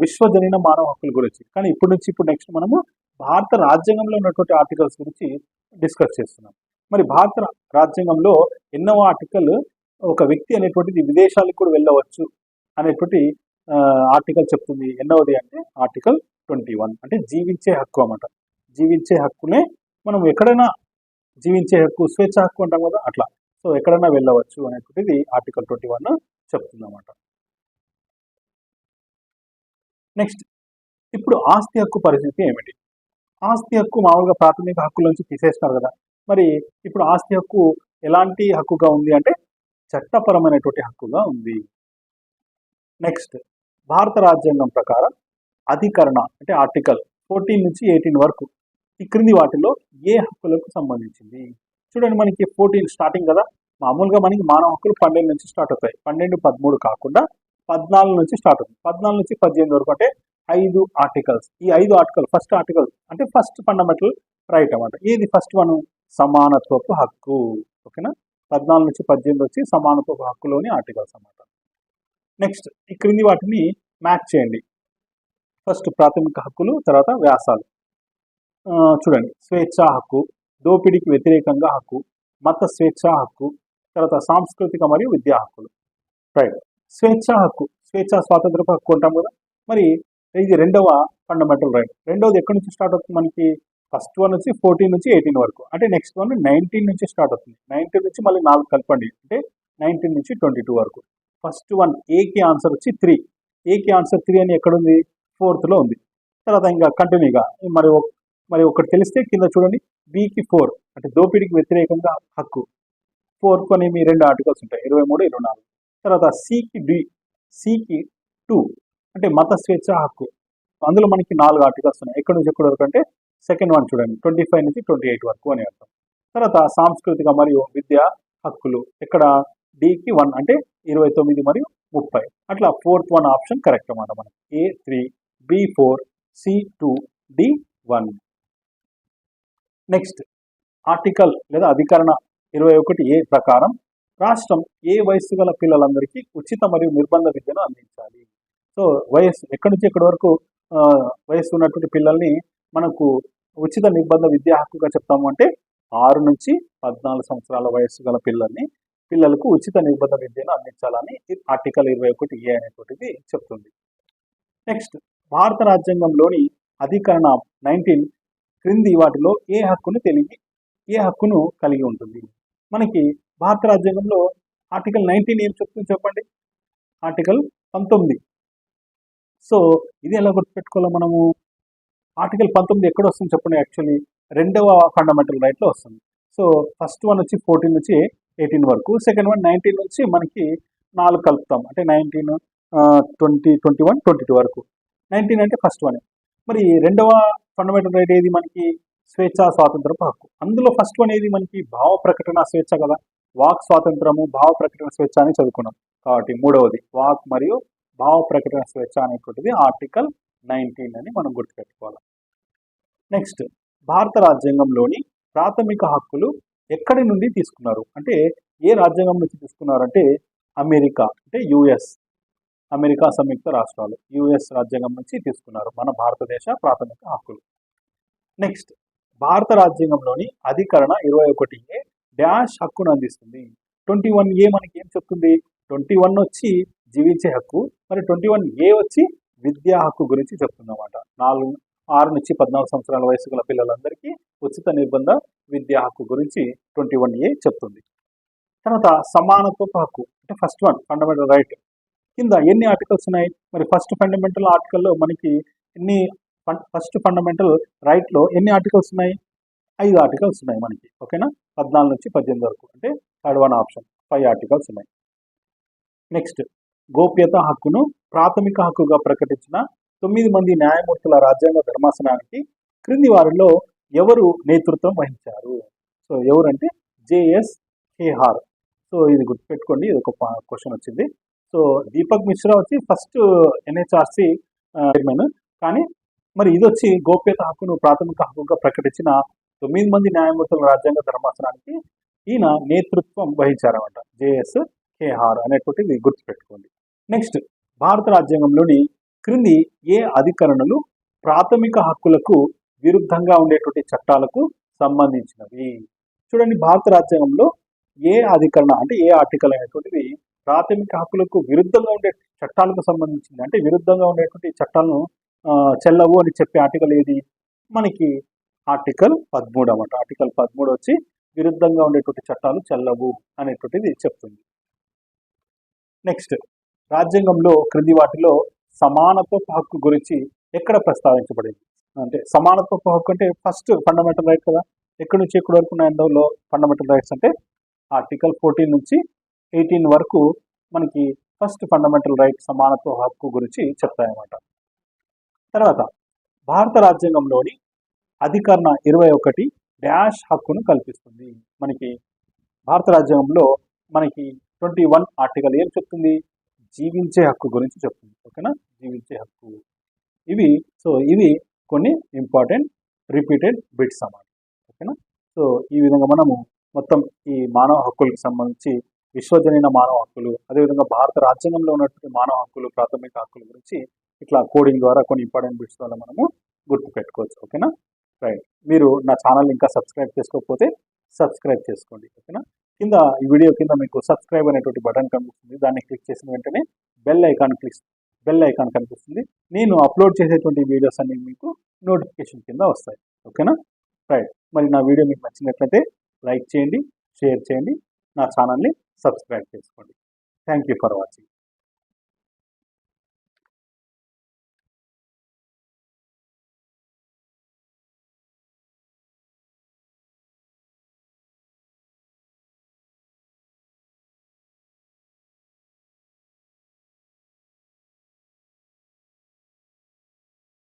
విశ్వజనీన మానవ హక్కుల గురించి, కానీ ఇప్పుడు నెక్స్ట్ మనము భారత రాజ్యాంగంలో ఉన్నటువంటి ఆర్టికల్స్ గురించి డిస్కస్ చేస్తున్నాం. మరి భారత రాజ్యాంగంలో ఎన్నో ఆర్టికల్ ఒక వ్యక్తి అనేటువంటిది విదేశాలకు కూడా వెళ్ళవచ్చు అనేటువంటి ఆర్టికల్ చెప్తుంది? ఎన్నవది అంటే ఆర్టికల్ 21, అంటే జీవించే హక్కు అన్నమాట. జీవించే హక్కునే మనం ఎక్కడైనా జీవించే హక్కు, స్వేచ్ఛ హక్కు అంటాం కదా, అట్లా. సో ఎక్కడైనా వెళ్ళవచ్చు అనేటువంటిది ఆర్టికల్ 21 చెప్తుంది అన్నమాట. నెక్స్ట్, ఇప్పుడు ఆస్తి హక్కు పరిస్థితి ఏమిటి? ఆస్తి హక్కు మామూలుగా ప్రాథమిక హక్కుల నుంచి తీసేస్తున్నారు కదా, మరి ఇప్పుడు ఆస్తి హక్కు ఎలాంటి హక్కుగా ఉంది అంటే చట్టపరమైనటువంటి హక్కుగా ఉంది. నెక్స్ట్, భారత రాజ్యాంగం ప్రకారం అధికరణ అంటే ఆర్టికల్ 14 నుంచి 18 వరకు ఈ క్రింది వాటిలో ఏ హక్కులకు సంబంధించింది? చూడండి, మనకి 14 స్టార్టింగ్ కదా. మామూలుగా మనకి మానవ హక్కులు 12 నుంచి స్టార్ట్ అవుతాయి. 12, 13 కాకుండా 14 నుంచి స్టార్ట్ అవుతుంది. 14 నుంచి 18 వరకు అంటే 5 ఆర్టికల్స్. ఈ 5 ఆర్టికల్ ఫస్ట్ ఆర్టికల్ అంటే ఫస్ట్ ఫండమెంటల్ రైట్ అన్నమాట. ఏది ఫస్ట్ వన్? సమానత్వపు హక్కు. ఓకేనా. 14 నుంచి 18 వచ్చి సమానత్వపు హక్కులోని ఆర్టికల్స్ అన్నమాట. నెక్స్ట్, ఈ క్రింది వాటిని మ్యాచ్ చేయండి. ఫస్ట్ ప్రాథమిక హక్కులు, తర్వాత వ్యాసాలు. చూడండి, స్వేచ్ఛా హక్కు, దోపిడీకి వ్యతిరేకంగా హక్కు, మత స్వేచ్ఛా హక్కు, తర్వాత సాంస్కృతిక మరియు విద్యా హక్కులు. రైట్. స్వేచ్ఛా హక్కు, స్వేచ్ఛా స్వాతంత్రపు హక్కు అంటాం కదా. మరి ఇది రెండవ ఫండమెంటల్ రైట్. రెండవది ఎక్కడి నుంచి స్టార్ట్ అవుతుంది మనకి? ఫస్ట్ వన్ వచ్చి 14 నుంచి 18 వరకు, అంటే నెక్స్ట్ వన్ 19 నుంచి స్టార్ట్ అవుతుంది. 19 నుంచి మళ్ళీ 4 కలపండి, అంటే 19 నుంచి 22 వరకు. ఫస్ట్ వన్ ఏకి ఆన్సర్ వచ్చి 3. ఏకి ఆన్సర్ 3 అని ఎక్కడుంది? 4th ఉంది. తర్వాత ఇంకా కంటిన్యూగా మరి ఒకటి తెలిస్తే కింద చూడండి, బికి 4 అంటే దోపిడీకి వ్యతిరేకంగా హక్కు. 4th అనేవి 2 ఆర్టికల్స్ ఉంటాయి, 23, 24. తర్వాత సికి 2 అంటే మత స్వేచ్ఛ హక్కు. అందులో మనకి 4 ఆర్టికల్స్ ఉన్నాయి. ఎక్కడి నుంచి ఎక్కడి వరకు అంటే సెకండ్ వన్ చూడండి, 25 నుంచి 28 వరకు అని అర్థం. తర్వాత సాంస్కృతిక మరియు విద్యా హక్కులు, ఇక్కడ డికి 1 అంటే 29 మరియు 30. అట్లా 4th వన్ ఆప్షన్ కరెక్ట్ అన్నమాట. మనకి A3, B4, C2, D1. Next, article లేదా అధికరణ 21A ప్రకారం రాష్ట్రం ఏ వయస్సు గల పిల్లలందరికీ ఉచిత మరియు నిర్బంధ విద్యను అందించాలి? సో వయస్సు ఎక్కడి నుంచి ఎక్కడి వరకు వయస్సు ఉన్నటువంటి పిల్లల్ని మనకు ఉచిత నిర్బంధ విద్యా హక్కుగా చెప్తాము అంటే 6 నుంచి 14 సంవత్సరాల వయస్సు గల పిల్లలకు ఉచిత నిర్బంధ విద్యను అందించాలని ఆర్టికల్ 21A అనేటువంటిది చెప్తుంది. నెక్స్ట్, భారత రాజ్యాంగంలోని అధికరణ 19 క్రింది వాటిలో ఏ హక్కును కలిగి ఉంటుంది? మనకి భారత రాజ్యాంగంలో ఆర్టికల్ 19 ఏం చెప్తుంది చెప్పండి? ఆర్టికల్ 19. సో ఇది ఎలా గుర్తుపెట్టుకోవాలి మనము? ఆర్టికల్ 19 ఎక్కడ వస్తుంది చెప్పండి? యాక్చువల్లీ రెండవ ఫండమెంటల్ రైట్లో వస్తుంది. సో ఫస్ట్ వన్ వచ్చి 14 నుంచి 18 వరకు, సెకండ్ వన్ 19 నుంచి మనకి 4 కలుపుతాం అంటే 19, 20, 21, 22 వరకు. 19 అంటే ఫస్ట్ వన్. మరి రెండవ ఫండమెంటల్ రైట్ ఏది మనకి? స్వేచ్ఛ స్వాతంత్రపు హక్కు. అందులో ఫస్ట్ వన్ ఏది మనకి? భావ ప్రకటన స్వేచ్ఛ కదా. వాక్ స్వాతంత్రము, భావ ప్రకటన స్వేచ్ఛ అని చదువుకున్నాం. కాబట్టి మూడవది వాక్ మరియు భావ ప్రకటన స్వేచ్ఛ అనేటువంటిది ఆర్టికల్ 19 అని మనం గుర్తుపెట్టుకోవాలి. నెక్స్ట్, భారత రాజ్యాంగంలోని ప్రాథమిక హక్కులు ఎక్కడి నుండి తీసుకున్నారు అంటే, ఏ రాజ్యాంగం నుంచి తీసుకున్నారు అంటే అమెరికా అంటే యుఎస్, అమెరికా సంయుక్త రాష్ట్రాలు యుఎస్ రాజ్యాంగం నుంచి తీసుకున్నారు మన భారతదేశ ప్రాథమిక హక్కులు. నెక్స్ట్, భారత రాజ్యాంగంలోని అధికరణ 21A డాష్ హక్కును అందిస్తుంది. 21A మనకి ఏం చెప్తుంది? 21 వచ్చి జీవించే హక్కు, మరి 21A వచ్చి విద్యా హక్కు గురించి చెప్తుందన్నమాట. 6 నుంచి 14 సంవత్సరాల వయసు గల పిల్లలందరికీ ఉచిత నిర్బంధ విద్యా హక్కు గురించి 21A చెప్తుంది. తర్వాత సమానత్వపు హక్కు అంటే ఫస్ట్ వన్ ఫండమెంటల్ రైట్ కింద ఎన్ని ఆర్టికల్స్ ఉన్నాయి? మరి ఫస్ట్ ఫండమెంటల్ ఆర్టికల్లో మనకి ఫస్ట్ ఫండమెంటల్ రైట్లో ఎన్ని ఆర్టికల్స్ ఉన్నాయి? 5 ఆర్టికల్స్ ఉన్నాయి మనకి. ఓకేనా? 14 నుంచి 18 వరకు అంటే థర్డ్ వన్ ఆప్షన్ 5 ఆర్టికల్స్ ఉన్నాయి. నెక్స్ట్, గోప్యత హక్కును ప్రాథమిక హక్కుగా ప్రకటించిన 9 మంది న్యాయమూర్తుల రాజ్యాంగ ధర్మాసనానికి క్రింది వారిలో ఎవరు నేతృత్వం వహించారు? సో ఎవరంటే జేఎస్ ఖేహార్. సో ఇది గుర్తుపెట్టుకోండి, ఇది ఒక క్వశ్చన్ వచ్చింది. సో దీపక్ మిశ్రా వచ్చి ఫస్ట్ ఎన్హెచ్ఆర్సి చైర్మన్, కానీ మరి ఇది వచ్చి గోప్యత హక్కును ప్రాథమిక హక్కుగా ప్రకటించిన 9 మంది న్యాయమూర్తుల రాజ్యాంగ ధర్మాసనానికి ఈయన నేతృత్వం వహించారన్నమాట. జేఎస్ ఖేహార్ అనేటువంటిది గుర్తుపెట్టుకోండి. నెక్స్ట్, భారత రాజ్యాంగంలోని క్రింది ఏ అధికరణలు ప్రాథమిక హక్కులకు విరుద్ధంగా ఉండేటువంటి చట్టాలకు సంబంధించినవి? చూడండి, భారత రాజ్యాంగంలో ఏ అధికరణ అంటే ఏ ఆర్టికల్ అనేటువంటిది ప్రాథమిక హక్కులకు విరుద్ధంగా ఉండే చట్టాలకు సంబంధించింది. అంటే విరుద్ధంగా ఉండేటువంటి చట్టాలను చెల్లవు అని చెప్పే ఆర్టికల్ ఏది మనకి? ఆర్టికల్ 13 అన్నమాట. ఆర్టికల్ 13 వచ్చి విరుద్ధంగా ఉండేటువంటి చట్టాలు చెల్లవు అనేటువంటిది చెప్తుంది. నెక్స్ట్, రాజ్యాంగంలో క్రింది వాటిలో సమానత్వపు హక్కు గురించి ఎక్కడ ప్రస్తావించబడింది? అంటే సమానత్వపు హక్కు అంటే ఫస్ట్ ఫండమెంటల్ రైట్ కదా. ఎక్కడి నుంచి ఎక్కడి వరకు ఉన్నాయి అందులో ఫండమెంటల్ రైట్స్ అంటే ఆర్టికల్ 14 నుంచి 18 వరకు మనకి ఫస్ట్ ఫండమెంటల్ రైట్ సమానత్వ హక్కు గురించి చెప్తాయన్నమాట. తర్వాత భారత రాజ్యాంగంలోని అధికరణ 21 డాష్ హక్కును కల్పిస్తుంది. మనకి భారత రాజ్యాంగంలో మనకి 21 ఆర్టికల్ ఏం చెప్తుంది? జీవించే హక్కు గురించి చెప్తుంది. ఓకేనా? జీవించే హక్కు. ఇవి కొన్ని ఇంపార్టెంట్ రిపీటెడ్ బిట్స్ అన్నమాట. ఓకేనా? సో ఈ విధంగా మనము మొత్తం ఈ మానవ హక్కులకు సంబంధించి విశ్వజనీన మానవ హక్కులు, అదేవిధంగా భారత రాజ్యాంగంలో ఉన్నటువంటి మానవ హక్కులు, ప్రాథమిక హక్కుల గురించి ఇట్లా కోడింగ్ ద్వారా కొన్ని ఇంపార్టెంట్ బిట్స్ ద్వారా మనము గుర్తుపెట్టుకోవచ్చు. ఓకేనా? రైట్. మీరు నా ఛానల్ ఇంకా సబ్స్క్రైబ్ చేసుకోకపోతే సబ్స్క్రైబ్ చేసుకోండి. ఓకేనా? కింద ఈ వీడియో కింద మీకు సబ్స్క్రైబ్ అనేటువంటి బటన్ కనిపిస్తుంది. దాన్ని క్లిక్ చేసిన వెంటనే బెల్ ఐకాన్ కనిపిస్తుంది. నేను అప్లోడ్ చేసేటువంటి వీడియోస్ అన్ని మీకు నోటిఫికేషన్ కింద వస్తాయి. ఓకేనా? రైట్. మరి నా వీడియో మీకు నచ్చినట్లయితే లైక్ చేయండి, షేర్ చేయండి, నా ఛానల్ని సబ్స్క్రైబ్ చేసుకోండి. Thank you for watching.